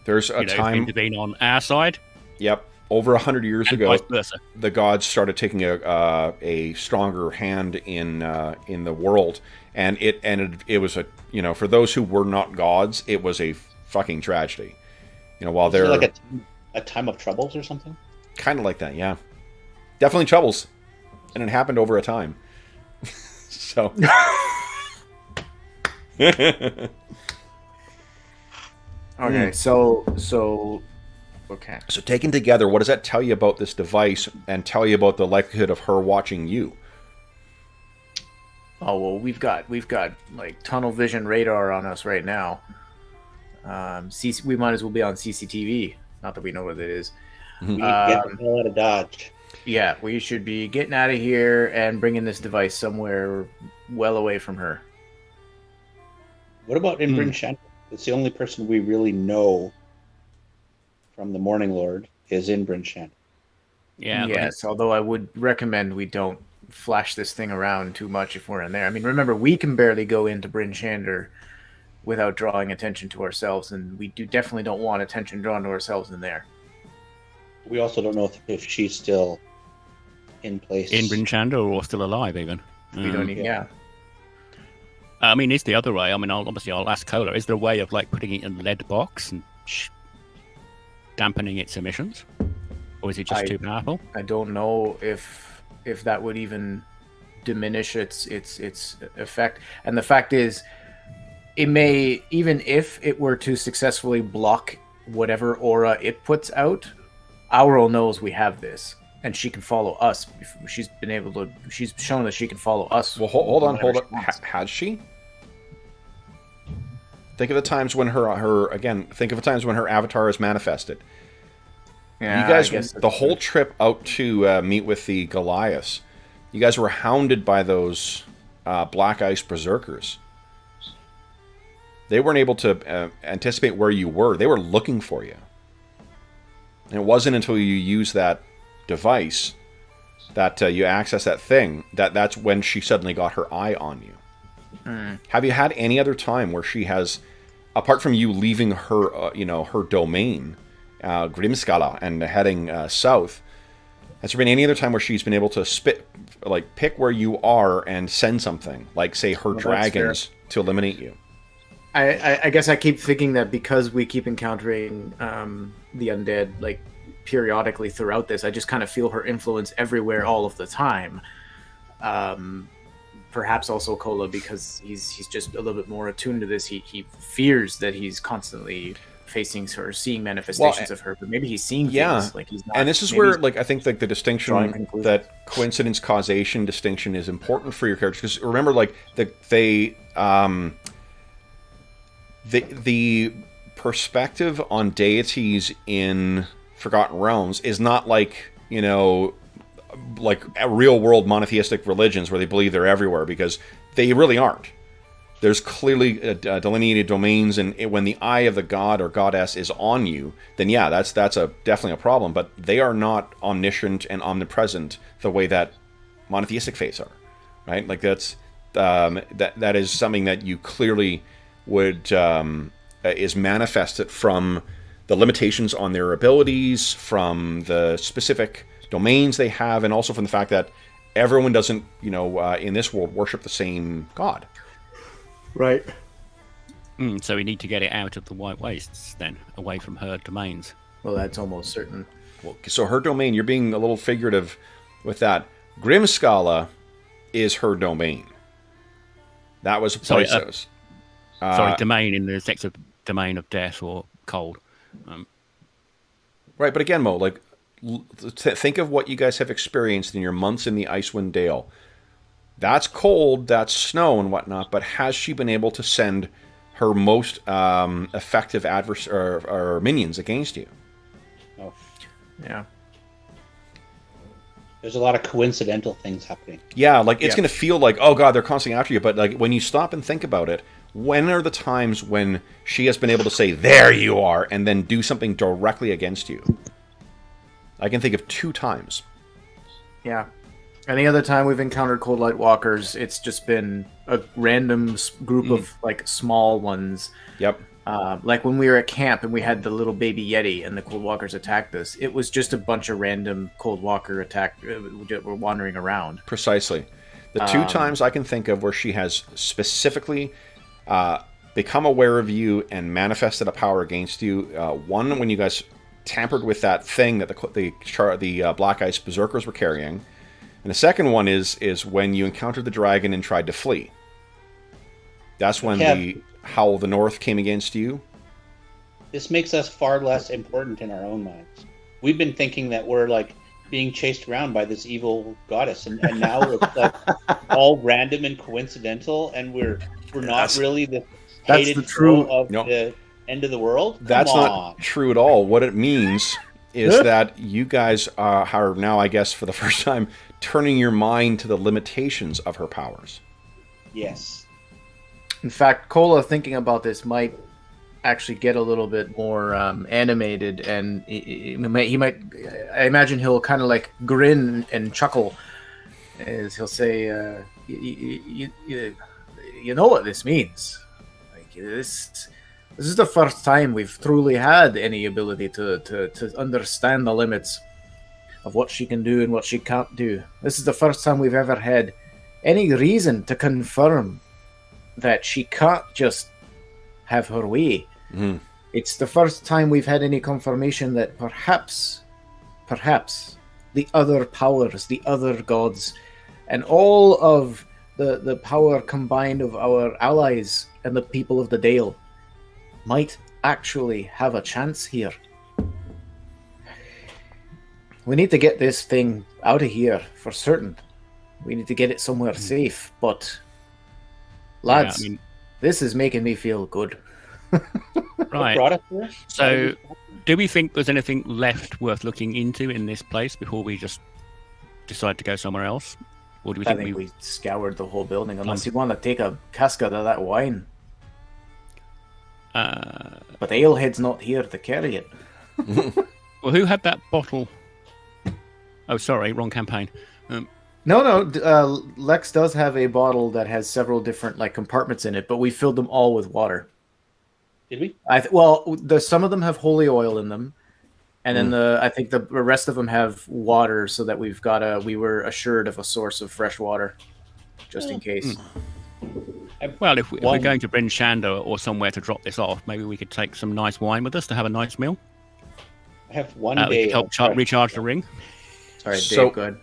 there's a time intervene on our side. Yep, over 100 years and ago, vice versa. The gods started taking a stronger hand in the world, and it was a, you know, for those who were not gods, it was a fucking tragedy. You know, while they're like a time of troubles or something. Kind of like that, yeah. Definitely troubles, and it happened over a time. So. Okay, so okay. So taken together, what does that tell you about this device, and tell you about the likelihood of her watching you? Oh well, we've got like tunnel vision radar on us right now. We might as well be on CCTV. Not that we know what it is. We get the hell out of Dodge. Yeah, we should be getting out of here and bringing this device somewhere well away from her. What about in Bryn Shannon? It's the only person we really know from the Morning Lord is in Bryn Shannon. Yeah. Yes, although I would recommend we don't flash this thing around too much if we're in there. I mean, remember, we can barely go into Bryn Shander without drawing attention to ourselves, and we definitely don't want attention drawn to ourselves in there. We also don't know if she's still in place. In Bryn Shander or still alive, even. We don't even, yeah. I mean, it's the other way. I mean, I'll ask Cola. Is there a way of like putting it in a lead box and dampening its emissions, or is it just too powerful? I don't know if that would even diminish its effect. And the fact is, it may, even if it were to successfully block whatever aura it puts out, Auril knows we have this, and she can follow us. She's shown that she can follow us. Well, hold on. Has she? Think of the times when think of the times when her avatar is manifested. Yeah, you guys, the whole trip out to meet with the Goliaths, you guys were hounded by those Black Ice Berserkers. They weren't able to anticipate where you were. They were looking for you. And it wasn't until you used that device that you access that thing that's when she suddenly got her eye on you. Have you had any other time where she has, apart from you leaving her, her domain, Grimskala, and heading south, has there been any other time where she's been able to pick where you are and send something, like say her dragons, to eliminate you? I guess I keep thinking that because we keep encountering the undead like periodically throughout this, I just kind of feel her influence everywhere all of the time. Perhaps also Kola, because he's just a little bit more attuned to this. He fears that he's constantly facing her, seeing manifestations of her, but maybe he's seeing things like he's not. And this is where, like, I think like the distinction, that coincidence causation distinction, is important for your characters, because remember, like, the perspective on deities in Forgotten Realms is not like, like real world monotheistic religions where they believe they're everywhere, because they really aren't. There's clearly delineated domains, and when the eye of the god or goddess is on you, then yeah, that's definitely a problem. But they are not omniscient and omnipresent the way that monotheistic faiths are, right? Like that is something that you clearly is manifested from the limitations on their abilities, from the specific domains they have, and also from the fact that everyone doesn't, in this world, worship the same god. Right. So we need to get it out of the White Wastes, then, away from her domains. Well, that's almost certain. Well, so her domain, you're being a little figurative with that. Grimskala is her domain. That was Poisos. Domain in the sense of domain of death or cold. Right, but again, Mo, like, think of what you guys have experienced in your months in the Icewind Dale. That's cold, that's snow and whatnot, but has she been able to send her most effective or minions against you? Oh, Yeah. there's a lot of coincidental things happening. Yeah, like, it's going to feel like, oh god, they're constantly after you, but like, when you stop and think about it, when are the times when she has been able to say, there you are, and then do something directly against you? I can think of 2 times. Yeah. Any other time we've encountered Cold Light Walkers, it's just been a random group of, like, small ones. Yep. Like when we were at camp and we had the little baby Yeti and the Cold Walkers attacked us, it was just a bunch of random Cold Walker were wandering around. Precisely. The 2 times I can think of where she has specifically become aware of you and manifested a power against you. One, when you guys tampered with that thing that the Black Ice Berserkers were carrying. And the second one is when you encountered the dragon and tried to flee. That's when the Howl of the North came against you. This makes us far less important in our own minds. We've been thinking that we're like being chased around by this evil goddess, and now it's like all random and coincidental, and we're not really the hated the true of the end of the world. That's not true at all. What it means is that you guys are now, I guess, for the first time, turning your mind to the limitations of her powers. Yes. In fact, Kola, thinking about this, might actually get a little bit more animated, and he might. I imagine he'll kind of like grin and chuckle as he'll say, "You know what this means? Like this is the first time we've truly had any ability to understand the limits of what she can do and what she can't do. This is the first time we've ever had any reason to confirm that she can't just have her way. Mm. It's the first time we've had any confirmation that perhaps the other powers, the other gods, and all of the power combined of our allies and the people of the Dale might actually have a chance here. We need to get this thing out of here for certain. We need to get it somewhere safe, but lads, this is making me feel good. Right. So, do we think there's anything left worth looking into in this place before we just decide to go somewhere else? Or do we think we scoured the whole building, unless you want to take a casket of that wine. But Alehead's not here to carry it. Well, who had that bottle? Oh, sorry, wrong campaign. No. Lex does have a bottle that has several different compartments in it, but we filled them all with water. Did we? Some of them have holy oil in them, and then I think the rest of them have water, so that we were assured of a source of fresh water, just in case. Well, if we're going to Bryn Shander or somewhere to drop this off, maybe we could take some nice wine with us to have a nice meal. I have one We day. could help recharge the ring. Sorry, Dave, go ahead.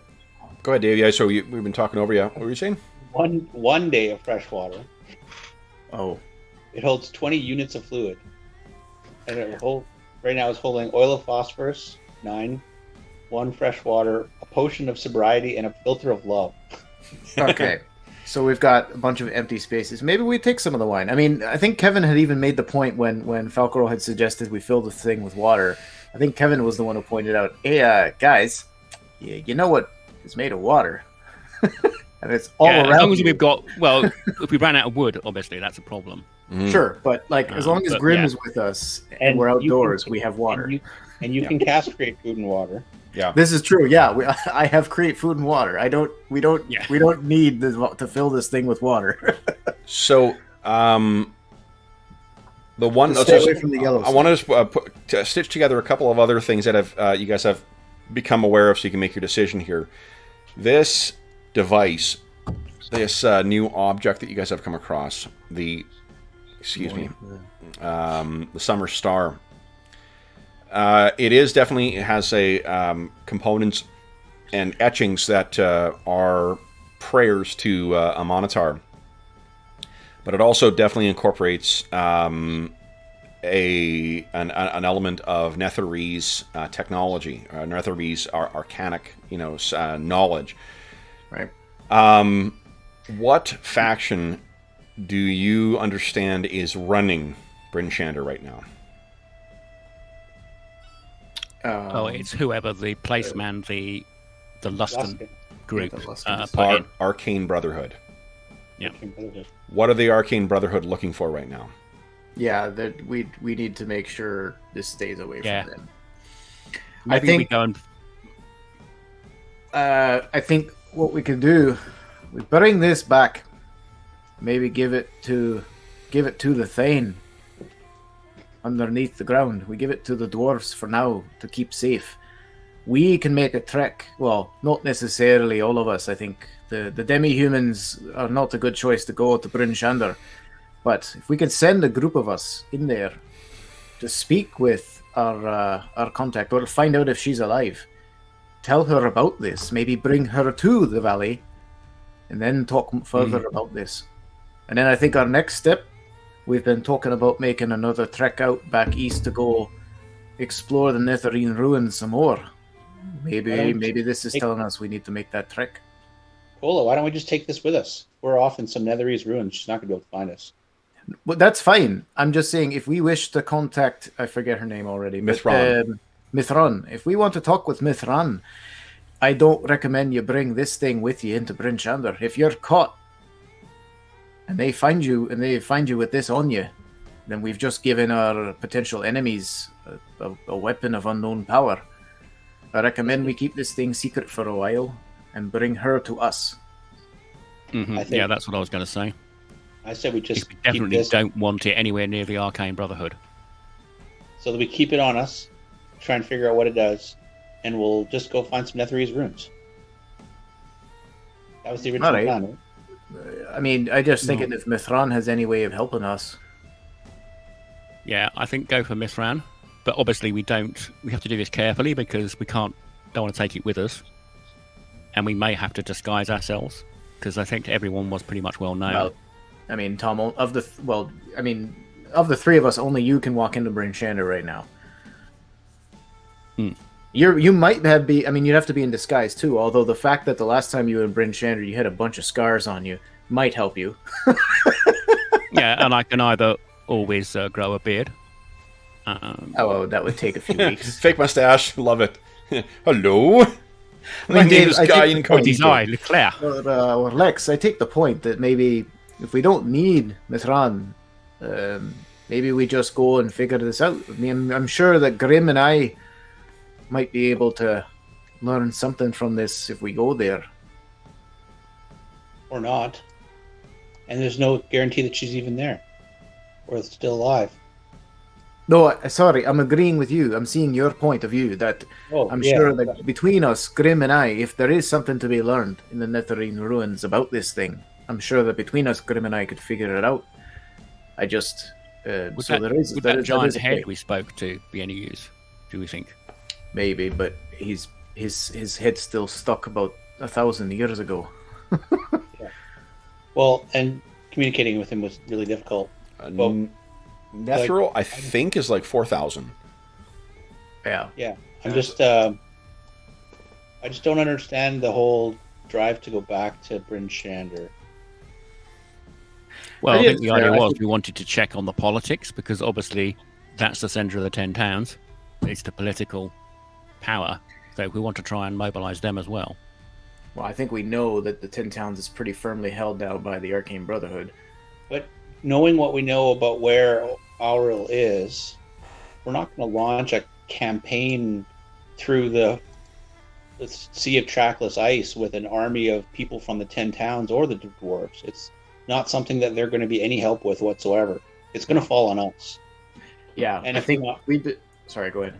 Go ahead, Dave. Yeah, so we've been talking over you. What were you saying? One day of fresh water. Oh. It holds 20 units of fluid. And right now it's holding oil of phosphorus, 9, 1 fresh water, a potion of sobriety, and a filter of love. Okay. So we've got a bunch of empty spaces. Maybe we take some of the wine. I mean, I think Kevin had even made the point when Falcoro had suggested we fill the thing with water. I think Kevin was the one who pointed out, hey, guys, you know what is made of water? And it's all around. As long as we've got, if we ran out of wood, obviously that's a problem. Sure, but as long as Grim is with us and we're outdoors, we have water. And you can cast create food and water. Yeah, this is true. Yeah, I have create food and water. We don't need to fill this thing with water. So, The one. Just stay away from the yellow I want to stitch together a couple of other things that have you guys have become aware of, so you can make your decision here. This device, this new object that you guys have come across, the Summer Star. It is definitely, it has a components and etchings that are prayers to Amonitar. But it also definitely incorporates an element of Netherese technology, Netherese arcanic, knowledge. Right. What faction do you understand is running Bryn Shander right now? It's whoever the placeman, the Lustan group Our Arcane Brotherhood. Yeah. What are the Arcane Brotherhood looking for right now? Yeah, that we need to make sure this stays away from them. Maybe we go and... I think what we can do, we bring this back. Maybe give it to the Thane underneath the ground. We give it to the dwarves for now to keep safe. We can make a trek. Well, not necessarily all of us. I think the demi-humans are not a good choice to go to Bryn Shander. But if we could send a group of us in there to speak with our contact, or find out if she's alive, tell her about this, maybe bring her to the valley, and then talk further about this. And then I think our next step, we've been talking about making another trek out back east to go explore the Netherine ruins some more. Maybe this is telling us we need to make that trek. Ola, why don't we just take this with us? We're off in some Netherese ruins. She's not going to be able to find us. Well, that's fine. I'm just saying, if we wish to contact, I forget her name already. Mithran. Mithran. If we want to talk with Mithran, I don't recommend you bring this thing with you into Bryn Shander. If you're caught and they find you with this on you, then we've just given our potential enemies a weapon of unknown power. I recommend we keep this thing secret for a while and bring her to us. Mm-hmm. Yeah, that's what I was going to say. I said we just we definitely don't want it anywhere near the Arcane Brotherhood. So that we keep it on us, try and figure out what it does, and we'll just go find some Netherese ruins. That was the original plan, right? I mean, I just thinking if Mithran has any way of helping us. Yeah, I think go for Mithran. But obviously we have to do this carefully because we don't want to take it with us. And we may have to disguise ourselves because I think everyone was pretty much well known. Well, I mean, Tom, of the three of us, only you can walk into Bryn Shander right now. You might have you'd have to be in disguise too, although the fact that the last time you were in Bryn Shander you had a bunch of scars on you might help you. Yeah, and I can either always grow a beard. That would take a few weeks. Fake mustache, love it. Hello, my name is Guy Incognito. Leclerc. Or Lex, I take the point that maybe if we don't need Mithran, maybe we just go and figure this out. I mean, I'm sure that Grim and I might be able to learn something from this if we go there. Or not. And there's no guarantee that she's even there. Or still alive. No, sorry, I'm agreeing with you. I'm seeing your point of view that sure that between us, Grim and I, if there is something to be learned in the Netherine ruins about this thing, I'm sure that between us, Grim and I could figure it out. I just... Would that giant head we spoke to be any use, do we think? Maybe, but his head's still stuck about 1,000 years ago. Yeah. Well, and communicating with him was really difficult. Netheril, I think, is like 4,000. Yeah. Yeah. I just don't understand the whole drive to go back to Bryn Shander. Well, I think the idea was we wanted to check on the politics because obviously that's the centre of the 10 towns. It's the political power. So we want to try and mobilise them as well. Well, I think we know that the 10 towns is pretty firmly held down by the Arcane Brotherhood. But knowing what we know about where Auril is, we're not going to launch a campaign through the sea of trackless ice with an army of people from the 10 towns or the dwarves. It's not something that they're going to be any help with whatsoever. It's going to fall on us. Yeah, And I if think we're not, we did. Sorry, go ahead.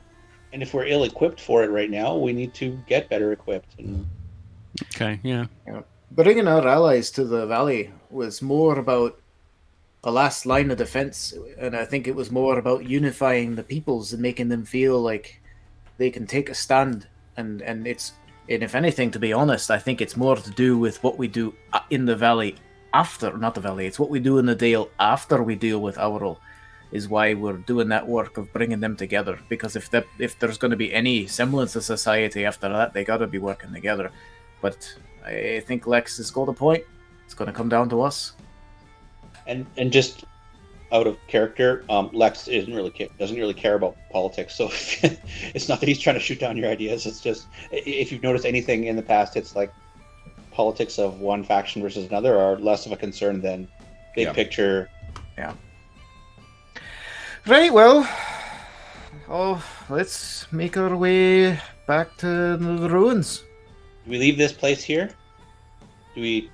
and if we're ill-equipped for it right now, we need to get better equipped. And Okay, yeah. Yeah. Bringing our allies to the valley was more about a last line of defense, and I think it was more about unifying the peoples and making them feel like they can take a stand. And if anything, to be honest, I think it's more to do with what we do in the valley after, not the valley. It's what we do in the Dale after we deal with Auril, is why we're doing that work of bringing them together. Because if there's going to be any semblance of society after that, they got to be working together. But I think Lex has got a point. It's going to come down to us. and just out of character, Lex doesn't really care about politics. So it's not that he's trying to shoot down your ideas. It's just, if you've noticed anything in the past, it's like politics of one faction versus another are less of a concern than big picture. Yeah. Right, well, let's make our way back to the ruins. Do we leave this place here? Do we?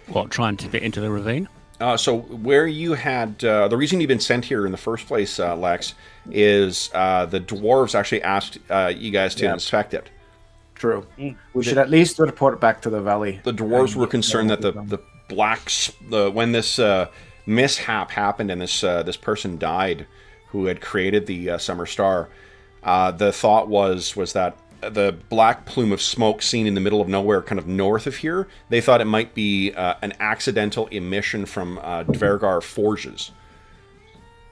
What, trying to get into the ravine? So where you had the reason you've been sent here in the first place, Lex, is the dwarves actually asked you guys to inspect it. True. We should at least report back to the valley. The dwarves were concerned that the blacks, when this mishap happened and this person died, who had created the Summer Star, the thought was that the black plume of smoke seen in the middle of nowhere, kind of north of here, they thought it might be an accidental emission from Dvergar forges.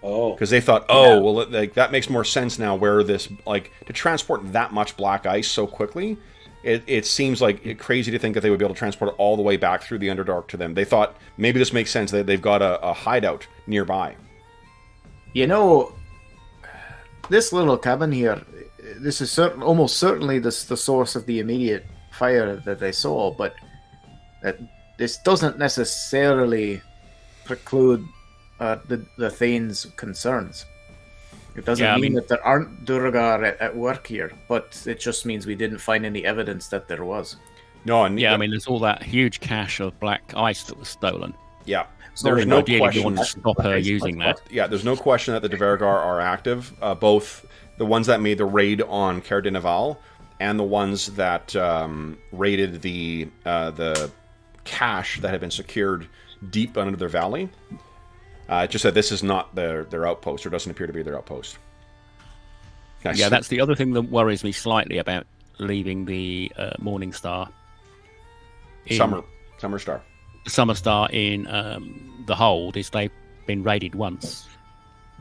Oh, because they thought, well, like that makes more sense now. Where this, like, to transport that much black ice so quickly, it seems like crazy to think that they would be able to transport it all the way back through the Underdark to them. They thought maybe this makes sense that they've got a hideout nearby. You know, this little cabin here, this is almost certainly the source of the immediate fire that they saw, but this doesn't necessarily preclude the Thane's concerns. It doesn't mean that there aren't Durgar at work here, but it just means we didn't find any evidence that there was. No, and I mean, there's all that huge cache of black ice that was stolen. Yeah. So there's no ideally question. we want to stop her using that. Yeah, there's no question that the Dvergar are active. Both the ones that made the raid on Caer Dineval and the ones that raided the cache that had been secured deep under their valley. Just that this is not their outpost, or doesn't appear to be their outpost. Yeah, that's the other thing that worries me slightly about leaving the Morning Star. Summer Star. Summer Star in the hold is they've been raided once.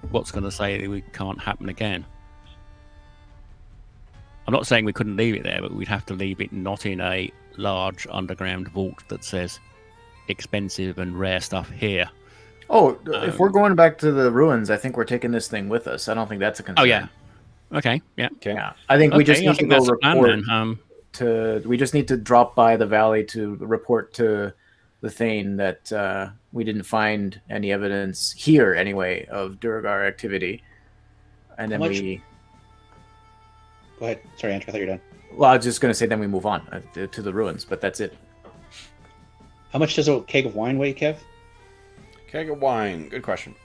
What's going to say that we can't happen again? I'm not saying we couldn't leave it there, but we'd have to leave it not in a large underground vault that says expensive and rare stuff here. Oh, if we're going back to the ruins, I think we're taking this thing with us. I don't think that's a concern. Oh, yeah. Okay, yeah. Okay. Yeah. I think we just need to go report then. we just need to drop by the valley to report to the Thane that we didn't find any evidence here, anyway, of Durgar activity. And then we... Go ahead. Sorry, Andrew, I thought you were done. Well, I was just going to say then we move on to the ruins, but that's it. How much does a keg of wine weigh, Kev? Keg of wine. Good question.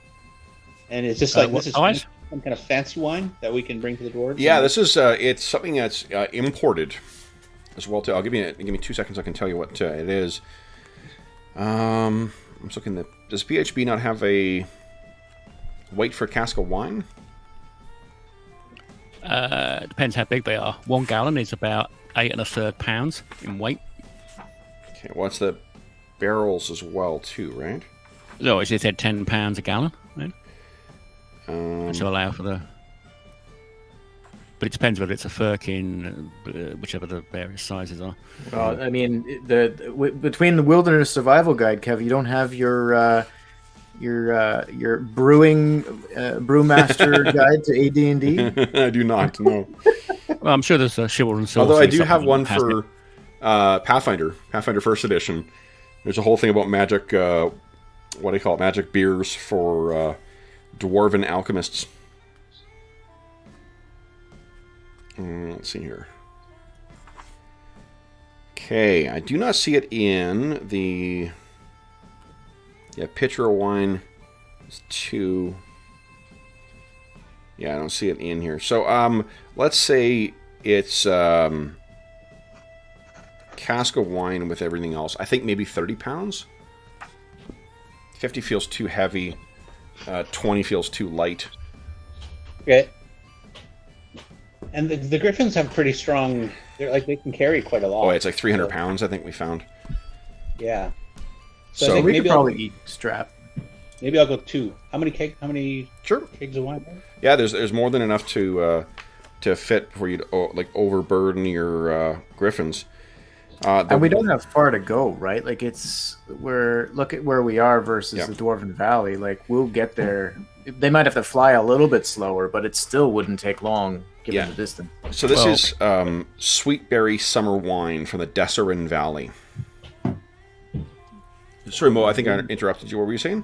And it's just like what this is size? some kind of fancy wine that we can bring to the dwarves. Yeah, this is it's something that's imported as well too. Give me 2 seconds. I can tell you what it is. I'm just looking at. Does PHB not have a weight for a cask of wine? Depends how big they are. 1 gallon is about 8 1/3 pounds in weight. Okay, what's the barrels as well too, right? So it said 10 pounds a gallon, right? To allow for the. But it depends whether it's a firkin, whichever the various sizes are. Well, I mean, between the Wilderness Survival Guide, Kev, you don't have your brewing brewmaster guide to AD&D. I do not. No. Well, I'm sure there's a Chivalry and Although I do Sorcery have one supplement for Pathfinder First Edition. There's a whole thing about magic. What do you call it? Magic beers for dwarven alchemists. Let's see here. Okay, I do not see it in the... Yeah, pitcher of wine is 2. Yeah, I don't see it in here. So, let's say it's cask of wine with everything else. I think maybe 30 pounds. 50 feels too heavy. 20 feels too light. Okay. And the griffins have pretty strong. They're like they can carry quite a lot. Oh, it's like 300 pounds. I think we found. Yeah. So I think we maybe could probably eat strap. Maybe I'll go 2. How many Sure. kegs of wine? Yeah, there's more than enough to fit for you to like overburden your griffins. And we don't have far to go, right? Like look at where we are versus the Dwarven Valley. Like we'll get there. They might have to fly a little bit slower, but it still wouldn't take long given the distance. So this is Sweetberry Summer Wine from the Desserin Valley. Sorry, Mo, I think I interrupted you. What were you saying?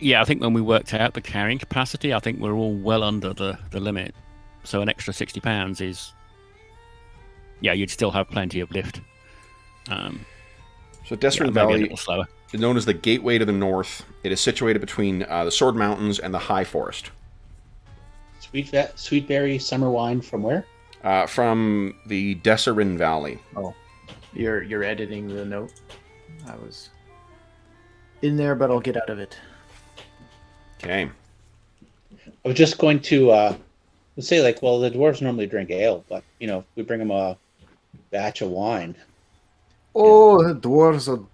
Yeah, I think when we worked out the carrying capacity, I think we're all well under the limit. So an extra 60 pounds is... Yeah, you'd still have plenty of lift. So Desserin Valley is known as the gateway to the north. It is situated between the Sword Mountains and the High Forest. Sweetberry summer wine from where? From the Desserin Valley. Oh, you're editing the note. I was in there, but I'll get out of it. Okay. I was just going to let's say like, well, the dwarves normally drink ale, but if we bring them a batch of wine. Oh, the dwarves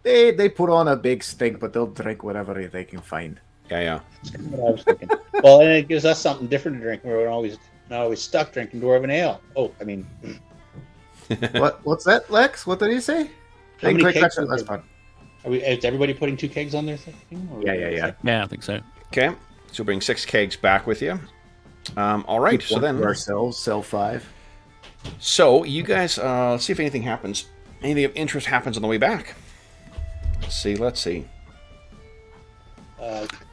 they put on a big stink, but they'll drink whatever they can find. Yeah. That's kind of what I was thinking. Well, and it gives us something different to drink. We're not always stuck drinking dwarven ale. Oh, I mean, what's that, Lex? What did he say? How many kegs that's fun. Is everybody putting 2 kegs on their thing? Yeah. Yeah, I think so. Okay. So bring 6 kegs back with you. All right. So then ourselves sell 5. So you guys, let's see if anything happens. Anything of interest happens on the way back. Let's see.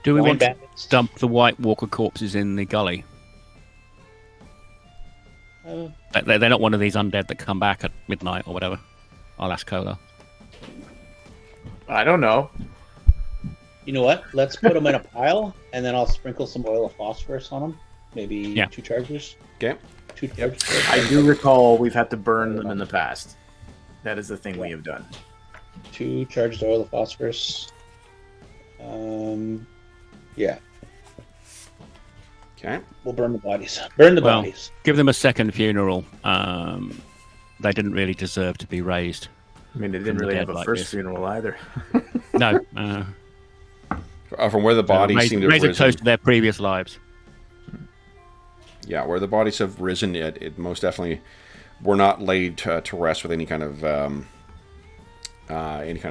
Do we want to dump the White Walker corpses in the gully? They're not one of these undead that come back at midnight or whatever. I'll ask Cola. I don't know. You know what? Let's put them in a pile, and then I'll sprinkle some oil of phosphorus on them. Maybe 2 charges. Okay. 2 charges. I do recall we've had to burn them in the past. That is the thing we have done. 2 charges of oil of phosphorus. Yeah. Okay. We'll burn the bodies. Burn the bodies. Give them a second funeral. They didn't really deserve to be raised. I mean, they didn't really have a first funeral either. No. From where the bodies seem to have risen. Raise it close to their previous lives. Yeah, where the bodies have risen, it most definitely were not laid to rest with any kind of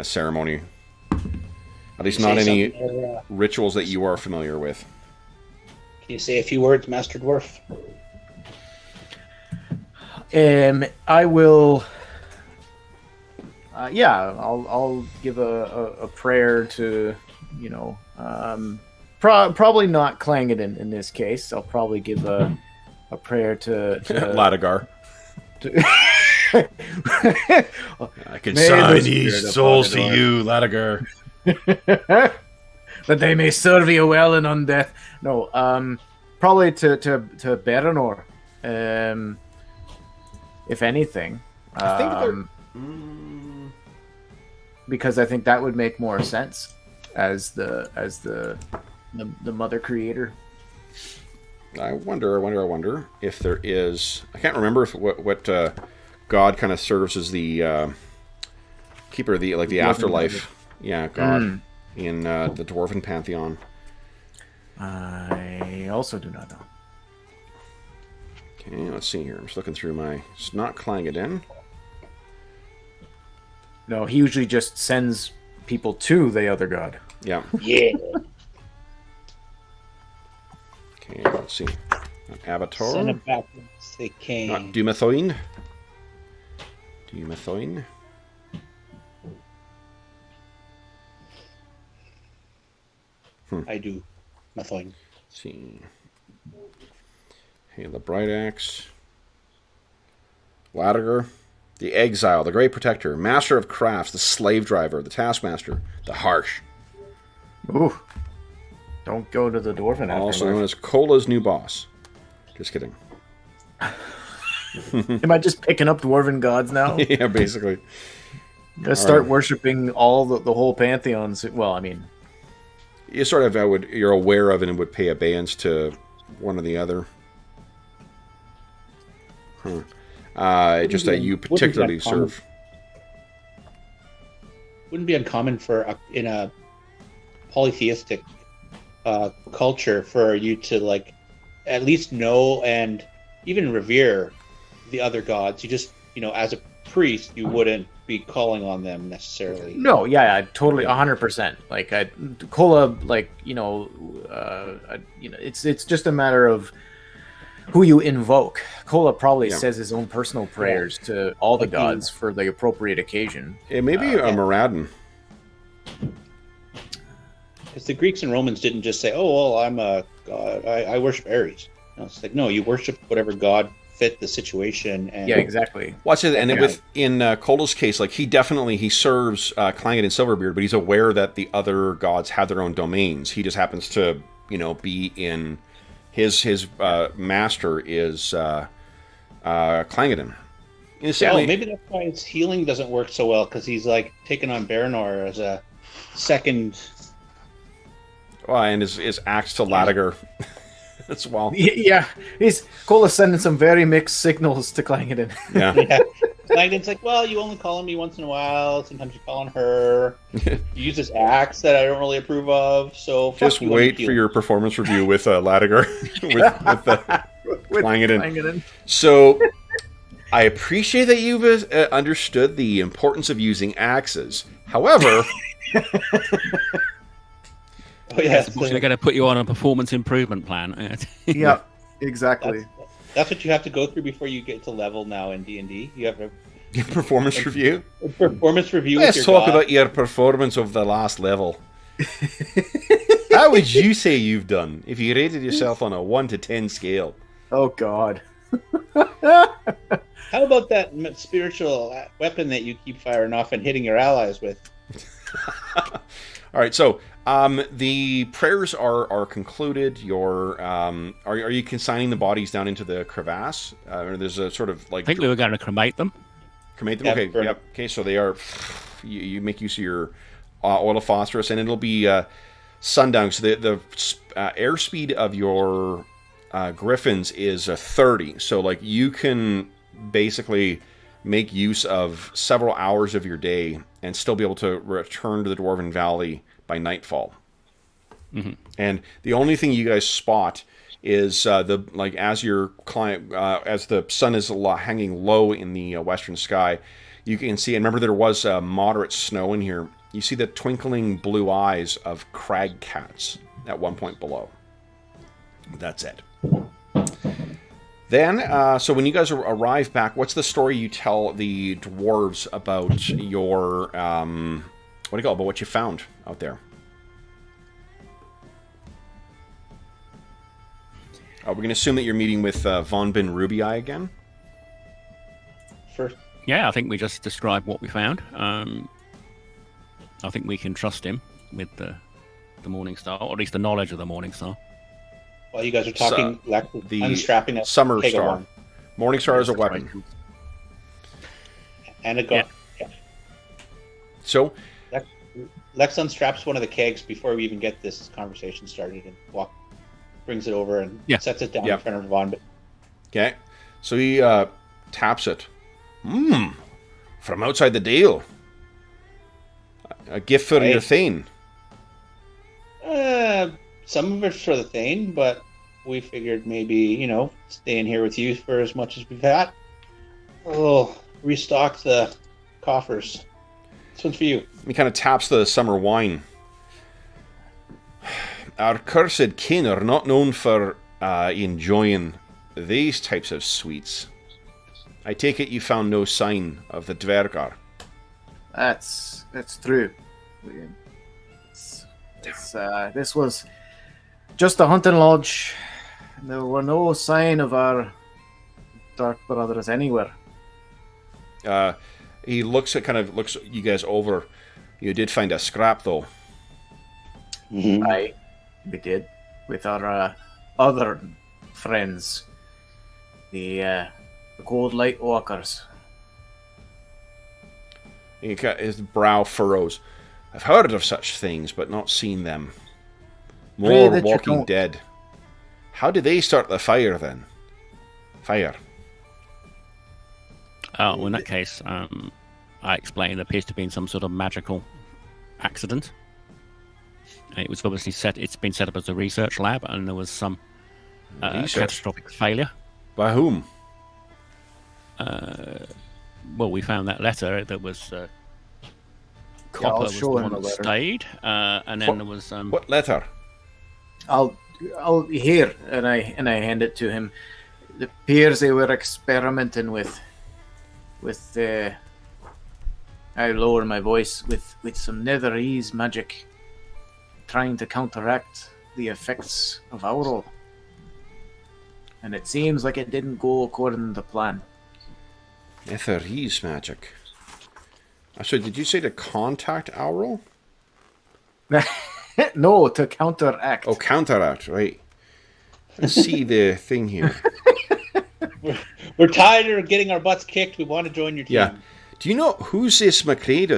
ceremony. At least not any rituals that you are familiar with. Can you say a few words, Master Dwarf? I will. I'll give a prayer to, probably not Clangadin in this case. I'll probably give a prayer to Ladagar. I can May sign the these spirit souls upon to it, you, Ladagar. that they may serve you well and on death. No, probably to Berenor, if anything. I think because I think that would make more sense as the mother creator. I wonder if there is. I can't remember if what God kind of serves as the keeper of the afterlife. Yeah, God in the dwarven pantheon. I also do not know. Okay, let's see here. I'm just looking through my. It's not Clangadin. No, he usually just sends people to the other god. Yeah. Yeah. Okay, let's see. Avatar. Send them back once they came. Not Dumathoin. Dumathoin. I do. Nothing. Let's see. Hey, the Bright Axe. Latiger. The Exile, the Great Protector, Master of Crafts, the Slave Driver, the Taskmaster, the Harsh. Ooh. Don't go to the dwarven Also afterlife. known as Cola's new boss. Just kidding. Am I just picking up dwarven gods now? Yeah, basically. Gotta start worshipping all the whole pantheon. Well, I mean, You sort of you're aware of it and would pay abeyance to one or the other. Just that you particularly serve. Wouldn't be uncommon in a polytheistic culture for you to like at least know and even revere the other gods. You just, as a priest, you wouldn't be calling on them necessarily. no, yeah, totally, 100%. Like, Kola, like, it's just a matter of who you invoke. Kola probably says his own personal prayers to all the gods for the appropriate occasion. It may be a Moradin. Because the Greeks and Romans didn't just say, "Oh, well, I'm a god. I worship Ares." No, it's like, no, you worship whatever god fit the situation. And Yeah, exactly. Watch it, and in Cola's case, like he serves Clangett and Silverbeard, but he's aware that the other gods have their own domains. He just happens to, be in his master is Clangedon. Maybe that's why his healing doesn't work so well, because he's like taking on Baranor as a second. Well, and his axe to Latiger as well. Yeah, Kola's sending some very mixed signals to Clangedon. Yeah. Clangedon's like, well, you only call on me once in a while. Sometimes you call on her. You use this axe that I don't really approve of. So just wait for your performance review with Latiger with Clangedon. So I appreciate that you've understood the importance of using axes. However. Oh, yeah, they're going to put you on a performance improvement plan. Yeah, exactly. That's what you have to go through before you get to level now in D&D. You have a performance review. Performance review. Let's talk about your performance of the last level. How would you say you've done if you rated yourself on a 1 to 10 scale? Oh God. How about that spiritual weapon that you keep firing off and hitting your allies with? All right, so the prayers are concluded. Are you consigning the bodies down into the crevasse? Or there's a sort of like. I think we were going to cremate them. Cremate them. Okay. Yep. Okay. So they are. You make use of your oil of phosphorus, and it'll be sundown. So the airspeed of your griffins is 30. So like you can basically make use of several hours of your day and still be able to return to the Dwarven Valley by nightfall. Mm-hmm. And the only thing you guys spot is as the sun is hanging low in the western sky, you can see, and remember there was moderate snow in here, you see the twinkling blue eyes of crag cats at one point below. That's it. Then, so when you guys arrive back, what's the story you tell the dwarves about your, about what you found out there? We're going to assume that you're meeting with Von Ben Rubii again? First. Yeah, I think we just described what we found. I think we can trust him with the Morning Star, or at least the knowledge of the Morning Star. While you guys are talking, the unstrapping a Summer Star. Morning Star is a weapon. Right. And a gun. Yeah. So Lex unstraps one of the kegs before we even get this conversation started and brings it over and sets it down in front of Von. Okay. So he taps it. From outside the deal. A gift for your Thane. Some of it's for the Thane, but we figured maybe, staying here with you for as much as we've had. Restock the coffers. This one's for you. He kind of taps the summer wine. Our cursed kin are not known for enjoying these types of sweets. I take it you found no sign of the Dvergar. That's true, William. This was just a hunting lodge. There were no sign of our dark brothers anywhere. He looks you guys over. You did find a scrap, though. Mm-hmm. Aye. We did with our other friends, the Cold Light Walkers. His brow furrows. I've heard of such things, but not seen them. Pray More that you Walking don't. Dead. How did they start the fire then? Fire. Oh, well, in that case, I explained there appears to have been some sort of magical accident. It was obviously it's been set up as a research lab, and there was some catastrophic failure. By whom? Well, we found that letter that was Copper I'll was the show him one the that letter. stayed, and then there was What letter? I'll here, and I hand it to him. It appears they were experimenting with I lower my voice with some netherese magic, trying to counteract the effects of Aurel. And it seems like it didn't go according to plan. Netherese magic. So did you say to contact Aurel? No, to counteract. Oh, counteract, right. Let's see the thing here. We're tired of getting our butts kicked. We want to join your team. Yeah. Do you know who's this MacLeod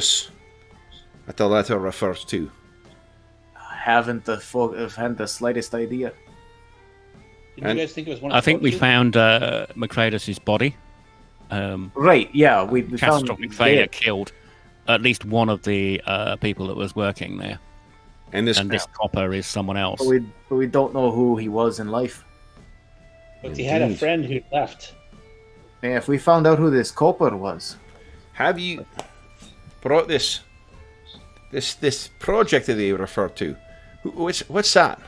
that the letter refers to? I haven't the slightest idea. Didn't you guys think it was one of I the think we folks? found McCradus's body. Right, yeah, we found Catastrophic failure dead. killed at least one of the people that was working there, And this, and this Copper is someone else. But we don't know who he was in life. But he had a Indeed. friend who left. Yeah, if we found out who this Copper was, have you brought this project that they refer to? What's that?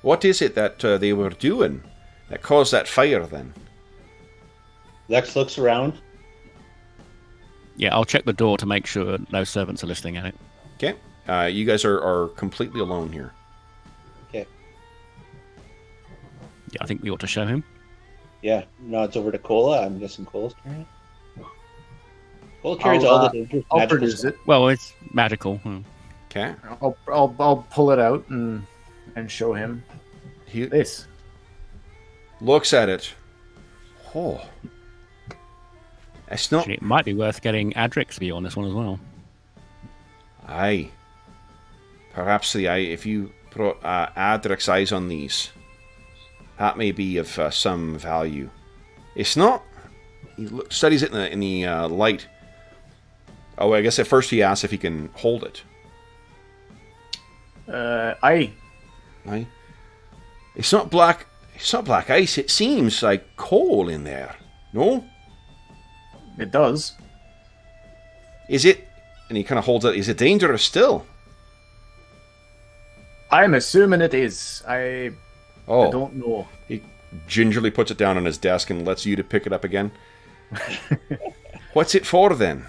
What is it that they were doing that caused that fire then? Lex looks around. Yeah, I'll check the door to make sure no servants are listening at it. Okay. You guys are completely alone here. Okay. Yeah, I think we ought to show him. Yeah, nods over to Cola. I'm guessing Cola's carrying it. Cola carries all the dangerous I'll magical produce stuff. it. Well, it's magical. Okay. I'll pull it out and show him He this. looks at it. Oh. It's not. Actually, it might be worth getting Adric's view on this one as well. Aye. Perhaps if you put Adric's eyes on these, that may be of some value. It's not. He studies it in the light. Oh, I guess at first he asks if he can hold it. Aye. Aye. It's not black. It's not black ice. It seems like coal in there. No. It does. Is it? And he kind of holds it. Is it dangerous still? I'm assuming it is. I Oh. don't know. He gingerly puts it down on his desk and lets you to pick it up again. What's it for then?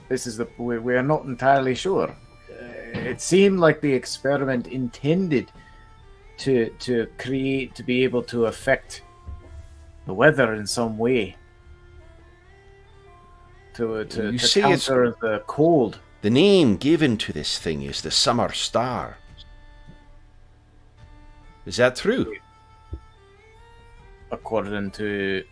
This is we are not entirely sure. It seemed like the experiment intended to be able to affect the weather in some way. To You say it's- counter the cold. The name given to this thing is the Summer Star. Is that true? According to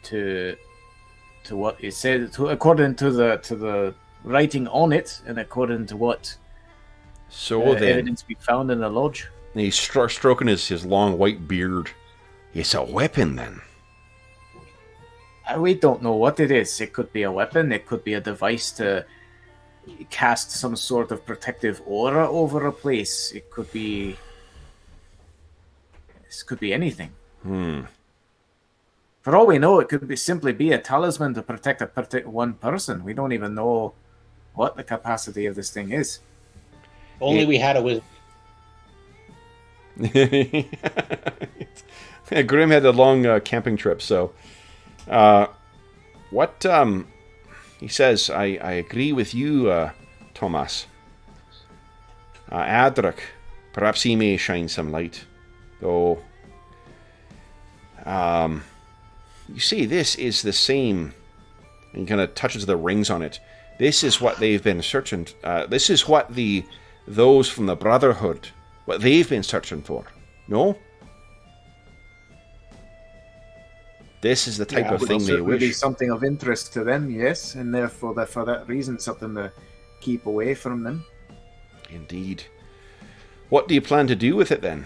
what it said, according to the writing on it, and according to what So then, evidence we found in the lodge. he's stroking his long white beard. It's a weapon then. We don't know what it is. It could be a weapon. It could be a device to cast some sort of protective aura over a place. It could be. This could be anything. For all we know, it could simply be a talisman to protect one person. We don't even know what the capacity of this thing is. Only we had a wizard. Grim had a long camping trip, so what he says, I agree with you, Thomas. Adric, perhaps he may shine some light, though. You see, this is the same, And he kind of touches the rings on it. This is what they've been searching. This is what those from the Brotherhood, what they've been searching for. No? This is the type of thing they wish. Be something of interest to them, yes, and therefore, for that reason, something to keep away from them. Indeed. What do you plan to do with it then?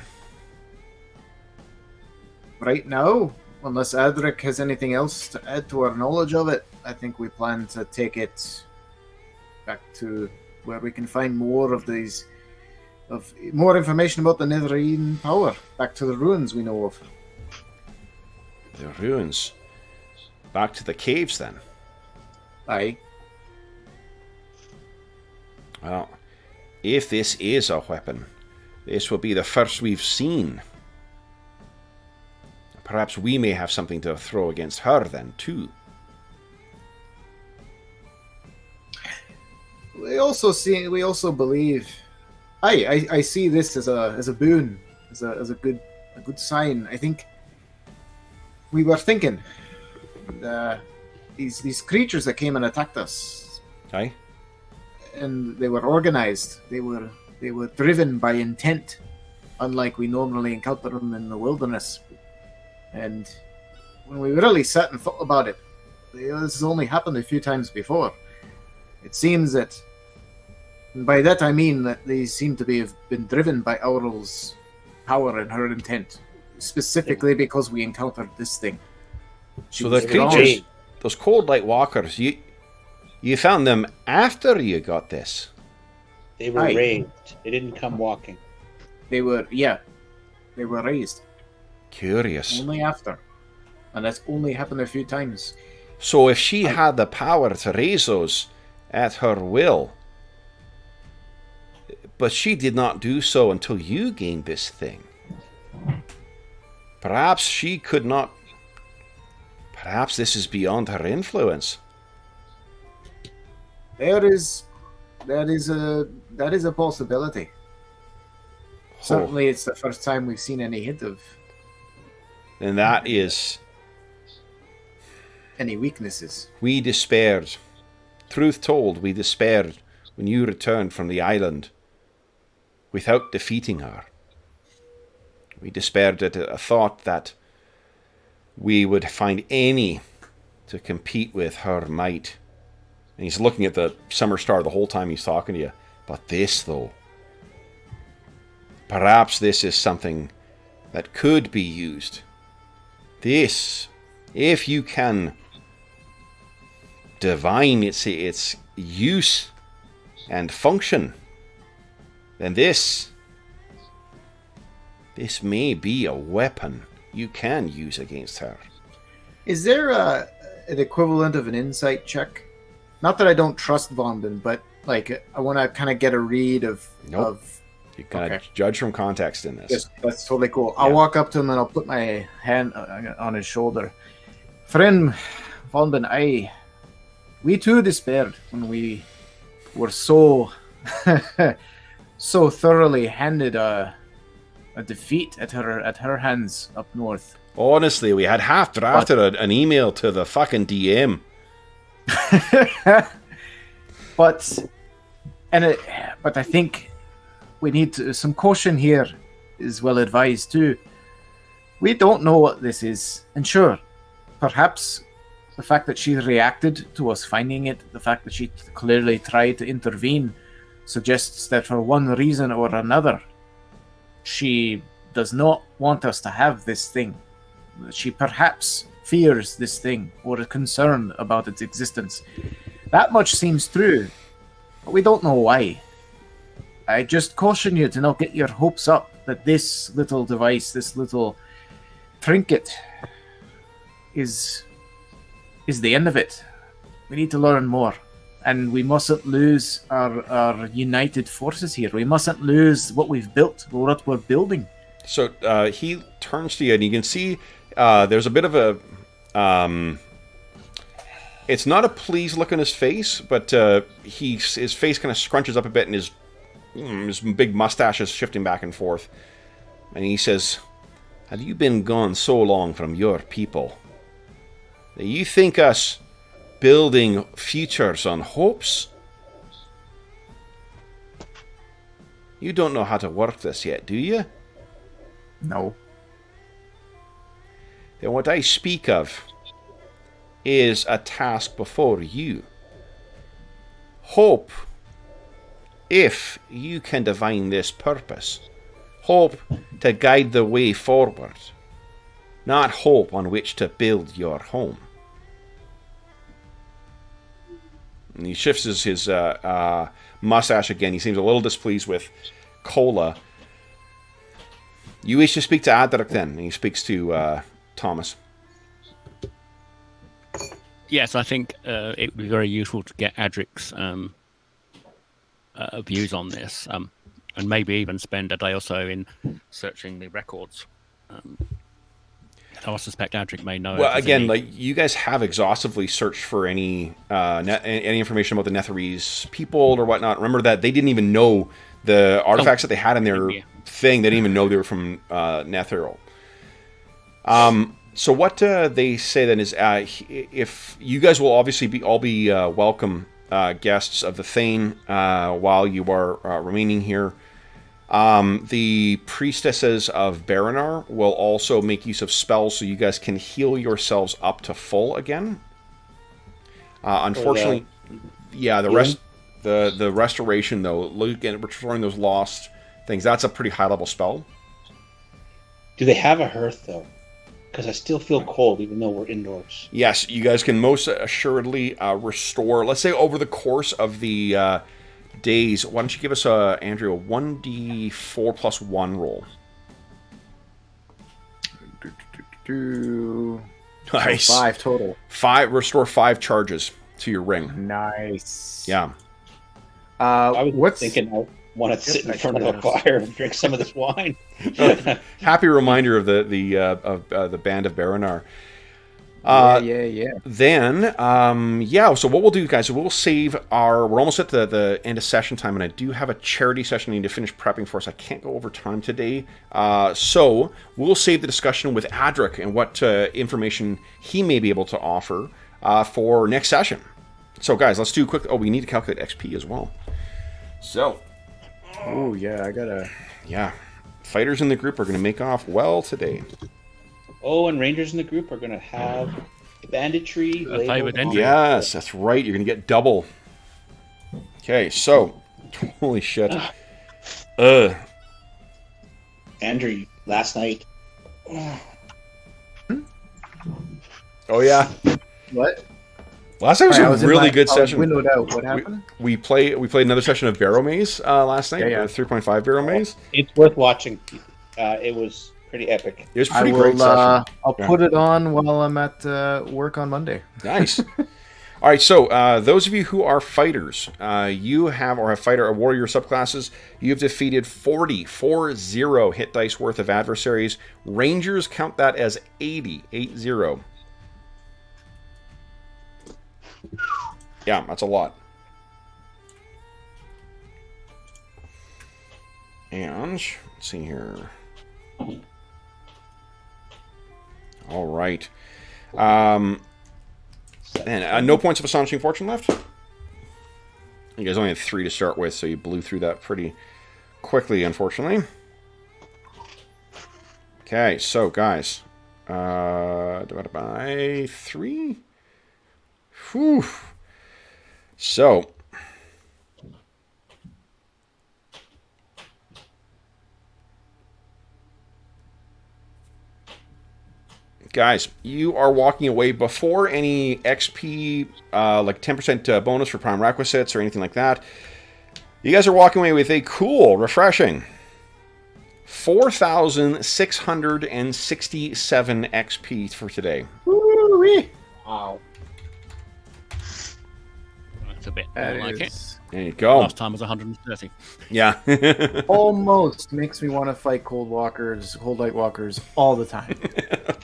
Right now, unless Adric has anything else to add to our knowledge of it, I think we plan to take it back to where we can find more information about the Netherine power. Back to the ruins we know of. The ruins. Back to the caves then. Aye. Well, if this is a weapon, this will be the first we've seen. Perhaps we may have something to throw against her then, too. We also believe. I see this as a boon, as a good sign. I think we were thinking these creatures that came and attacked us. Aye. And they were organized. They were driven by intent, unlike we normally encounter them in the wilderness. And when we really sat and thought about it, this has only happened a few times before. It seems that, and by that I mean that they seem to have been driven by Aurel's power and her intent, specifically because we encountered this thing. So the creatures, those cold light walkers, you found them after you got this? They were raised. They didn't come walking. They were raised. Curious. Only after. And that's only happened a few times. So if she had the power to raise those at her will, but she did not do so until you gained this thing, perhaps she could not. Perhaps this is beyond her influence. That is a possibility. Certainly, it's the first time we've seen any hint of. And that is. Any weaknesses. We despaired. Truth told, we despaired when you returned from the island without defeating her. We despaired at a thought that we would find any to compete with her might. And he's looking at the summer star the whole time he's talking to you. But this, though, perhaps this is something that could be used. This, if you can divine its use and function, then this may be a weapon you can use against her. Is there an equivalent of an insight check? Not that I don't trust Vondon, but like I want to kind of get a read of. Nope. You kind of judge from context in this. Yes, that's totally cool. Yeah. I'll walk up to him and I'll put my hand on his shoulder. Friend Vondon, we too despaired when we were so thoroughly handed a defeat at her hands up north. Honestly, we had half drafted an email to the fucking DM. But I think we need some caution here is well advised too. We don't know what this is, and sure, perhaps the fact that she reacted to us finding it, the fact that she clearly tried to intervene, suggests that for one reason or another, she does not want us to have this thing. She perhaps fears this thing or is concerned about its existence. That much seems true, but we don't know why. I just caution you to not get your hopes up that this little device, this little trinket, is the end of it. We need to learn more, and we mustn't lose our united forces here. We mustn't lose what we've built or what we're building. So he turns to you, and you can see there's a bit of a... it's not a pleased look on his face, but his face kind of scrunches up a bit, and his big mustache is shifting back and forth. And he says, "Have you been gone so long from your people that you think us building futures on hopes? You don't know how to work this yet, do you? No. Then what I speak of is a task before you. Hope, if you can divine this purpose. Hope to guide the way forward, not hope on which to build your home. And he shifts his mustache again. He seems a little displeased with Cola. You wish to speak to Adric then? And he speaks to Thomas. Yes, I think it would be very useful to get Adric's views on this, and maybe even spend a day or so in searching the records. I suspect Adric may know. Well, again, like you guys have exhaustively searched for any information about the Netherese people or whatnot. Remember that they didn't even know the artifacts that they had in their thing. They didn't even know they were from Netheril. So what they say then is, if you guys will obviously all be welcome guests of the Thane while you are remaining here. The priestesses of Baranar will also make use of spells so you guys can heal yourselves up to full again. Unfortunately, the restoration though, look at restoring those lost things. That's a pretty high level spell. Do they have a hearth though? Because I still feel cold even though we're indoors. Yes, you guys can most assuredly restore. Let's say over the course of the days. Why don't you give us, Andrew, a 1d4 plus 1 roll? Nice. So 5 total. 5. Restore 5 charges to your ring. Nice. Yeah. I was thinking I want to sit in front of a fire and drink some of this wine. Happy reminder of the band of Baranar. Yeah. Then, so what we'll do, guys, we'll save we're almost at the end of session time, and I do have a charity session I need to finish prepping for, so I can't go over time today. So we'll save the discussion with Adric and what information he may be able to offer for next session. So, guys, let's do a quick... Oh, we need to calculate XP as well. So... Oh, yeah, I gotta... Yeah. Fighters in the group are going to make off well today. Oh, and Rangers in the group are going to have banditry. Yes, that's right. You're going to get double. Okay, so... Holy shit. Andrew, last night... Oh, yeah. What? Last night was a really good session. Windowed out. What happened? We played another session of Barrow Maze last night. Yeah. 3.5 Barrow Maze. It's worth watching. It was pretty epic. It was a pretty great session. I'll put it on while I'm at work on Monday. Nice. All right, so those of you who are fighters, you have warrior subclasses. You have defeated 40 hit dice worth of adversaries. Rangers count that as 80. Yeah, that's a lot. And let's see here. All right. And no points of astonishing fortune left. You guys only had 3 to start with, so you blew through that pretty quickly, unfortunately. Okay, so guys, divided by 3. Whew. So, guys, you are walking away before any XP, like 10% bonus for prime requisites or anything like that. You guys are walking away with a cool, refreshing 4,667 XP for today. Woo-wee. Wow. That's a bit more like it. There you go. Last time was 130. Yeah. Almost makes me want to fight cold light walkers all the time.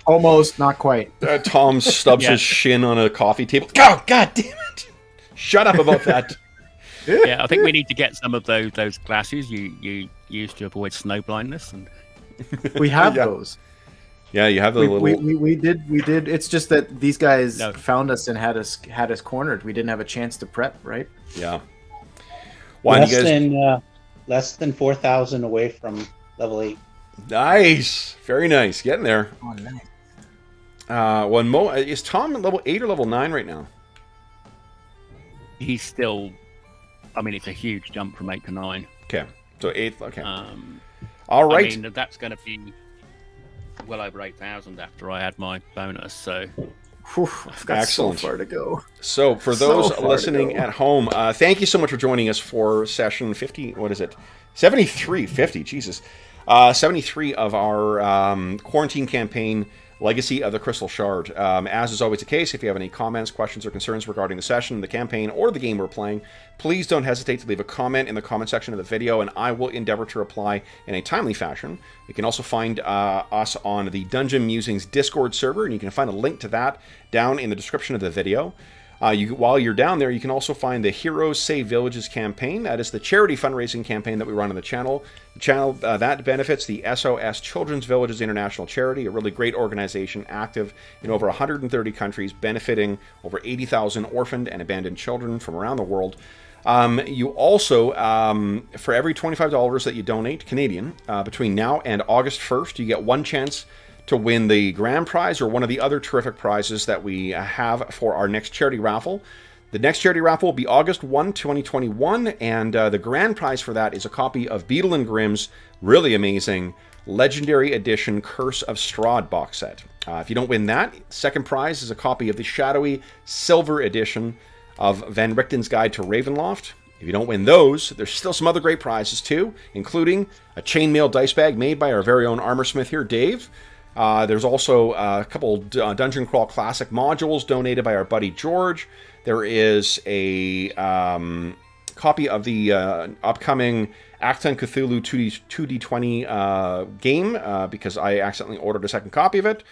Almost, not quite. Tom stubs his shin on a coffee table. Oh, God damn it! Shut up about that. Yeah, I think we need to get some of those glasses you used to avoid snow blindness. And we have those. Yeah, you have the little. We did. It's just that these guys No. found us and had us cornered. We didn't have a chance to prep, right? Yeah. Why do you guys? Less than 4,000 away from level 8. Nice, very nice, getting there. Oh, nice. When Mo is Tom at level 8 or level 9 right now? He's still. I mean, it's a huge jump from 8 to 9. Okay, so 8th. Okay, Um, all right. I mean, that's going to be well over 8,000 after I add my bonus. So Whew, I've got Excellent. so far to go. So for So those far to listening go. at home, thank you so much for joining us for session 50. What is it? 73, 50. Jesus, 73 of our quarantine campaign. Legacy of the Crystal Shard. As is always the case, if you have any comments, questions, or concerns regarding the session, the campaign, or the game we're playing, please don't hesitate to leave a comment in the comment section of the video, and I will endeavor to reply in a timely fashion. You can also find us on the Dungeon Musings Discord server, and you can find a link to that down in the description of the video. While you're down there, you can also find the Heroes Save Villages campaign. That is the charity fundraising campaign that we run on the channel. The channel that benefits the SOS Children's Villages International Charity, a really great organization active in over 130 countries, benefiting over 80,000 orphaned and abandoned children from around the world. You also, for every $25 that you donate, Canadian, between now and August 1st, you get one chance to win the grand prize or one of the other terrific prizes that we have for our next charity raffle. The next charity raffle will be August 1, 2021, and the grand prize for that is a copy of Beadle and Grimm's really amazing Legendary Edition Curse of Strahd box set. If you don't win that, second prize is a copy of the shadowy Silver Edition of Van Richten's Guide to Ravenloft. If you don't win those, there's still some other great prizes too, including a chainmail dice bag made by our very own armor smith here, Dave. There's also a couple Dungeon Crawl Classic modules donated by our buddy George. There is a copy of the upcoming Acton Cthulhu 2D20 game because I accidentally ordered a second copy of it.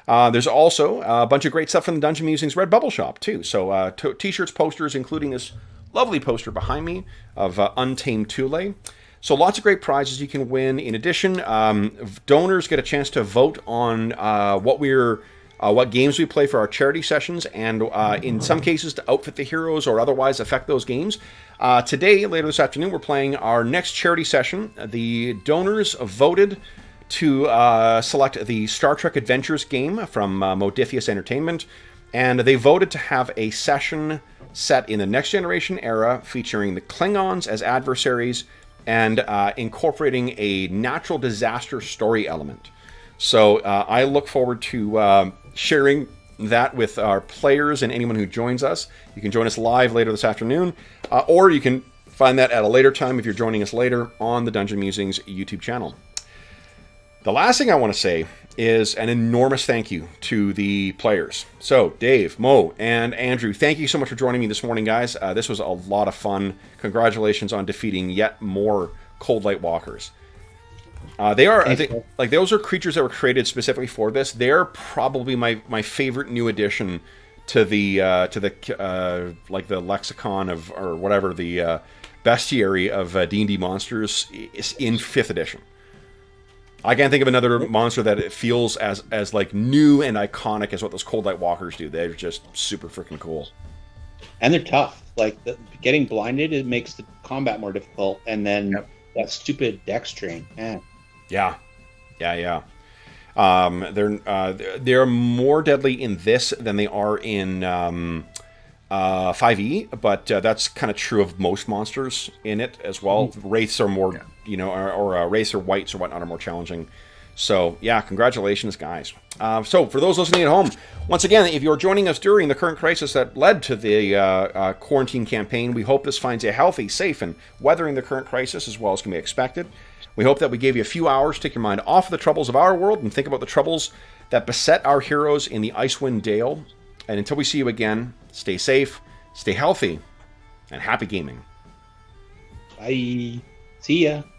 There's also a bunch of great stuff from the Dungeon Musings Redbubble shop too. So t-shirts, posters, including this lovely poster behind me of Untamed Thule. So lots of great prizes you can win. In addition, donors get a chance to vote on what games we play for our charity sessions, and in some cases to outfit the heroes or otherwise affect those games. Today, later this afternoon, we're playing our next charity session. The donors voted to select the Star Trek Adventures game from Modiphius Entertainment, and they voted to have a session set in the Next Generation era featuring the Klingons as adversaries and incorporating a natural disaster story element. So I look forward to sharing that with our players and anyone who joins us. You can join us live later this afternoon, or you can find that at a later time if you're joining us later on the Dungeon Musings YouTube channel. The last thing I want to say is an enormous thank you to the players. So, Dave, Mo, and Andrew, thank you so much for joining me this morning, guys. This was a lot of fun. Congratulations on defeating yet more Cold Light Walkers. They are, I think, like those are creatures that were created specifically for this. They're probably my favorite new addition to the like the lexicon of or whatever the bestiary of D&D monsters in 5th edition. I can't think of another monster that it feels as like new and iconic as what those Cold Light Walkers do. They're just super freaking cool. And they're tough. Like getting blinded, it makes the combat more difficult. And then that stupid dex strain. Man. Yeah. They're more deadly in this than they are in 5e, but that's kind of true of most monsters in it as well. Wraiths are more, or wraiths or wights or whatnot are more challenging. So, yeah, congratulations, guys. So, for those listening at home, once again, if you're joining us during the current crisis that led to the quarantine campaign, we hope this finds you healthy, safe, and weathering the current crisis as well as can be expected. We hope that we gave you a few hours to take your mind off of the troubles of our world and think about the troubles that beset our heroes in the Icewind Dale. And until we see you again, stay safe, stay healthy, and happy gaming. Bye. See ya.